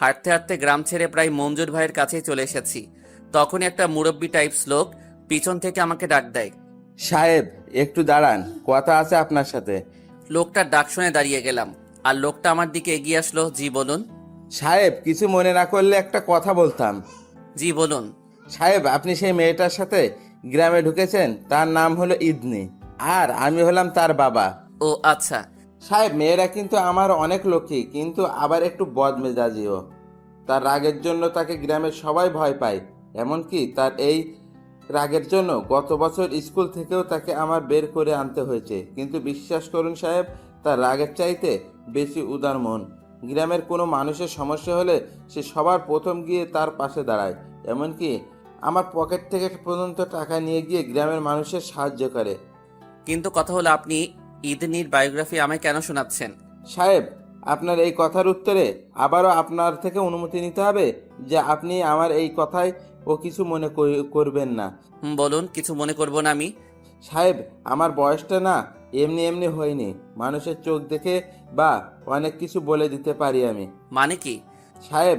হাঁটতে হাঁটতে গ্রাম ছেড়ে প্রায় মঞ্জুর ভাইয়ের কাছেই চলে এসেছি। তখনই একটা মুরব্বি টাইপস লোক পিছন থেকে আমাকে ডাক দেয়। সাহেব, একটু দাঁড়ান, কথা আছে আপনার সাথে। লোকটার ডাক শুনে দাঁড়িয়ে গেলাম, আর লোকটা আমার দিকে এগিয়ে আসলো। জি বলুন। সাহেব, কিছু মনে না করলে একটা কথা বলতাম। জি বলুন। সাহেব, আপনি সেই মেয়েটার সাথে গ্রামে ঢুকেছেন, তার নাম হলো ইদনি, আর আমি হলাম তার বাবা। ও আচ্ছা। সাহেব, মেয়েরা কিন্তু আমার অনেক লক্ষ্মী, কিন্তু আবার একটু বদমেজাজিও। তার রাগের জন্য তাকে গ্রামের সবাই ভয় পায়। এমনকি তার এই রাগের জন্য গত বছর স্কুল থেকেও তাকে আমার বের করে আনতে হয়েছে। কিন্তু বিশ্বাস করুন সাহেব, তার রাগের চাইতে বেশি উদার মন। গ্রামের কোনো মানুষের সমস্যা হলে সে সবার প্রথম গিয়ে তার পাশে দাঁড়ায়। এমনকি আমার পকেট থেকে পর্যন্ত টাকা নিয়ে গিয়ে গ্রামের মানুষের সাহায্য করে। কিন্তু কথা হলো, আপনি ইদনির বায়োগ্রাফি আমায় কেন শোনাচ্ছেন? সাহেব, আপনার এই কথার উত্তরে আবারও আপনার থেকে অনুমতি নিতে হবে যে আপনি আমার এই কথায় ও কিছু মনে করবেন না। বলুন, কিছু মনে করব না আমি। সাহেব, আমার বয়সটা না এমনি এমনি হয়নি। মানুষের চোখ দেখে বা অনেক কিছু বলে দিতে পারি আমি। মানে কি? সাহেব,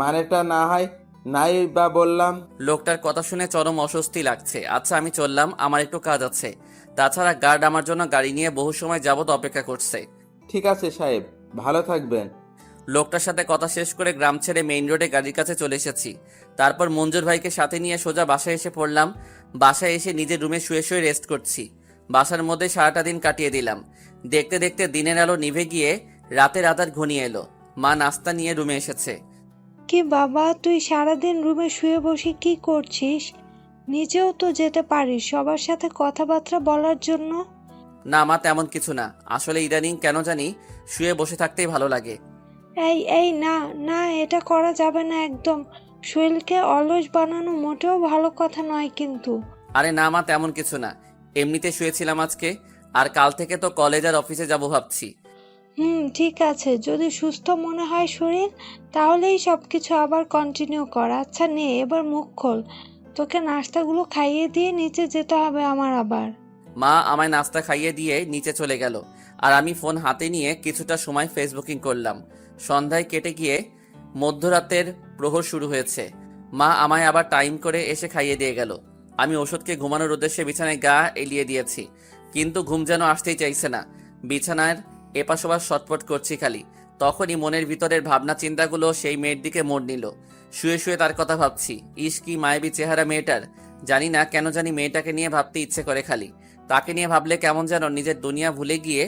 মানেটা না হয় নাই বা বললাম। লোকটার কথা শুনে চরম অস্বস্তি লাগছে। আচ্ছা, আমি চললাম, আমার একটু কাজ আছে। তাছাড়া গার্ড আমার জন্য গাড়ি নিয়ে বহু সময় যাবত অপেক্ষা করছে। ঠিক আছে সাহেব, ভালো থাকবেন। লোকটার সাথে কথা শেষ করে গ্রাম ছেড়ে মেইন রোডে গাড়ির কাছে চলে এসেছি। তারপর মঞ্জুর ভাইকে সাথে নিয়ে সোজা বাসায় এসে পড়লাম। বাসায় এসে নিজের রুমে শুয়ে শুয়ে রেস্ট করছি। বাসার মধ্যে সারাটা দিন কাটিয়ে দিলাম। দেখতে দেখতে দিনের আলো নিভে গিয়ে রাতের আধার ঘনিয়ে এলো। মা নাস্তা নিয়ে রুমে এসেছে। কি বাবা, তুই সারাদিন রুমে শুয়ে বসে কি করছিস? নিজেও তো যেতে পারিস সবার সাথে কথাবার্তা বলার জন্য। না মা, তেমন কিছু না। আসলে ইদানিং কেন জানি শুয়ে বসে থাকতেই ভালো লাগে। এই এই না না, এটা করা যাবে না একদম। শরীরকে অলস বানানো মোটেও ভালো কথা নয় কিন্তু। আরে না মা, তেমন কিছু না। এমনিতে শুয়েছিলাম আজকে। আর কাল থেকে তো কলেজ আর অফিসে যাব ভাবছি। ঠিক আছে, যদি সুস্থ মনে হয় শরীর, তাহলেই সবকিছু আবার কন্টিনিউ কর। আচ্ছা নে, এবার মুখ খোল। তোকে নাস্তাগুলো খাইয়ে দিয়ে নিচে যেতে হবে আমার আবার। মা আমায় নাস্তা খাইয়ে দিয়ে নিচে চলে গেল, আর আমি ফোন হাতে নিয়ে কিছুটা সময় ফেসবুকিং করলাম। সন্ধ্যায় কেটে গিয়ে মধ্যরাতের প্রহর শুরু হয়েছে। মা আমায় আবার টাইম করে এসে খাইয়ে দিয়ে গেল। আমি ওষুধকে ঘুমানোর উদ্দেশ্যে বিছানায় গা এলিয়ে দিয়েছি, কিন্তু ঘুম যেন আসতেই চাইছে না। বিছানার এপাশ ওপাশ ছটফট করছি খালি। তখনই মনের ভিতরের ভাবনা চিন্তাগুলো সেই মেয়ের দিকে মোড় নিল। শুয়ে শুয়ে তার কথা ভাবছি। ইস, কি মায়াবী চেহারা মেয়েটার। জানি না কেন জানি মেয়েটাকে নিয়ে ভাবতে ইচ্ছে করে খালি। তাকে নিয়ে ভাবলে কেমন যেন নিজের দুনিয়া ভুলে গিয়ে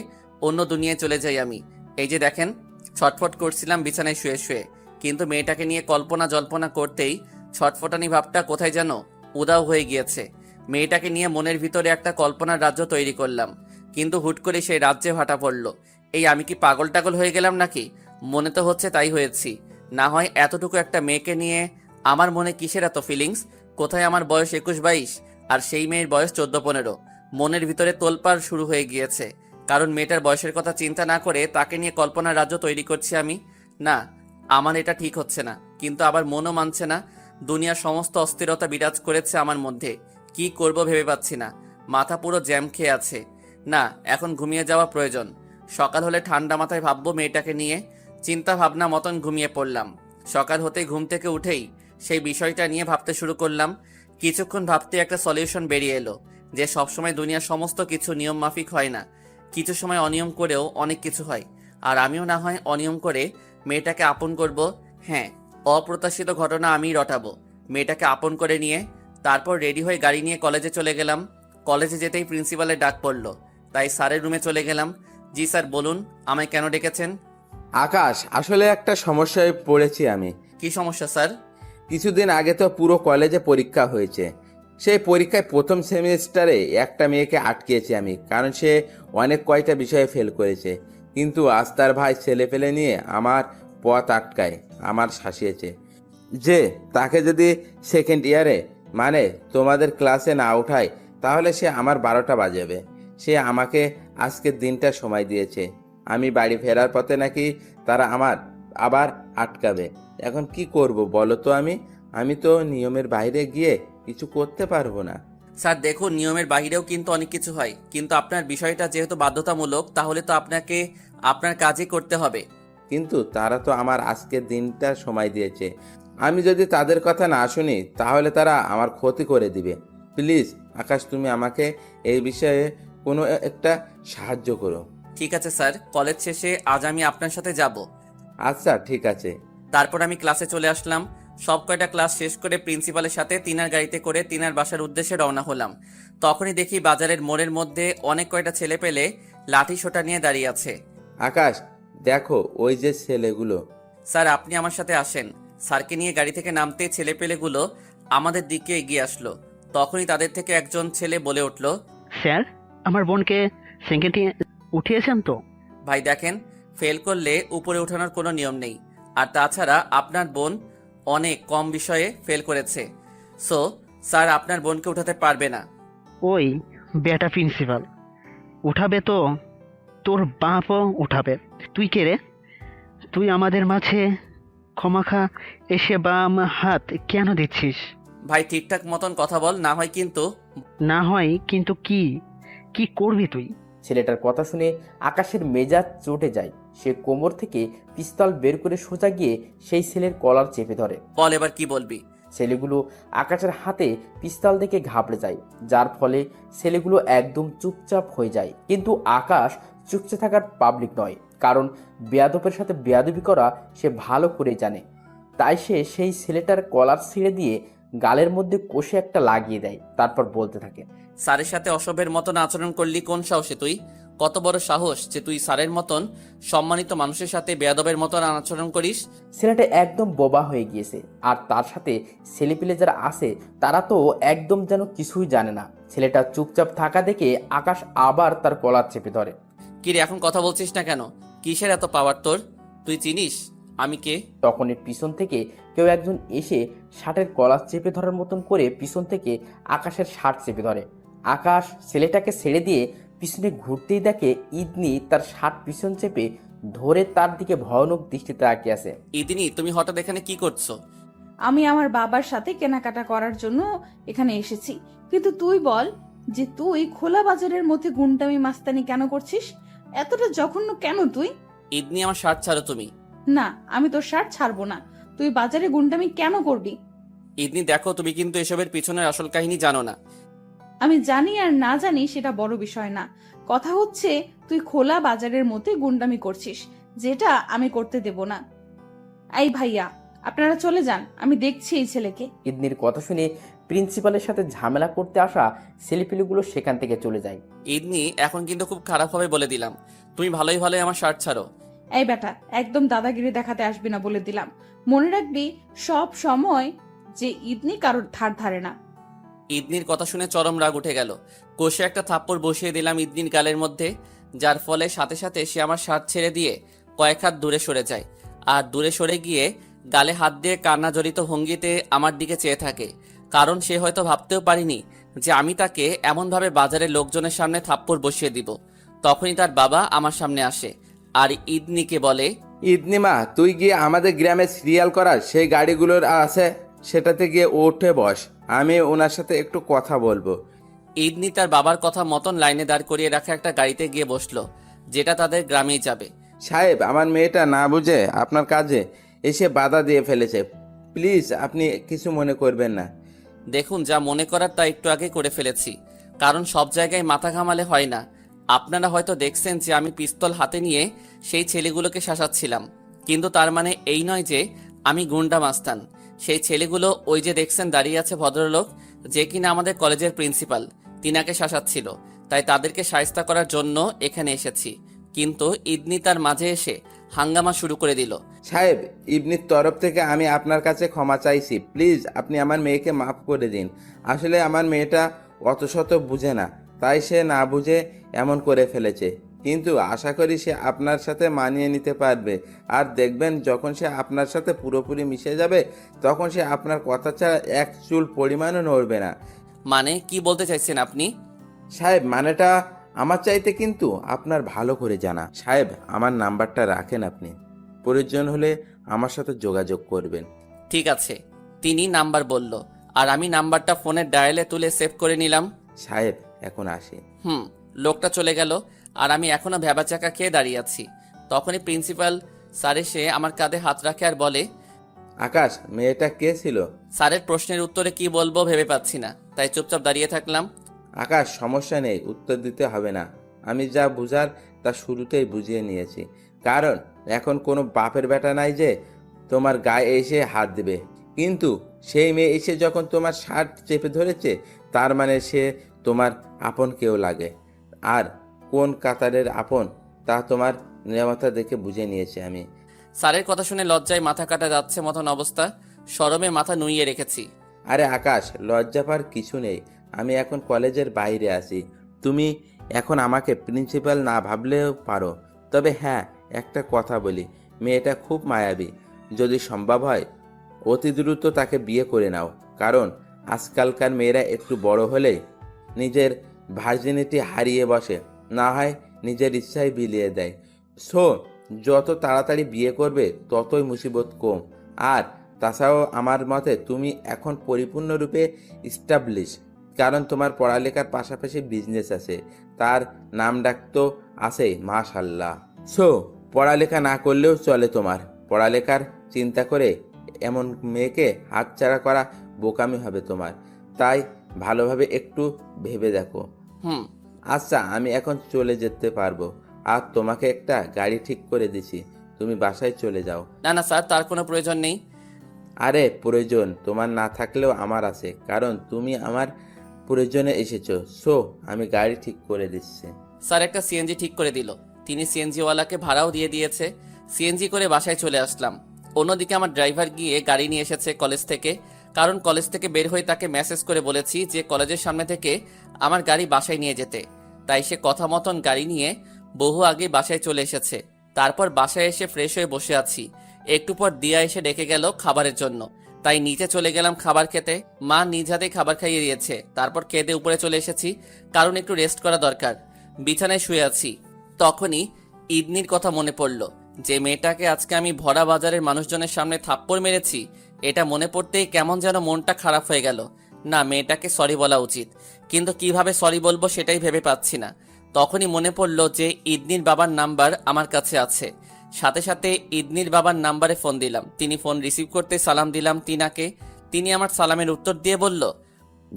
অন্য দুনিয়ায় চলে যাই আমি। এই যে দেখেন, ছটফট করছিলাম বিছানায় শুয়ে শুয়ে, কিন্তু মেয়েটাকে নিয়ে কল্পনা জল্পনা করতেই ছটফটানি ভাবটা কোথায় যেন উদাও হয়ে গিয়েছে। মেয়েটাকে নিয়ে মনের ভিতরে একটা কল্পনার রাজ্য তৈরি করলাম, কিন্তু হুট করে সেই রাজ্যে ভাটা পড়ল। এই আমি কি পাগল টাগল হয়ে গেলাম নাকি? মনে তো হচ্ছে তাই হয়েছি। না হয় এতটুকু একটা মেয়েকে নিয়ে আমার মনে কিসের এত ফিলিংস? কোথায় আমার বয়স 21-22, আর সেই মেয়ের বয়স 14-15। মনের ভিতরে তোলপাড় শুরু হয়ে গিয়েছে, কারণ মেয়েটার বয়সের কথা চিন্তা না করে তাকে নিয়ে কল্পনার রাজ্য তৈরি করছি আমি। না, আমার এটা ঠিক হচ্ছে না, কিন্তু আবার মনও মানছে না। দুনিয়ার সমস্ত অস্থিরতা বিরাজ করেছে আমার মধ্যে। কি করব ভেবে পাচ্ছি না। মাথা পুরো জ্যাম খেয়ে আছে। না, এখন ঘুমিয়ে যাওয়া প্রয়োজন। সকাল হলে ঠান্ডা মাথায় ভাববো মেয়েটাকে নিয়ে। চিন্তা ভাবনা মতন ঘুমিয়ে পড়লাম। সকাল হতেই ঘুম থেকে উঠেই সেই বিষয়টা নিয়ে ভাবতে শুরু করলাম। কিছুক্ষণ ভাবতে একটা সলিউশন বেরিয়ে এলো, যে সবসময় দুনিয়ার সমস্ত কিছু নিয়ম মাফিক হয় না। কিছু সময় অনিয়ম করেও অনেক কিছু হয়। আর আমিও না হয় অনিয়ম করে মেয়েটাকে আপন করব। হ্যাঁ, অপ্রত্যাশিত ঘটনা আমিই রটাবো। মেয়েটাকে আপন করে নিয়ে তারপর রেডি হয়ে গাড়ি নিয়ে কলেজে চলে গেলাম। কলেজে যেতেই প্রিন্সিপালের ডাক পড়ল, তাই স্যারের রুমে চলে গেলাম। জি স্যার, বলুন, আমায় কেন ডেকেছেন? আকাশ, আসলে একটা সমস্যায় পড়েছি আমি। কি সমস্যা স্যার? কিছুদিন আগে তো পুরো কলেজে পরীক্ষা হয়েছে। সেই পরীক্ষায় প্রথম সেমিস্টারে একটা মেয়েকে আটকিয়েছি আমি, কারণ সে অনেক কয়টা বিষয়ে ফেল করেছে। কিন্তু আজ তার ভাই ছেলে পেলে নিয়ে আমার পথ আটকায়, আমার শাসিয়েছে যে তাকে যদি সেকেন্ড ইয়ারে, মানে তোমাদের ক্লাসে না উঠায়, তাহলে সে আমার 12টা বাজাবে। সে আমাকে আজকের দিনটা সময় দিয়েছে। আমি বাড়ি ফেরার পথে নাকি তারা আমার আবার আটকাবে। এখন কি করব বলো তো? আমি তো নিয়মের বাইরে গিয়ে কিছু করতে পারবো না। স্যার দেখুন, নিয়মের বাইরেও কিন্তু অনেক কিছু হয়, কিন্তু আপনার বিষয়টা যেহেতু বাধ্যতামূলক, তাহলে তো আপনাকে আপনার কাজই করতে হবে। কিন্তু তারা তো আমার আজকের দিনটা সময় দিয়েছে। আমি যদি তাদের কথা না শুনি তাহলে তারা আমার ক্ষতি করে দিবে। প্লিজ আকাশ, তুমি আমাকে এই বিষয়ে কোনো একটা সাহায্য করো। ঠিক আছে স্যার, কলেজ শেষে আজ আমি আপনার সাথে যাব। আচ্ছা ঠিক আছে। তারপর আমি ক্লাসে চলে আসলাম। সব কয়টা ক্লাস শেষ করে প্রিন্সিপালের সাথে তিনার গাড়িতে করে তিনার বাসার উদ্দেশ্যে রওনা হলাম। তখনই দেখি বাজারের মোড়ের মধ্যে অনেক কয়টা ছেলে পেলে লাঠি সোটা নিয়ে দাঁড়িয়ে আছে। আকাশ, দেখো ওই যে ছেলেগুলো। স্যার আপনি আমার সাথে আসেন। স্যারকে নিয়ে গাড়ি থেকে নামতে ছেলেপেলেগুলো আমাদের দিকে এগিয়ে আসলো। তখনই তাদের থেকে একজন ছেলে বলে উঠল, স্যার, আমার বোনকে সেকেন্ডে উঠিয়েছেন তো? ভাই দেখেন, ফেল করলে উপরে ওঠানোর কোনো নিয়ম নেই। আর তাছাড়া আপনার বোন অনেক কম বিষয়ে ফেল করেছে। সো স্যার আপনার বোনকে উঠাতে পারবে না। ওই বেটা প্রিন্সিপাল উঠাবে তো, তোর বাপও উঠাবে। তুই কে রে? তুই আমাদের মাঝে ক্ষমাখা এসে বাম হাত কেন দিচ্ছিস? ভাই ঠিকঠাক মতন কথা বল, না হয় কিন্তু। না হয় কিন্তু কি? কি করবি তুই? ছেলেটার কথা শুনে আকাশের মেজাজ চটে যায়। সে কোমর থেকে পিস্তল বের করে সোজা গিয়ে সেই ছেলের কলার চেপে ধরে। বল এবার কি বলবি। ছেলেগুলো আকাশের হাতে পিস্তল দেখে ঘাবড়ে যায়, যার ফলে ছেলেগুলো একদম চুপচাপ হয়ে যায়। কিন্তু আকাশ চুপচাপ থাকার পাবলিক নয়, কারণ বেয়াদবের সাথে বেয়াদবি করা সে ভালো করেই জানে। তাই সে সেই ছেলেটার কলার ছিঁড়ে দিয়ে গালের মধ্যে কষে একটা লাগিয়ে দেয়। তারপর বলতে থাকে, স্যারের সাথে অসভ্যের মতন আচরণ করলি কোন সাহসে তুই? কত বড় সাহস যে তুই স্যারের মতন সম্মানিত মানুষের সাথে বেয়াদবের মতন আচরণ করিস? ছেলেটা একদম বোবা হয়ে গিয়েছে। আর তার সাথে ছেলেপিলে যারা আছে তারা তো একদম যেন কিছুই জানে না। ছেলেটা চুপচাপ থাকা দেখে আকাশ আবার তার কলার চেপে ধরে। কিরে এখন কথা বলছিস না কেন? কিসের এত পাওয়ার তোর? তুই চিনিস আমি কে? তখনই পিছন থেকে কেউ একজন এসে শার্টের কলার চেপে ধরার মতন করে পিছন থেকে আকাশের শার্ট চেপে ধরে। আকাশ ছেলেটাকে ছেড়ে দিয়ে পিছনে ঘুরতেই দেখে ইদনি তার শার্ট পিছন চেপে ধরে তার দিকে ভয়ানক দৃষ্টিতে তাকিয়ে আছে। ইদিনি, তুমি হঠাৎ এখানে কি করছো? আমি আমার বাবার সাথে কেনাকাটা করার জন্য এখানে এসেছি, কিন্তু তুই বল যে তুই খোলা বাজারের মধ্যে গুন্ডামি মাস্তানি কেন করছিস? এতটা জঘন্য কেন তুই? ইদিনি আমার শার্ট ছাড়ো তুমি। না, আমি তোর শার্ট ছাড়বো না। তুই বাজারে গুন্ডামি কেন করবি? ইদিনি দেখো, তুমি কিন্তু এসবের পিছনের আসল কাহিনী জানো না। আমি জানি আর না জানি সেটা বড় বিষয় না। কথা হচ্ছে তুই খোলা বাজারের মধ্যে গুন্ডামি করছিস, যেটা আমি করতে দেব না। এই ভাইয়া, আপনারা চলে যান, আমি দেখছি এই ছেলেকে। ইদনির কথা শুনে প্রিন্সিপালের সাথে ঝামেলা করতে আসা ছেলেপিলেগুলো সেখান থেকে চলে যায়। ইদিনি এখন কিন্তু খুব খারাপভাবে বলে দিলাম, তুমি ভালোই ভালোই আমার শার্ট ছাড়ো। এই বেটা, একদম দাদাগিরি দেখাতে আসবি না বলে দিলাম। মনে রাখবি সব সময় যে ইদনি কারোর ধার ধারে না। ইদনির কথা শুনে চরম রাগ উঠে গেল। কষে একটা থাপ্পড় বসিয়ে দিলাম ইদনির গালের মধ্যে, যার ফলে সাথে সাথে সে আমার শার্ট ছেড়ে দিয়ে কয়েক হাত দূরে সরে যায়। আর দূরে সরে গিয়ে গালে হাত দিয়ে কান্না জড়িত ভঙ্গিতে আমার দিকে চেয়ে থাকে। কারণ সে হয়তো ভাবতেও পারিনি যে আমি তাকে এমনভাবে বাজারের লোকজনের সামনে থাপ্পড় বসিয়ে দিব। তখনই তার বাবা আমার সামনে আসে আর ইদনিকে বলে, ইদনিমা, তুই গিয়ে আমাদের গ্রামে সিরিয়াল করার সেই গাড়িগুলোর আছে সেটাতে গিয়ে উঠে বস, আমি ওনার সাথে একটু কথা বলবো। ইদনি তার বাবার কথা মতন লাইনে দাঁড় করিয়ে রাখা একটা গাড়িতে গিয়ে বসলো, যেটা তাদের গ্রামেই যাবে। সাহেব, আমার মেয়েটা না বুঝে আপনার কাজে এসে বাধা দিয়ে ফেলেছে, প্লিজ আপনি কিছু মনে করবেন না। দেখুন, যা মনে করার তা একটু আগে করে ফেলেছি, কারণ সব জায়গায় মাথা ঘামালে হয় না। আপনারা হয়তো দেখছেন যে আমি পিস্তল হাতে নিয়ে সেই ছেলেগুলোকে শাসাচ্ছিলাম, কিন্তু তার মানে এই নয় যে আমি গুন্ডা মাস্তান। সেই ছেলেগুলো ওই যে দেখছেন দাঁড়িয়ে আছে ভদ্রলোক, যে কিনা আমাদের কলেজের প্রিন্সিপাল, তিনাকে শাসাচ্ছিল। তাই তাদেরকে শায়েস্তা করার জন্য এখানে এসেছি। কিন্তু ইদনি তার মাঝে এসে হাঙ্গামা শুরু করে দিল। সাহেব, ইবনির তরফ থেকে আমি আপনার কাছে ক্ষমা চাইছি, প্লিজ আপনি আমার মেয়েকে মাফ করে দিন। আসলে আমার মেয়েটা অত শত বুঝে না, তাই সে না বুঝে এমন করে ফেলেছে। কিন্তু আশা করি সে আপনার সাথে মানিয়ে নিতে পারবে। আর দেখবেন যখন সে আপনার সাথে পুরোপুরি মিশে যাবে তখন সে আপনার কথা ছাড়া এক চুল পরিমাণও নড়বে না। মানে কি বলতে চাইছেন আপনি? সাহেব, মানেটা আমার চাইতে কিন্তু আপনার ভালো করে জানা। সাহেব, আমার নাম্বারটা রাখেন, আপনি প্রয়োজন হলে আমার সাথে যোগাযোগ করবেন। ঠিক আছে, তিনি নাম্বার বলল আর আমি নাম্বারটা ফোনের ডায়ালে তুলে সেভ করে নিলাম। সাহেব, এখন আসি। লোকটা চলে গেল আর আমি এখনো ভ্যাবাচাকা খেয়ে দাঁড়িয়ে আছি। তখনই প্রিন্সিপাল স্যার এসে আমার কাঁধে হাত রাখে আর বলে, আকাশ, মেয়েটা কে ছিল? স্যারের প্রশ্নের উত্তরে কি বলবো ভেবে পাচ্ছি না, তাই চুপচাপ দাঁড়িয়ে থাকলাম। আকাশ, সমস্যা নেই, উত্তর দিতে হবে না। আমি যা বুঝার তা শুরুতেই বুঝিয়ে নিয়েছি। কারণ এখন কোনো বাপের বেটা নাই যে তোমার গায়ে এসে হাত দেবে। কিন্তু সেই মেয়ে এসে যখন তোমার শার্ট চেপে ধরেছে, তার মানে সে তোমার আপন কেউ লাগে। আর কোন কাতারের আপন তা তোমার নিরাপত্তা দেখে বুঝে নিয়েছি আমি। স্যারের কথা শুনে লজ্জায় মাথা কাটা যাচ্ছে মতন অবস্থা, শরমে মাথা নুইয়ে রেখেছি। আরে আকাশ, লজ্জা পাওয়ার কিছু নেই। আমি এখন কলেজের বাইরে আছি। তুমি এখন আমাকে প্রিন্সিপাল না ভাবলেও পারো। তবে হ্যাঁ, একটা কথা বলি, মেয়েটা খুব মায়াবী। যদি সম্ভব হয় অতি দ্রুত তাকে বিয়ে করে নাও। কারণ আজকালকার মেয়েরা একটু বড় হলেই নিজের ভার্জিনিটি হারিয়ে বসে, না হয় নিজের ইচ্ছায় বিলিয়ে দেয়। সো যত তাড়াতাড়ি বিয়ে করবে ততই মুসিবত কম। আর তাছাড়াও আমার মতে তুমি এখন পরিপূর্ণরূপে স্টাবলিশ। কারণ তোমার পড়ালেখার পাশাপাশি বিজনেস আছে, তার নাম ডাক তো আছেই মাশাল্লাহ। সো পড়ালেখা না করলেও চলে তোমার। পড়ালেখার চিন্তা করে এমন মেয়েকে হাতছাড়া করা বোকামি হবে তোমার। তাই ভালোভাবে একটু ভেবে দেখো। হুম। আচ্ছা, আমি এখন চলে যেতে পারবো। আর তোমাকে একটা গাড়ি ঠিক করে দিছি, তুমি বাসায় চলে যাও। না না স্যার, তার কোনো প্রয়োজন নেই। আরে প্রয়োজন তোমার না থাকলেও আমার আছে, কারণ তুমি আমার প্রয়োজনে এসেছো। সো আমি গাড়ি ঠিক করে দিচ্ছি। স্যার একটা সিএনজি ঠিক করে দিল। তিনি সিএনজিওয়ালাকে ভাড়াও দিয়ে দিয়েছে। সিএনজি করে বাসায় চলে আসলাম। অন্যদিকে আমার ড্রাইভার গিয়ে গাড়ি নিয়ে এসেছে কলেজ থেকে, কারণ কলেজ থেকে বের হয়ে তাকে মেসেজ করে বলেছি যে কলেজের সামনে থেকে আমার গাড়ি বাসায় নিয়ে যেতে। তাই সে কথা মতন গাড়ি নিয়ে বহু আগে বাসায় চলে এসেছে। তারপর বাসায় এসে ফ্রেশ হয়ে বসে আছি। একটু পর দিয়া এসে ডেকে গেল খাবারের জন্য, তাই নিচে চলে গেলাম খাবার খেতে। মা নিজ হাতেই খাবার খাইয়ে দিয়েছে। তারপর খেতে উপরে চলে এসেছি, কারণ একটু রেস্ট করা দরকার। বিছানায় শুয়ে আছি, তখনই ইদনির কথা মনে পড়ল। যে মেয়েটাকে আজকে আমি ভরা বাজারের মানুষজনের সামনে থাপ্পড় মেরেছি, এটা মনে পড়তেই কেমন যেন মনটা খারাপ হয়ে গেল। না, মেয়েটাকে সরি বলা উচিত, কিন্তু কিভাবে সরি বলবো সেটাই ভেবে পাচ্ছি না। তখনই মনে পড়ল যে ইদনির বাবার নাম্বার আমার কাছে আছে। সাথে সাথে ইদনির বাবার নাম্বারে ফোন দিলাম। তিনি ফোন রিসিভ করতে সালাম দিলাম তিনাকে। তিনি আমার সালামের উত্তর দিয়ে বলল,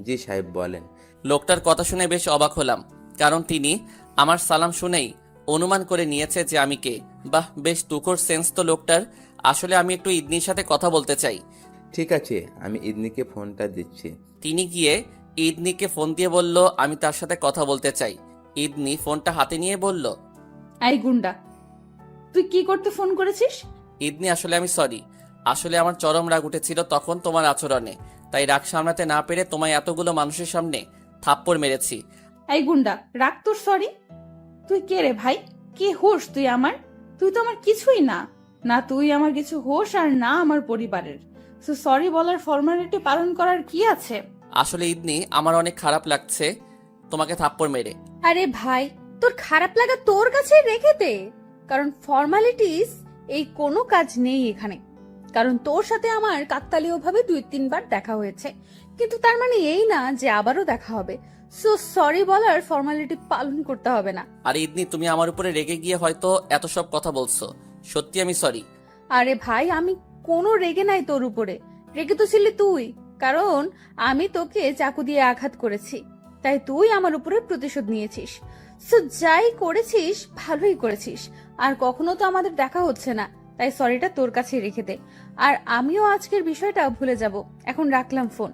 জি সাহেব, বলেন। লোকটার কথা শুনে বেশ অবাক হলাম, কারণ তিনি আমার সালাম শুনেই অনুমান করে নিয়েছে যে আমি কে। বাহ, বেশ তুখোড় সেন্স তো লোকটার। আসলে আমি একটু ইদনির সাথে কথা বলতে চাই। ঠিক আছে, আমি ইদনিকে ফোনটা দিচ্ছি। তিনি গিয়ে ইদনিকে ফোন দিয়ে বলল আমি তার সাথে কথা বলতে চাই। ইদনি ফোনটা হাতে নিয়ে বলল, এই গুন্ডা, তুই কি করতে ফোন করেছিস? ইদনি আসলে আমি সরি। আসলে আমার চরম রাগ উঠেছিল তখন তোমার আচরণে, তাই রাগ সামলাতে না পেরে তোমায় এতগুলো মানুষের সামনে থাপ্পড় মেরেছি। এই গুন্ডা, রাখ তোর সরি। তুই কে রে ভাই? কি হোস তুই আমার? তুই তো আমার কিছুই না। না তুই আমার কিছু হোস আর না আমার পরিবারের। সো সরি বলার ফর্মালিটি পালন করার কি আছে? আসলে ইদনি, আমার অনেক খারাপ লাগছে তোমাকে থাপ্পড় মেরে। আরে ভাই, তোর খারাপ লাগা তোর কাছে রেখে দে। কারণ ফর্মালিটিস এই কোনো কাজ নেই এখানে। কারণ তোর সাথে আমার কাকতালীয় ভাবে 2-3 বার দেখা হয়েছে, কিন্তু তার মানে এই না যে আবারও দেখা হবে। সো সরি বলার ফর্মালিটি পালন করতে হবে না। আর ইদনি, তুমি আমার উপরে রেগে গিয়ে হয়তো এত সব কথা বলছো। সত্যি আমি সরি। আরে ভাই, আমি কোনো রেগে নাই তোর উপরে। রেগে তো ছিলি তুই, কারণ আমি তোকে চাকু দিয়ে আঘাত করেছি, তাই তুই আমার উপরে প্রতিশোধ নিয়েছিস। সো যাই করেছিস ভালোই করেছিস। আর কখনো তো আমাদের দেখা হচ্ছে না, তাই সরিটা তোর কাছে রেখে দে। আর আমিও আজকের বিষয়টা ভুলে যাব। এখন রাখলাম ফোন।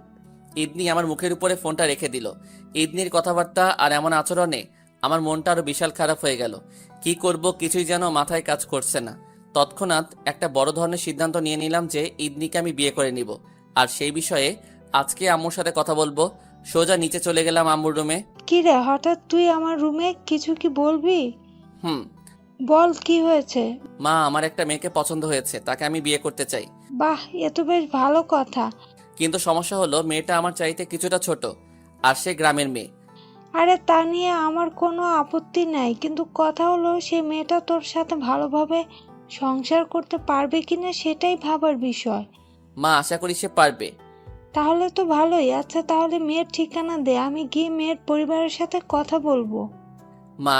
ইদনি আমার মুখের উপরে ফোনটা রেখে দিল। ইদনির কথাবার্তা আর এমন আচরণে আমার মনটা আরো বিশাল খারাপ হয়ে গেল। কি করব কিছুই যেন মাথায় কাজ করছে না। তৎক্ষণাৎ একটা বড় ধরনের সিদ্ধান্ত নিয়ে নিলাম যে ইদনিকে আমি বিয়ে করে নিব। আর সেই বিষয়ে আজকে আম্মুর সাথে কথা বলবো। সোজা নিচে চলে গেলাম আম্মুর রুমে। কি রে, হঠাৎ তুই আমার রুমে? কিছু কি বলবি? হুম। বল, কি হয়েছে? মা, আমার একটা মেয়েকে পছন্দ হয়েছে, তাকে আমি বিয়ে করতে চাই। বাহ, এ তো বেশ ভালো কথা। কিন্তু সমস্যা হলো মেয়েটা আমার চাইতে কিছুটা ছোট, আর সে গ্রামের মেয়ে। আরে তা নিয়ে আমার কোনো আপত্তি নাই, কিন্তু কথা হলো সে মেয়েটা তোর সাথে ভালোভাবে সংসার করতে পারবে কিনা সেটাই ভাবার বিষয়। মা, আশা করি সে পারবে। তাহলে তো ভালোই। আচ্ছা, তাহলে মেয়ের ঠিকানা দে, আমি গিয়ে মেয়ের পরিবারের সাথে কথা বলবো। মা,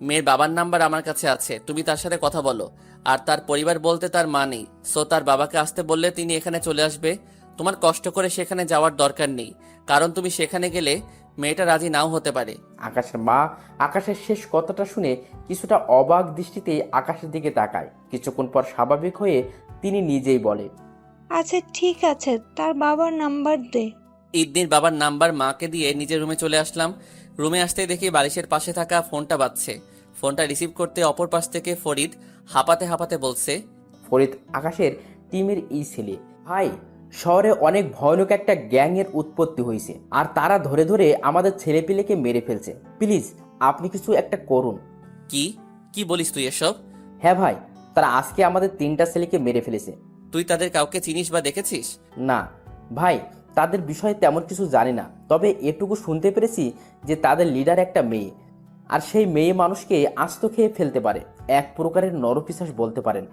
মেয়ের বাবার নাম্বার আমার কাছে আছে, তুমি তার সাথে কথা বলো। আর তার পরিবার বলতে তার মা নেই, সো তার বাবাকে আসতে বললে তিনি এখানে চলে আসবে। তোমার কষ্ট করে সেখানে যাওয়ার দরকার নেই, কারণ তুমি সেখানে গেলে মেয়েটা রাজি নাও হতে পারে। আকাশের মা আকাশের শেষ কথাটা শুনে কিছুটা অবাক দৃষ্টিতে আকাশের দিকে তাকায়। কিছুক্ষণ পর স্বাভাবিক হয়ে তিনি নিজেই বলে, আচ্ছা ঠিক আছে, তার বাবার নাম্বার দে। ইদনির বাবার নাম্বার মাকে দিয়ে নিজের রুমে চলে আসলাম। রুমে আসতেই দেখি বালিশের পাশে থাকা ফোনটা বাজছে। ফোনটা রিসিভ করতে অপর পাশ থেকে ফরিদ হাঁপাতে হাঁপাতে বলছে, ফরিদ আকাশের টিমের এই ছেলে। ভাই, শহরে অনেক ভয়ানক একটা গ্যাংয়ের উৎপত্তি হয়েছে, আর তারা ধরে ধরে আমাদের ছেলেপিলেকে মেরে ফেলছে। প্লিজ আপনি কিছু একটা করুন। কি কি বলিস তুই এসব? হ্যাঁ ভাই, তারা আজকে আমাদের 3টা ছেলেকে মেরে ফেলেছে। তুই তাদের কাউকে চিনিস বা দেখেছিস? না ভাই, তাদের বিষয়ে তেমন কিছু জানি না, তবে এটুকু শুনতে পেরেছি যে তাদের লিডার একটা মেয়ে, আর সেই মেয়ে মানুষকে আস্ত খেয়ে ফেলতে পারে। এক প্রকারের নরপিশাচ বলতে পারেন।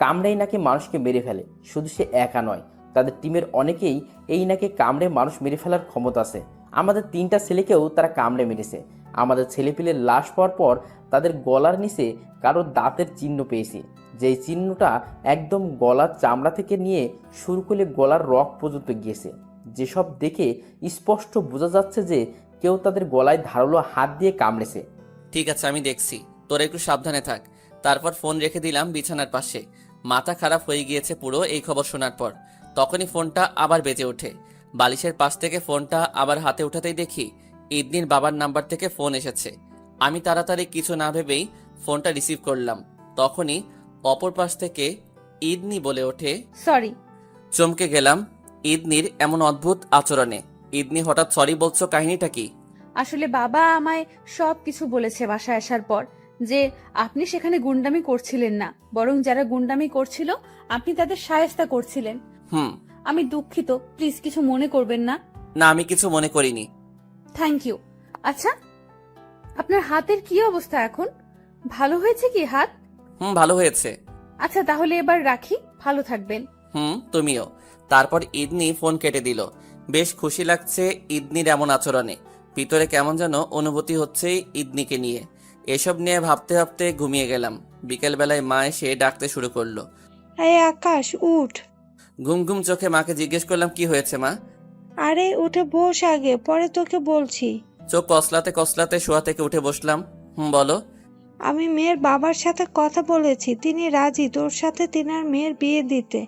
কামড়েই নাকি মানুষকে মেরে ফেলে। শুধু সে একা নয়, তাদের টিমের অনেকেই এই নাকি কামড়ে মানুষ মেরে ফেলার ক্ষমতা আছে। আমাদের 3টা ছেলেকেও তারা কামড়ে মেরেছে। আমাদের ছেলেপিলের লাশ পাওয়ার পর তাদের গলার নিচে কারো দাঁতের চিহ্ন পেয়েছি, যেই চিহ্নটা একদম গলার চামড়া থেকে নিয়ে শুরু করে গলার রক পর্যন্ত গিয়েছে। যেসব দেখে স্পষ্ট বোঝা যাচ্ছে যে কেউ তাদের গলায় ধারালো হাত দিয়ে কামড়েছে। ঠিক আছে, আমি দেখছি, তোরা একটু সাবধানে থাক। তারপর ফোন রেখে দিলাম বিছানার পাশে। মাথা খারাপ হয়ে গিয়েছে পুরো এই খবর শোনার পর। তখনই ফোনটা আবার বেজে ওঠে। বালিশের পাশ থেকে ফোনটা আবার হাতে উঠাতেই দেখি ইদনির বাবার নাম্বার থেকে ফোন এসেছে। আমি তাড়াতাড়ি কিছু না ভেবেই ফোনটা রিসিভ করলাম। তখনই অপর পাশ থেকে ইদনি বলে ওঠে। সরি। চমকে গেলাম ইদনির এমন অদ্ভুত আচরণে। ইদনি হঠাৎ সরি বলছো, কাহিনীটা কি? আসলে বাবা আমায় সব কিছু বলেছে বাসায় আসার পর, যে আপনি সেখানে গুন্ডামি করছিলেন না, বরং যারা গুন্ডামি করছিল আপনি তাদের শায়েস্তা করছিলেন। হুম। আমি দুঃখিত, প্লিজ কিছু মনে করবেন না। না, আমি কিছু মনে করিনি। Thank you. আচ্ছা, আপনার হাতের কি অবস্থা এখন? ভালো হয়েছে কি হাত? ভালো হয়েছে। আচ্ছা তাহলে এবার রাখি, ভালো থাকবেন। তুমিও। তারপর ইদনি ফোন কেটে দিল। বেশ খুশি লাগছে ইদনির এমন আচরণে। ভিতরে কেমন যেন অনুভূতি হচ্ছে ইদনিকে নিয়ে। এসব নিয়ে ভাবতে ভাবতে ঘুমিয়ে গেলাম। বিকেলবেলায় মা এসে ডাকতে শুরু করলো। এই আকাশ, উঠ। ঘুম ঘুম চোখে মাকে জিজ্ঞেস করলাম, কি হয়েছে মা? আরে উঠে বস আগে, পরে তোকে বলছি। চোখ কসলাতে কসলাতে শোয়া থেকে উঠে বসলাম। বলো। আমি মেয়ের বাবার সাথে কথা বলেছি, তিনি রাজি তোর সাথে তিনার মেয়ের বিয়ে দিতে,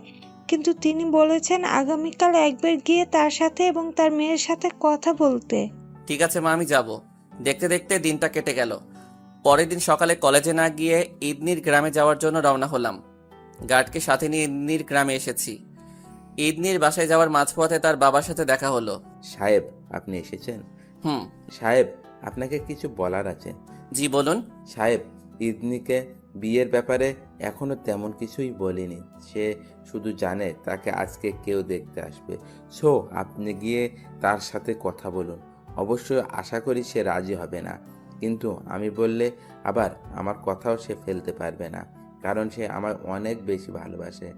কিন্তু তিনি বলেছেন আগামীকাল একবার গিয়ে তার সাথে এবং তার মেয়ের সাথে কথা বলতে। ঠিক আছে মা, আমি যাব। দেখতে দেখতে দিনটা কেটে গেল। পরের দিন সকালে কলেজে না গিয়ে ইদনির গ্রামে যাওয়ার জন্য রওনা হলাম। গার্ডকে সাথে নিয়ে ইদনির গ্রামে এসেছি। ইদনির বাসায় যাওয়ার মাঝপথে তার বাবার সাথে দেখা হলো। সাহেব, আপনি এসেছেন? সাহেব, আপনাকে কিছু বলার আছে। জি বলুন। সাহেব, ইদনিকে বিয়ের ব্যাপারে এখনো তেমন কিছুই বলিনি। সে শুধু জানে তাকে আজকে কেউ দেখতে আসবে। সো আপনি গিয়ে তার সাথে কথা বলুন। অবশ্যই আশা করি সে রাজি হবে না, কিন্তু আমি বললে আবার আমার কথাও সে ফেলতে পারবে না, কারণ সে আমায় অনেক বেশি ভালোবাসে।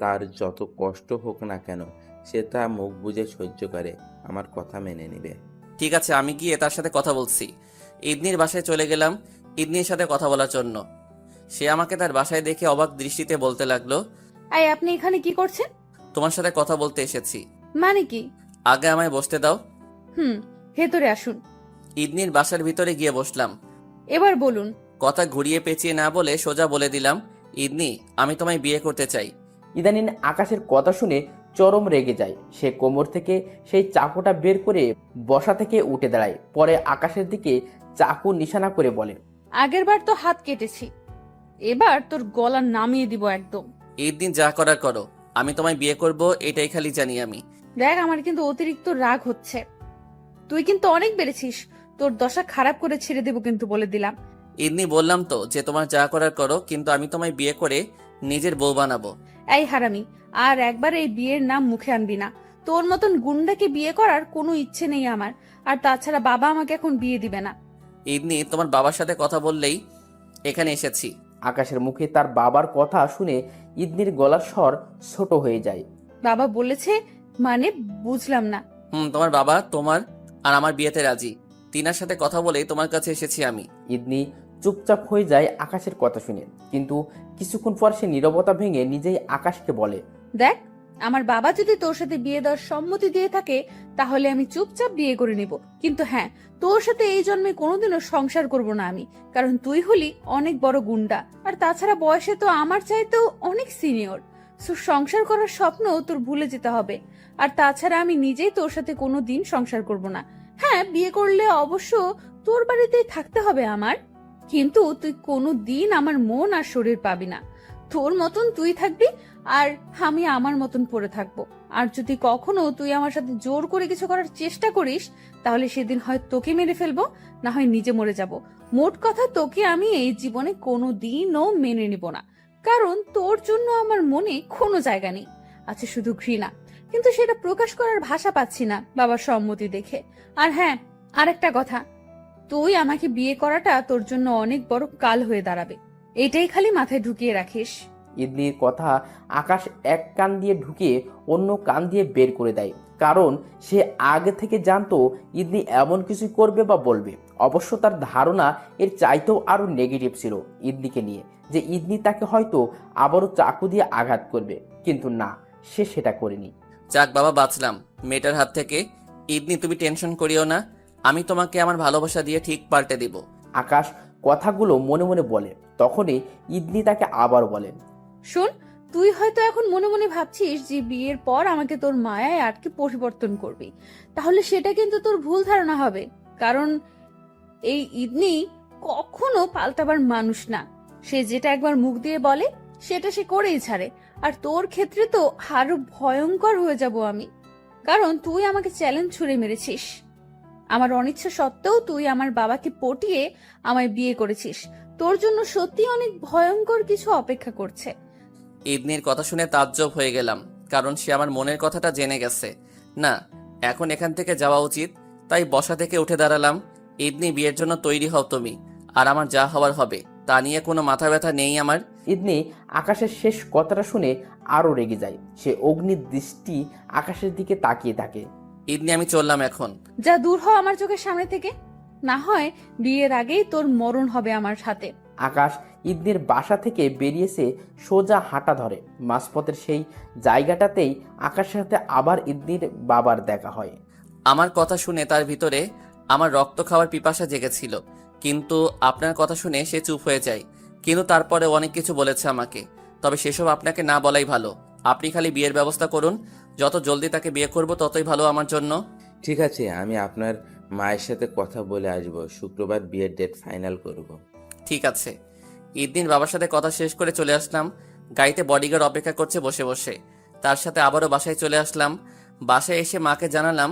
তার যত কষ্ট হোক না কেন সে তা মুখ বুজে সহ্য করে, আমার কথা মেনে নেবে। ঠিক আছে, আমি গিয়ে তার সাথে কথা বলছি। ইদনির বাসায় চলে গেলাম ইদনির সাথে কথা বলার জন্য। সে আমাকে তার বাসায় দেখে অবাক দৃষ্টিতে বলতে লাগলো, এই আপনি এখানে কি করছেন? তোমার সাথে কথা বলতে এসেছি। মানে কি? আগে আমায় বসতে দাও। ভেতরে আসুন। ইদনির বাসার ভিতরে গিয়ে বসলাম। এবার বলুন। কথা ঘুরিয়ে পেঁচিয়ে না বলে সোজা বলে দিলাম, ইদনি, আমি তোমায় বিয়ে করতে চাই। ইদানিং আকাশের কথা শুনে চরম রেগে যায়। সে কোমর থেকে সেই চাকুটা বের করে বসা থেকে উঠে দাঁড়ায়। পরে আকাশের দিকে চাকু নিশানা করে বলে, আগেরবার তো হাত কেটেছি, এবার তোর গলা নামিয়ে দিব একদম। ইদনি, যা করার করো, আমি তোমায় বিয়ে করব, এটাই খালি জানি আমি। দেখ, আমার কিন্তু অতিরিক্ত রাগ হচ্ছে। তুই কিন্তু অনেক বেড়েছিস, তোর দশা খারাপ করে ছেড়ে দেবো কিন্তু, বলে দিলাম। ইদনি, বললাম তো যে তোমার যা করার করো, কিন্তু আমি তোমায় বিয়ে করে নিজের বউ বানাবো। এই হারামি, আর একবার এই বিয়ের নাম মুখে আনবি না। তোর মতন গুন্ডাকে বিয়ে করার কোনো ইচ্ছে নেই আমার, আর তাছাড়া বাবা আমাকে এখন বিয়ে দিবে না। ইদনি, তোমার বাবার সাথে কথা বললেই এখানে এসেছি। আকাশের মুখে তার বাবার কথা শুনে ইদনির গলার স্বর ছোট হয়ে যায়। বাবা বলেছে মানে? বুঝলাম না। তোমার বাবা তোমার আর আমার বিয়েতে রাজি। তিনার সাথে কথা বলেই তোমার কাছে এসেছি আমি। ইদনি চুপচাপ হয়ে যায় আকাশের কথা শুনে, কিন্তু কিছুক্ষণ পর সে নীরবতা ভেঙে নিজেই আকাশকে বলে, দেখ, আমার বাবা যদি তোর সাথে বিয়ে দেওয়ার সম্মতি দিয়ে থাকে তাহলে আমি চুপচাপ বিয়ে করে নিব, কিন্তু হ্যাঁ, তোর সাথে এই জন্মে কোনোদিনও সংসার করব না আমি, কারণ তুই হলি অনেক বড় গুন্ডা, আর তাছাড়া বয়সে তো আমার চাইতেও অনেক সিনিয়র। সংসার করার স্বপ্ন তোর ভুলে যেতে হবে। আর তাছাড়া আমি নিজেই তোর সাথে কোনোদিন সংসার করব না। হ্যাঁ, বিয়ে করলে অবশ্য তোর বাড়িতেই থাকতে হবে আমার, কিন্তু তুই কোনোদিন আমার মন আর শরীর পাবি না। তোর মতন তুই থাকবি আর আমি আমার মতন পড়ে থাকবো। আর যদি কখনো তুই আমার সাথে জোর করে কিছু করার চেষ্টা করিস তাহলে সেদিন হয় তোকে মেরে ফেলবো, না হয় নিজে মরে যাব। মোট কথা, তোকে আমি এই জীবনে কোনোদিনও মেনে নিব না, কারণ তোর জন্য আমার মনে কোনো জায়গা নেই, আছে শুধু ঘৃণা। কিন্তু সেটা প্রকাশ করার ভাষা পাচ্ছি না বাবার সম্মতি দেখে। আর হ্যাঁ, আরেকটা কথা, তুই আমাকে বিয়ে করাটা তোর জন্য অনেক বড় কাল হয়ে দাঁড়াবে, এটাই খালি মাথায় ঢুকিয়ে রাখিস। ইদনির কথা আকাশ এক কান দিয়ে ঢুকিয়ে অন্য কান দিয়ে বের করে দেয়, কারণ সে আগে থেকে জানতো ইদনি এমন কিছু করবে বা বলবে। অবশ্য তার ধারণা এর চাইতেও আরো নেগেটিভ ছিল ইদনিকে নিয়ে, যে ইদনি তাকে হয়তো আবারও চাকু দিয়ে আঘাত করবে, কিন্তু না, সে সেটা করেনি। যাক বাবা, বাঁচলাম মেয়েটার হাত থেকে। ইদনি, তুমি টেনশন করিও না, আমি তোমাকে আমার ভালোবাসা দিয়ে ঠিক পাল্টে দিব। আকাশ কথাগুলো মনে মনে বলে, তখনই ইদনি তাকে আবার বলে, শোন, তুই হয়তো এখন মনে মনে ভাবছিস যে বিয়ের পর আমাকে তোর মায়ায় আটকে পরিবর্তন করবি, তাহলে সেটা কিন্তু তোর ভুল ধারণা হবে, কারণ এই ইদনি কখনো পাল্টাবার মানুষ না। সে যেটা একবার মুখ দিয়ে বলে সেটা সে করেই ছাড়ে। আর তোর ক্ষেত্রে তো আরো ভয়ঙ্কর হয়ে যাব আমি, কারণ তুই আমাকে চ্যালেঞ্জ ছুড়ে মেরেছিস। আমার অনিচ্ছা সত্ত্বেও তুই আমার বাবাকে পটিয়ে আমায় বিয়ে করেছিস। তোর জন্য সত্যি অনেক ভয়ঙ্কর কিছু অপেক্ষা করছে। ইদনির কথা শুনে তাজ্জব হয়ে গেলাম, কারণ সে আমার মনের কথাটা জেনে গেছে। না, এখন এখান থেকে যাওয়া উচিত। তাই বসা থেকে উঠে দাঁড়ালাম। ইদনি, বিয়ের জন্য তৈরি হও তুমি, আর আমার যা হওয়ার হবে, তা নিয়ে কোনো মাথা ব্যথা নেই আমার। ইদনি আকাশের শেষ কথাটা শুনে আরো রেগে যায়। সে অগ্নির দৃষ্টি আকাশের দিকে তাকিয়ে থাকে। ইদনি, আমি চললাম এখন। যা দূর হ আমার চোখের সামনে থেকে, না হয় বিয়ের আগেই তোর মরণ হবে আমার সাথে। আকাশ ইদনির বাসা থেকে বেরিয়েছে, সোজা হাঁটা ধরে। মাঝপথের সেই জায়গাটাতেই আকাশের সাথে আবার ইদনির বাবার দেখা হয়। আমার কথা শুনে তার ভিতরে আমার রক্ত খাওয়ার পিপাসা জেগেছিল, কিন্তু আপনার কথা শুনে সে চুপ হয়ে যায়। কিন্তু তারপরে অনেক কিছু বলেছে আমাকে, তবে সেসব আপনাকে না বলাই ভালো। আপনি খালি বিয়ের ব্যবস্থা করুন, যত জলদি তাকে বিয়ে করব ততই ভালো আমার জন্য। ঠিক আছে, আমি আপনার মায়ের সাথে কথা বলে আসবো, শুক্রবার বিয়ের ডেট ফাইনাল করব। ঠিক আছে। ঈদদিন বাবার সাথে কথা শেষ করে চলে আসলাম। গাড়িতে বডিগার্ড অপেক্ষা করছে বসে বসে। তার সাথে আবারও বাসায় চলে আসলাম। বাসায় এসে মাকে জানালাম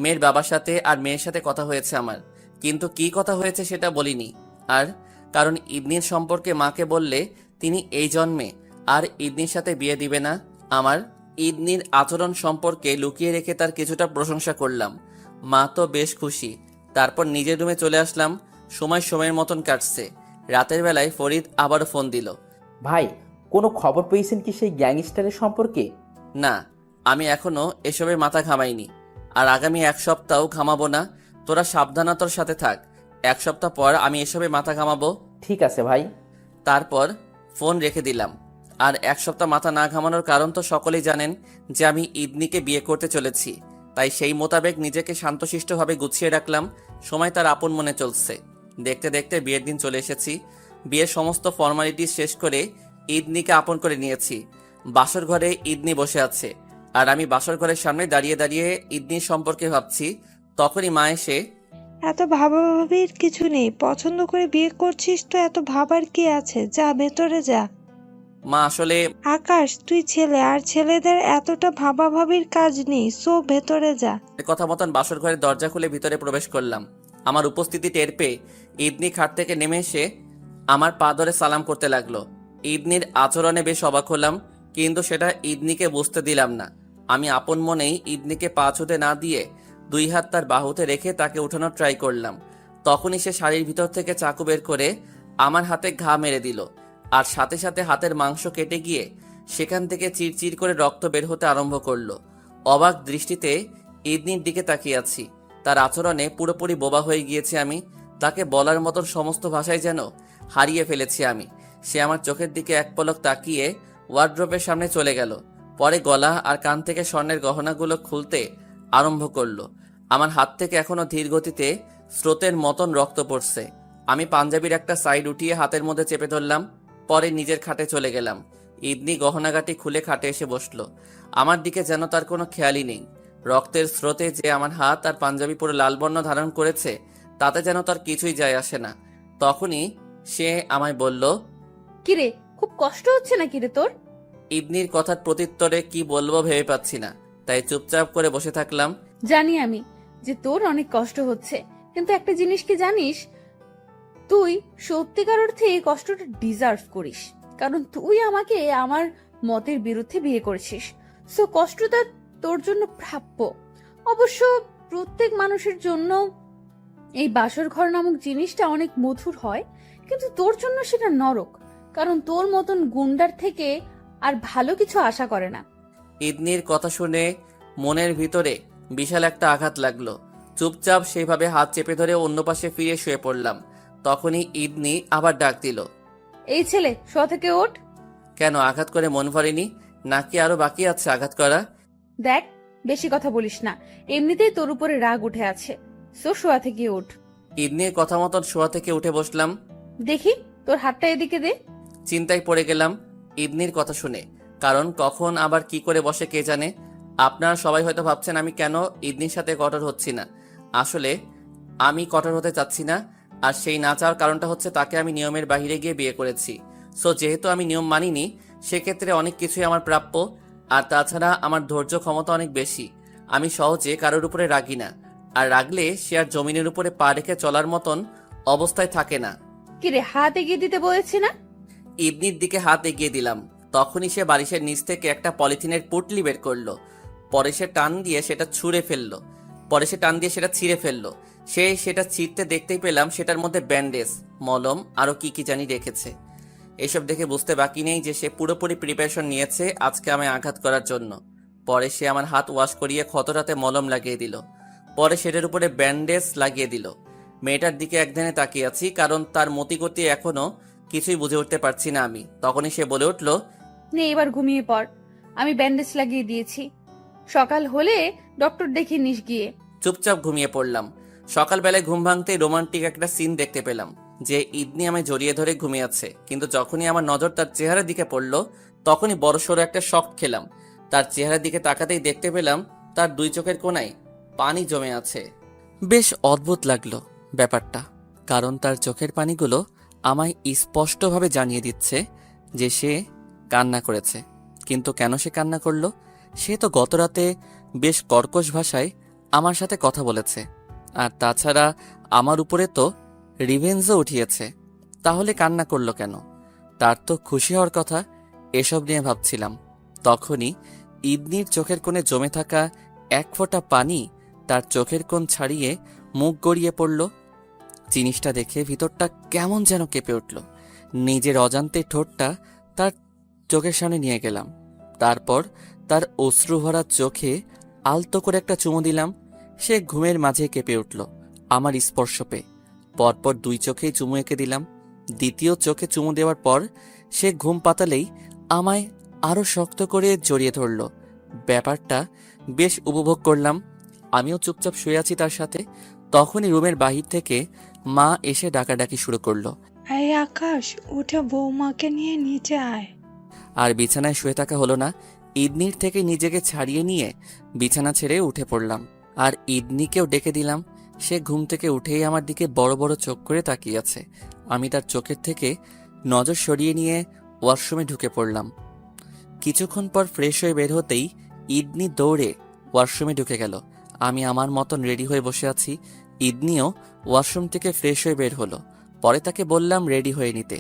মেয়ের বাবার সাথে আর মেয়ের সাথে কথা হয়েছে আমার, কিন্তু কি কথা হয়েছে সেটা বলিনি। আর কারণ ঈদনির সম্পর্কে মাকে বললে তিনি এই জন্মে আর ঈদনির সাথে বিয়ে দিবে না আমার। ঈদনির আচরণ সম্পর্কে লুকিয়ে রেখে তার কিছুটা প্রশংসা করলাম। মা তো বেশ খুশি। তারপর নিজের রুমে চলে আসলাম। সময়ের মতন কাটছে। রাতের বেলায় ফরিদ আবারও ফোন দিল। ভাই, কোনো খবর পেয়েছেন কি সেই গ্যাংস্টারের সম্পর্কে? না, আমি এখনো এসবে মাথা ঘামাইনি, আর আগামী 1 সপ্তাহ ঘামাবো না। তোরা সাবধানতার সাথে থাক। 1 সপ্তাহ পর আমি এসবে মাথা ঘামাবো। ঠিক আছে ভাই। তারপর ফোন রেখে দিলাম। আর 1 সপ্তাহ মাথা না ঘামানোর কারণ তো সকলেই জানেন, যে আমি ঈদনিকে বিয়ে করতে চলেছি। তাই সেই মোতাবেক নিজেকে শান্তশিষ্টভাবে গুছিয়ে রাখলাম। সময় তার আপন মনে চলছে। দেখতে দেখতে বিয়ের দিন চলে এসেছি। বিয়ের সমস্ত ফর্মালিটি শেষ করে ঈদনিকে আপন করে নিয়েছি। বাসর ঘরে ঈদনি বসে আছে, আর আমি বাসর ঘরের সামনে দাঁড়িয়ে দাঁড়িয়ে ঈদনির সম্পর্কে ভাবছি। তখনই মা এসে, এত ভাবাভাবির কিছু নেই, পছন্দ করে বিয়ে করছিস তো এত ভাবার কি আছে, যা ভেতরে যা। মা আসলে আকাশ, তুই ছেলে, আর ছেলেদের এতটা ভাবাভাবির কাজ নেই, সো ভেতরে যা। কথা মতন বাসর ঘরের দরজা খুলে ভিতরে প্রবেশ করলাম। আমার উপস্থিতি টের পেয়ে ঈদনি খাট থেকে নেমে এসে আমার পা ধরে সালাম করতে লাগলো। ঈদনির আচরণে বেশ অবাক হলাম, কিন্তু সেটা ঈদনিকে বুঝতে দিলাম না। আমি আপন মনেই ঈদনিকে পা ছুঁতে না দিয়ে 2 হাত তার বাহুতে রেখে তাকে উঠানোর ট্রাই করলাম। তখনই সে শাড়ির ভিতর থেকে চাকু বের করে আমার হাতে ঘা মেরে দিল, আর সাথে সাথে হাতের মাংস কেটে গিয়ে সেখান থেকে চিরচির করে রক্ত বের হতে আরম্ভ করলো। অবাক দৃষ্টিতে ঈদনির দিকে তাকিয়ে আছি। তার আচরণে পুরোপুরি বোবা হয়ে গিয়েছি আমি। তাকে বলার মতন সমস্ত ভাষায় যেন হারিয়ে ফেলেছি আমি। সে আমার চোখের দিকে এক পলক তাকিয়ে ওয়ার্ড্রোবের সামনে চলে গেল। পরে গলা আর কান থেকে স্বর্ণের গহনাগুলো খুলতে আরম্ভ করলো। আমার হাত থেকে এখনো ধীর গতিতে স্রোতের মতন রক্ত পড়ছে। আমি পাঞ্জাবির একটা সাইড উঠিয়ে হাতের মধ্যে চেপে ধরলাম। পরে নিজের খাটে চলে গেলাম। ইদনি গহনাগাটি খুলে খাটে এসে বসলো। আমার দিকে যেন তার কোনো খেয়ালই নেই। রক্তের স্রোতে যে আমার হাত আর পাঞ্জাবি পুরো লাল বর্ণ ধারণ করেছে, তাতে যেন তার কিছুই যায় আসে না। তখনই সে আমায় বলল, কিরে, খুব কষ্ট হচ্ছে না কিরে তোর? ইদনির কথার প্রত্যুত্তরে কি বলবো ভেবে পাচ্ছি না, তাই চুপচাপ করে বসে থাকলাম। জানি আমি যে তোর অনেক কষ্ট হচ্ছে, কিন্তু একটা জিনিস কি জানিস, তুই সত্যিকার অর্থে এই কষ্টটা ডিজার্ভ করিস, কারণ তুই আমাকে আমার মতের বিরুদ্ধে বিয়ে করেছিস। সো কষ্টটা তোর জন্য প্রাপ্য। অবশ্য প্রত্যেক মানুষের জন্য এই বাসর ঘর নামক জিনিসটা অনেক মধুর হয়, কিন্তু তোর জন্য সেটা নরক, কারণ তোর মতন গুন্ডার থেকে আর ভালো কিছু আশা করে না। ইদনির কথা শুনে মনের ভিতরে বিশাল একটা আঘাত লাগলো। চুপচাপ সেইভাবে হাত চেপে ধরে অন্য পাশে ফিরে শুয়ে পড়লাম। তখনই ইদনি আবার ডাক দিল, এই ছেলে, শোয়া থেকে ওঠ। কেন, আঘাত করে মন ভরেনি নাকি আরো বাকি আছে আঘাত করা? দেখ, বেশি কথা বলিস না, এমনিতেই তোর উপরে রাগ উঠে আছে। সো শোয়া থেকে ওঠ। ইদনির কথা মতন শোয়া থেকে উঠে বসলাম। দেখি তোর হাতটা এদিকে দে। চিন্তায় পড়ে গেলাম ইদনির কথা শুনে, কারণ কখন আবার কি করে বসে কে জানে। আপনারা সবাই হয়তো ভাবছেন আমি কেন ইদনির সাথে কঠোর হচ্ছি না। আসলে আমি কঠোর হতে চাচ্ছি না, আর সেই না চাওয়ার কারণটা হচ্ছে তাকে আমি নিয়মের বাইরে গিয়ে বিয়ে করেছি। সো যেহেতু আমি নিয়ম মানিনি, সেক্ষেত্রে অনেক কিছুই আমার প্রাপ্য। আর তাছাড়া আমার ধৈর্য ক্ষমতা অনেক বেশি। আমি সহজে কারোর উপরে রাগি না, আর রাগলে সে আর জমিনের উপরে পা রেখে চলার মতন অবস্থায় থাকে না। কিরে, হাত এগিয়ে দিতে বলেছি না? ইদনির দিকে হাত এগিয়ে দিলাম। তখনই সে বালিশের নিচ থেকে একটা পলিথিনের পুটলি বের করলো। পরে সে টান দিয়ে সেটা ছিঁড়ে ফেললো। সে সেটা ছিঁড়তে দেখতেই পেলাম সেটার মধ্যে ব্যান্ডেজ, মলম, আরো কি কি জানি রেখেছে। এসব দেখে বুঝতে বাকি নেই যে সে পুরোপুরি প্রিপারেশন নিয়েছে আজকে আমায় আঘাত করার জন্য। পরে সে আমার হাত ওয়াশ করিয়ে ক্ষতটাতে মলম লাগিয়ে দিল। পরে সেটার উপরে ব্যান্ডেজ লাগিয়ে দিল। মেয়েটার দিকে একধানে তাকিয়ে আছি, কারণ তার মতিগতি এখনো কিছুই বুঝে উঠতে পারছি না আমি। তখনই সে বলে উঠল, নে এবার ঘুমিয়ে পড়, আমি ব্যান্ডেজ লাগিয়ে দিয়েছি। সকাল হলে ডক্টর দেখিয়ে নিস গিয়ে। চুপচাপ ঘুমিয়ে পড়লাম। সকালবেলায় ঘুম ভাঙতে রোমান্টিক একটা সিন দেখতে পেলাম যে ইদনি আমায় জড়িয়ে ধরে ঘুমিয়ে আছে, কিন্তু যখনই আমার নজর তার চেহারার দিকে পড়লো, তখনই বড়সড় একটা শক খেলাম। তার চেহারার দিকে তাকাতেই দেখতে পেলাম তার দুই চোখের কোণায় পানি জমে আছে। বেশ অদ্ভুত লাগলো ব্যাপারটা, কারণ তার চোখের পানিগুলো আমায় স্পষ্টভাবে জানিয়ে দিচ্ছে যে সে কান্না করেছে। কিন্তু কেন সে কান্না করলো? সে তো গতরাতে বেশ কর্কশ ভাষায় আমার সাথে কথা বলেছে, আর তাছাড়া আমার উপরে তো রিভেঞ্জও উঠিয়েছে। তাহলে কান্না করলো কেন? তার তো খুশি হওয়ার কথা। এসব নিয়ে ভাবছিলাম, তখনই ইদনির চোখের কোণে জমে থাকা এক ফোঁটা পানি তার চোখের কোণ ছাড়িয়ে মুখ গড়িয়ে পড়ল। জিনিসটা দেখে ভিতরটা কেমন যেন কেঁপে উঠল। নিজের অজান্তে ঠোঁটটা তার চোখের সামনে নিয়ে গেলাম। তারপর তার অশ্রু ভরা চোখে আলতো করে একটা চুমু দিলাম। সে ঘুমের মাঝে কেঁপে উঠল আমার স্পর্শ পেয়ে। পরপর দুই চোখেই চুমু এঁকে দিলাম। দ্বিতীয় চোখে চুমু দেওয়ার পর সে ঘুম পাতালেই আমায় আরো শক্ত করে জড়িয়ে ধরল। ব্যাপারটা বেশ উপভোগ করলাম। আমিও চুপচাপ শুয়ে আছি তার সাথে। তখনই রুমের বাহির থেকে মা এসে ডাকাডাকি শুরু করলো, এই আকাশ, উঠে বৌমাকে নিয়ে নিচে আয়। আর বিছানায় শুয়ে থাকা হলো না। ইদনির থেকে নিজেকে ছাড়িয়ে নিয়ে বিছানা ছেড়ে উঠে পড়লাম, আর ইদনিকেও ডেকে দিলাম। সে ঘুম থেকে উঠেই আমার দিকে বড় বড় চোখ করে তাকিয়ে আছে। আমি তার চোখের থেকে নজর সরিয়ে নিয়ে ওয়াশরুমে ঢুকে পড়লাম। কিছুক্ষণ পর ফ্রেশ হয়ে বের হতেই ইদনি দৌড়ে ওয়াশরুমে ঢুকে গেল। আমি আমার মতন রেডি হয়ে বসে আছি। ইদনিও ওয়াশরুম থেকে ফ্রেশ হয়ে বের হলো। পরে তাকে বললাম রেডি হয়ে নিতে।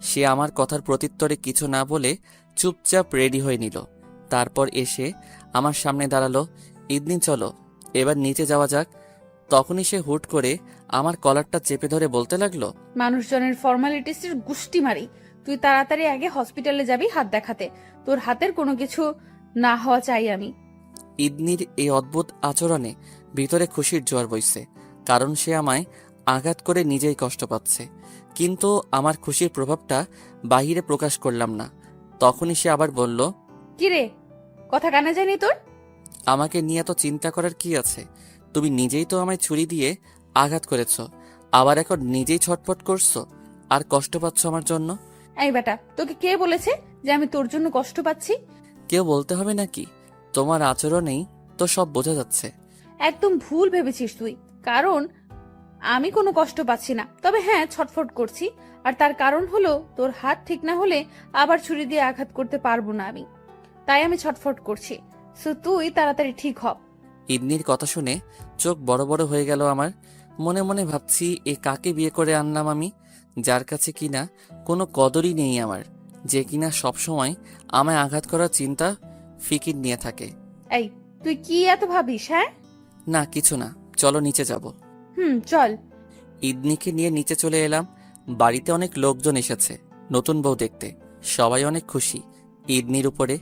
সে আমার কথার প্রত্যুত্তরে কিছু না বলে চুপচাপ রেডি হয়ে নিল। তারপর এসে আমার সামনে দাঁড়ালো। ইদনি, চলো এবার নিচে যাওয়া যাক। তখনই সে হুট করে আমার কলারটা চেপে ধরে বলতে লাগলো, মানুষজনের ফর্মালিটিসের গুষ্টি মারি, তুই তাড়াতাড়ি আগে হসপিটালে যাবি হাত দেখাতে। তোর হাতের কোনো কিছু না হওয়া চাই আমি। ইদনির এই অদ্ভুত আচরণে ভিতরে খুশির জোয়ার বইছে, কারণ সে আমায় আঘাত করে নিজেই কষ্ট পাচ্ছে, কিন্তু আমার খুশির প্রভাবটা বাহিরে প্রকাশ করলাম না। তখনই সে আবার বলল, কিরে, কথা কানে যায়নি তোর? আমাকে নিয়ে এত চিন্তা করার কি আছে? তুমি নিজেই তো আমায় ছুরি দিয়ে আঘাত করেছ, আবার এখন নিজেই ছটফট করছো আর কষ্ট পাচ্ছ আমার জন্য। এই বেটা, তোকে কে বলেছে যে আমি তোর জন্য কষ্ট পাচ্ছি? কেউ বলতে হবে নাকি? তোমার আচরণেই তো সব বোঝা যাচ্ছে। একদম ভুল ভেবেছিস তুই, কারণ আমি কোনো কষ্ট পাচ্ছি না, তবে হ্যাঁ ছটফট করছি। আর তার কারণ হলো তোর হাত ঠিক না হলে আবার ছুরি দিয়ে আঘাত করতে পারবো না আমি, তাই আমি ছটফট করছি। সো তুই তাড়াতাড়ি ঠিক হ। ইদনির কথা শুনে চোখ বড় বড় হয়ে গেল আমার। মনে মনে ভাবছি, এ কাকে বিয়ে করে আনলাম আমি, যার কাছে কিনা কোনো কদরই নেই আমার, যে কিনা সবসময় আমায় আঘাত করার চিন্তা ফিকির নিয়ে থাকে। এই, তুই কি এত ভাবিস? হ্যাঁ, না কিছু না, চলো নিচে যাব। চল। ইদনিকে নিয়ে নিচে চলে এলাম। বাড়িতে অনেক লোকজন এসেছে নতুন বউ দেখতে। সবাই অনেক খুশি ইদনির উপরে,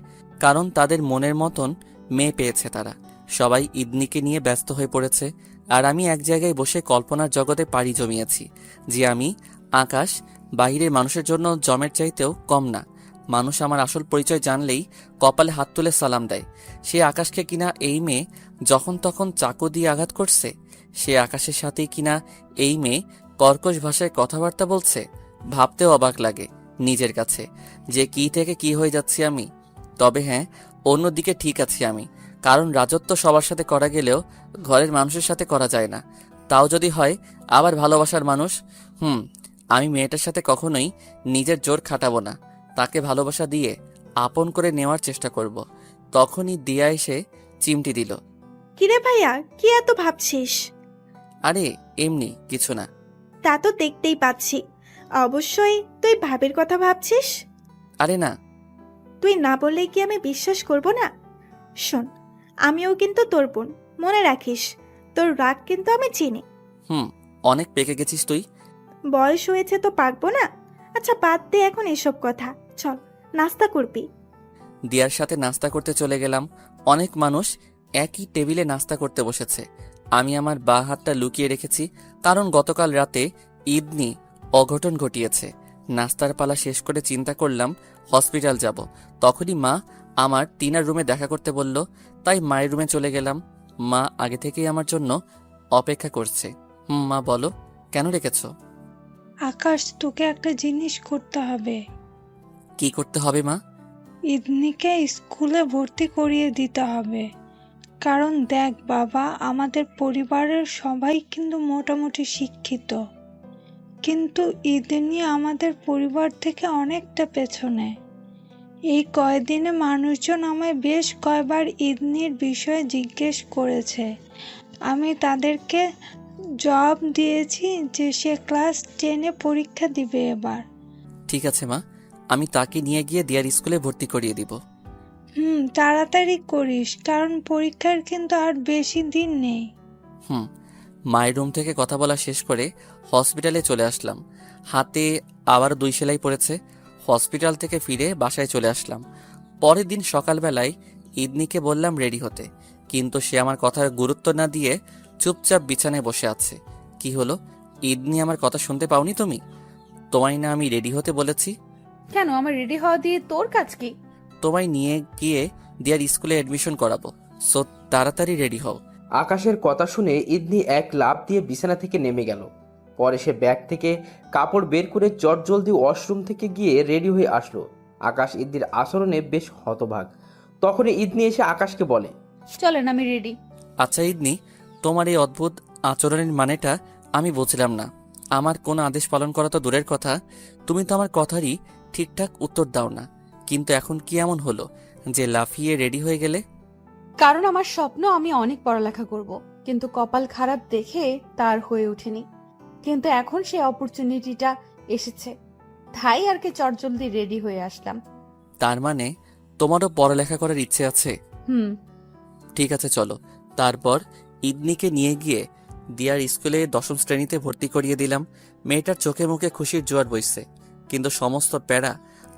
কারণ তাদের মনের মতন মেয়ে পেয়েছে তারা। সবাই ইদনিকে নিয়ে ব্যস্ত হয়ে পড়েছে, আর আমি এক জায়গায় বসে কল্পনার জগতে পাড়ি জমিয়েছি যে আমি আকাশ বাহিরের মানুষের জন্য জমের চাইতেও কম না। মানুষ আমার আসল পরিচয় জানলেই কপালে হাত তুলে সালাম দেয়। সে আকাশকে কিনা এই মেয়ে যখন তখন চাকু দিয়ে আঘাত করছে, সে আকাশের সাথেই কিনা এই মেয়ে কর্কশ ভাষায় কথাবার্তা বলছে। ভাবতেও অবাক লাগে নিজের কাছে যে কি থেকে কি হয়ে যাচ্ছি আমি। তবে হ্যাঁ, অন্যদিকে ঠিক আছি আমি, কারণ রাজত্ব সবার সাথে করা গেলেও ঘরের মানুষের সাথে করা যায় না। তাও যদি হয় আবার ভালোবাসার মানুষ। আমি মেয়েটার সাথে কখনোই নিজের জোর খাটাবো না, তাকে ভালোবাসা দিয়ে আপন করে নেওয়ার চেষ্টা করব। তখনই দিয়া এসে চিমটি দিল। কিরে ভাইয়া, কি এত ভাবছিস? আরে এমনি কিছু না। তা তো দেখতেই পাচ্ছি, অবশ্যই তুই ভাবের কথা ভাবছিস। আরে না। তুই না বললে কি আমি বিশ্বাস করব না? শোন, আমিও কিন্তু তোর বোন, মনে রাখিস। তোর রাগ কিন্তু আমি চিনি। অনেক পেকে গেছিস তুই। বয়স হয়েছে তো পাকবো না? আচ্ছা বাদ দে এখন এসব কথা, চল নাস্তা করবি। দিয়ার সাথে নাস্তা করতে চলে গেলাম। অনেক মানুষ একই টেবিলে নাস্তা করতে বসেছে। আমি আমার বাঁ হাতটা লুকিয়ে রেখেছি, কারণ গতকাল রাতে ইদনি অঘটন ঘটিয়েছে। নাস্তার পালা শেষ করে চিন্তা করলাম হসপিটাল যাব। তখনই মা আমার টিনার রুমে দেখা করতে বলল, তাই মায়ের রুমে চলে গেলাম। মা আগে থেকেই আমার জন্য অপেক্ষা করছে। মা বলো, কেন রেখেছো? আকাশ, তোকে একটা জিনিস করতে হবে। কি করতে হবে মা? ইদনিকে স্কুলে ভর্তি করিয়ে দিতে হবে। কারণ দেখ বাবা, আমাদের পরিবারের সবাই কিন্তু মোটামুটি শিক্ষিত, কিন্তু ইদনি আমাদের পরিবার থেকে অনেকটা পেছনে। এই কয়দিনে মানুষজন আমায় বেশ কয়বার ইদনির বিষয়ে জিজ্ঞেস করেছে। আমি তাদেরকে জবাব দিয়েছি যে সে ক্লাস 10-এ পরীক্ষা দিবে এবার। ঠিক আছে মা, আমি তাকে নিয়ে গিয়ে দিয়ার স্কুলে ভর্তি করিয়ে দিব। তাড়াতাড়ি করিস, কারণ পরীক্ষার কিন্তু আর বেশি দিন নেই। মায়ের রুম থেকে কথা বলা শেষ করে হসপিটালে চলে আসলাম। হাতে আবার 2 সেলাই পড়েছে। হসপিটাল থেকে ফিরে বাসায় চলে আসলাম। পরের দিন সকালবেলায় ইদনিকে বললাম রেডি হতে, কিন্তু সে আমার কথার গুরুত্ব না দিয়ে চুপচাপ বিছানায় বসে আছে। কি হলো ইদনি, আমার কথা শুনতে পাওনি তুমি? তোমায় না আমি রেডি হতে বলেছি? কেন, আমার রেডি হওয়া দিয়ে তোর কাজ কি? তোমায় নিয়ে গিয়ে দিয়ার স্কুলে অ্যাডমিশন করাবো, সো তাড়াতাড়ি রেডি হও। আকাশের কথা শুনে ইদনি এক লাফ দিয়ে বিছানা থেকে নেমে গেল। পরে সে ব্যাগ থেকে কাপড় বের করে চটজলদি ওয়াশরুম থেকে গিয়ে রেডি হয়ে আসলো। আকাশ ইদনির আচরণে বেশ হতবাক। তখনই ইদনি এসে আকাশকে বলে, চলেন, আমি রেডি। আচ্ছা ইদনি, তোমার এই অদ্ভুত আচরণের মানেটা আমি বুঝলাম না। আমার কোনো আদেশ পালন করা তো দূরের কথা, তুমি তো আমার কথারই ঠিকঠাক উত্তর দাও না। কিন্তু এখন কি এমন হলো যে লাফিয়ে রেডি হয়ে গেলে? কারণ আমার স্বপ্ন আমি অনেক পড়ালেখা করব, কিন্তু কপাল খারাপ দেখে তার হয়ে ওঠেনি। কিন্তু এখন সে অপরচুনিটিটা এসেছে, তাই আর কি চটজলদি রেডি হয়ে আসলাম। তার মানে তোমারও পড়ালেখা করার ইচ্ছে আছে? ঠিক আছে চলো। তারপর ইদনিকে নিয়ে গিয়ে দিয়ার স্কুলে 10ম শ্রেণীতে ভর্তি করিয়ে দিলাম। মেয়েটার চোখে মুখে খুশির জোয়ার বইছে, কিন্তু সমস্ত প্যারা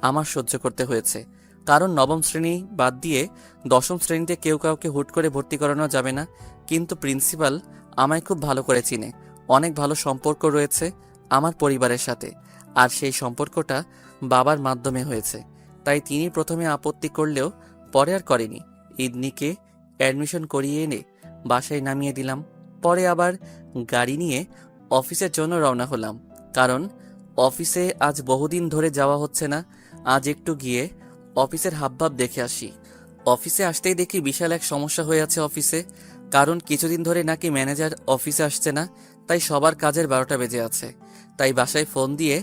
আমার সহ্য করতে হয়েছে। কারণ 9ম শ্রেণী বাদ দিয়ে 10ম শ্রেণীতে কেউ কাউকে হুট করে ভর্তি করানো যাবে না। কিন্তু প্রিন্সিপাল আমায় খুব ভালো করে চিনে, অনেক ভালো সম্পর্ক রয়েছে আমার পরিবারের সাথে, আর সেই সম্পর্কটা বাবার মাধ্যমে হয়েছে, তাই তিনি প্রথমে আপত্তি করলেও পরে আর করেনি। ইদনিকে অ্যাডমিশন করিয়ে এনে বাসায় নামিয়ে দিলাম। পরে আবার গাড়ি নিয়ে অফিসের জন্য রওনা হলাম, কারণ অফিসে আজ বহুদিন ধরে যাওয়া হচ্ছে না। আজ একটু গিয়ে অফিসের হাবভাব দেখে আসি। অফিসে আসতেই দেখি বিশাল এক সমস্যা হয়ে আছে অফিসে, কারণ কিছুদিন ধরে নাকি ম্যানেজার অফিসে আসছে না, তাই সবার কাজের 12টা বেজে আছে। তাই বাসায় ফোন দিয়ে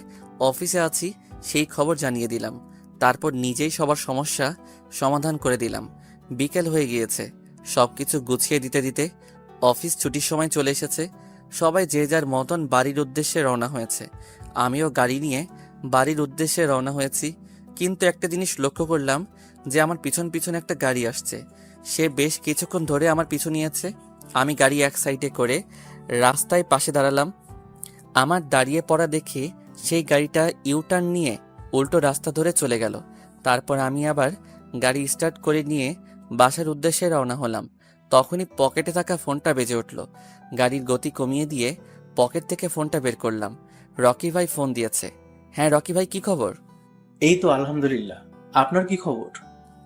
অফিসে আছি সেই খবর জানিয়ে দিলাম। তারপর নিজেই সবার সমস্যা সমাধান করে দিলাম। বিকেল হয়ে গিয়েছে, সবকিছু গুছিয়ে দিতে দিতে অফিস ছুটির সময় চলে এসেছে। সবাই যে যার মতন বাড়ির উদ্দেশ্যে রওনা হয়েছে। আমিও গাড়ি নিয়ে বাড়ির উদ্দেশ্যে রওনা হয়েছি। কিন্তু একটা জিনিস লক্ষ্য করলাম যে আমার পিছন পিছন একটা গাড়ি আসছে। সে বেশ কিছুক্ষণ ধরে আমার পিছু নিয়েছে। আমি গাড়ি এক সাইডে করে রাস্তায় পাশে দাঁড়ালাম। আমার দাঁড়িয়ে পড়া দেখে সেই গাড়িটা ইউটার্ন নিয়ে উল্টো রাস্তা ধরে চলে গেল। তারপর আমি আবার গাড়ি স্টার্ট করে নিয়ে বাসার উদ্দেশ্যে রওনা হলাম। তখনই পকেটে থাকা ফোনটা বেজে উঠল। গাড়ির গতি কমিয়ে দিয়ে পকেট থেকে ফোনটা বের করলাম। রকি ভাই ফোন দিয়েছে। হ্যাঁ রকি ভাই, কি খবর? এই তো আলহামদুলিল্লাহ। আপনার কি খবর?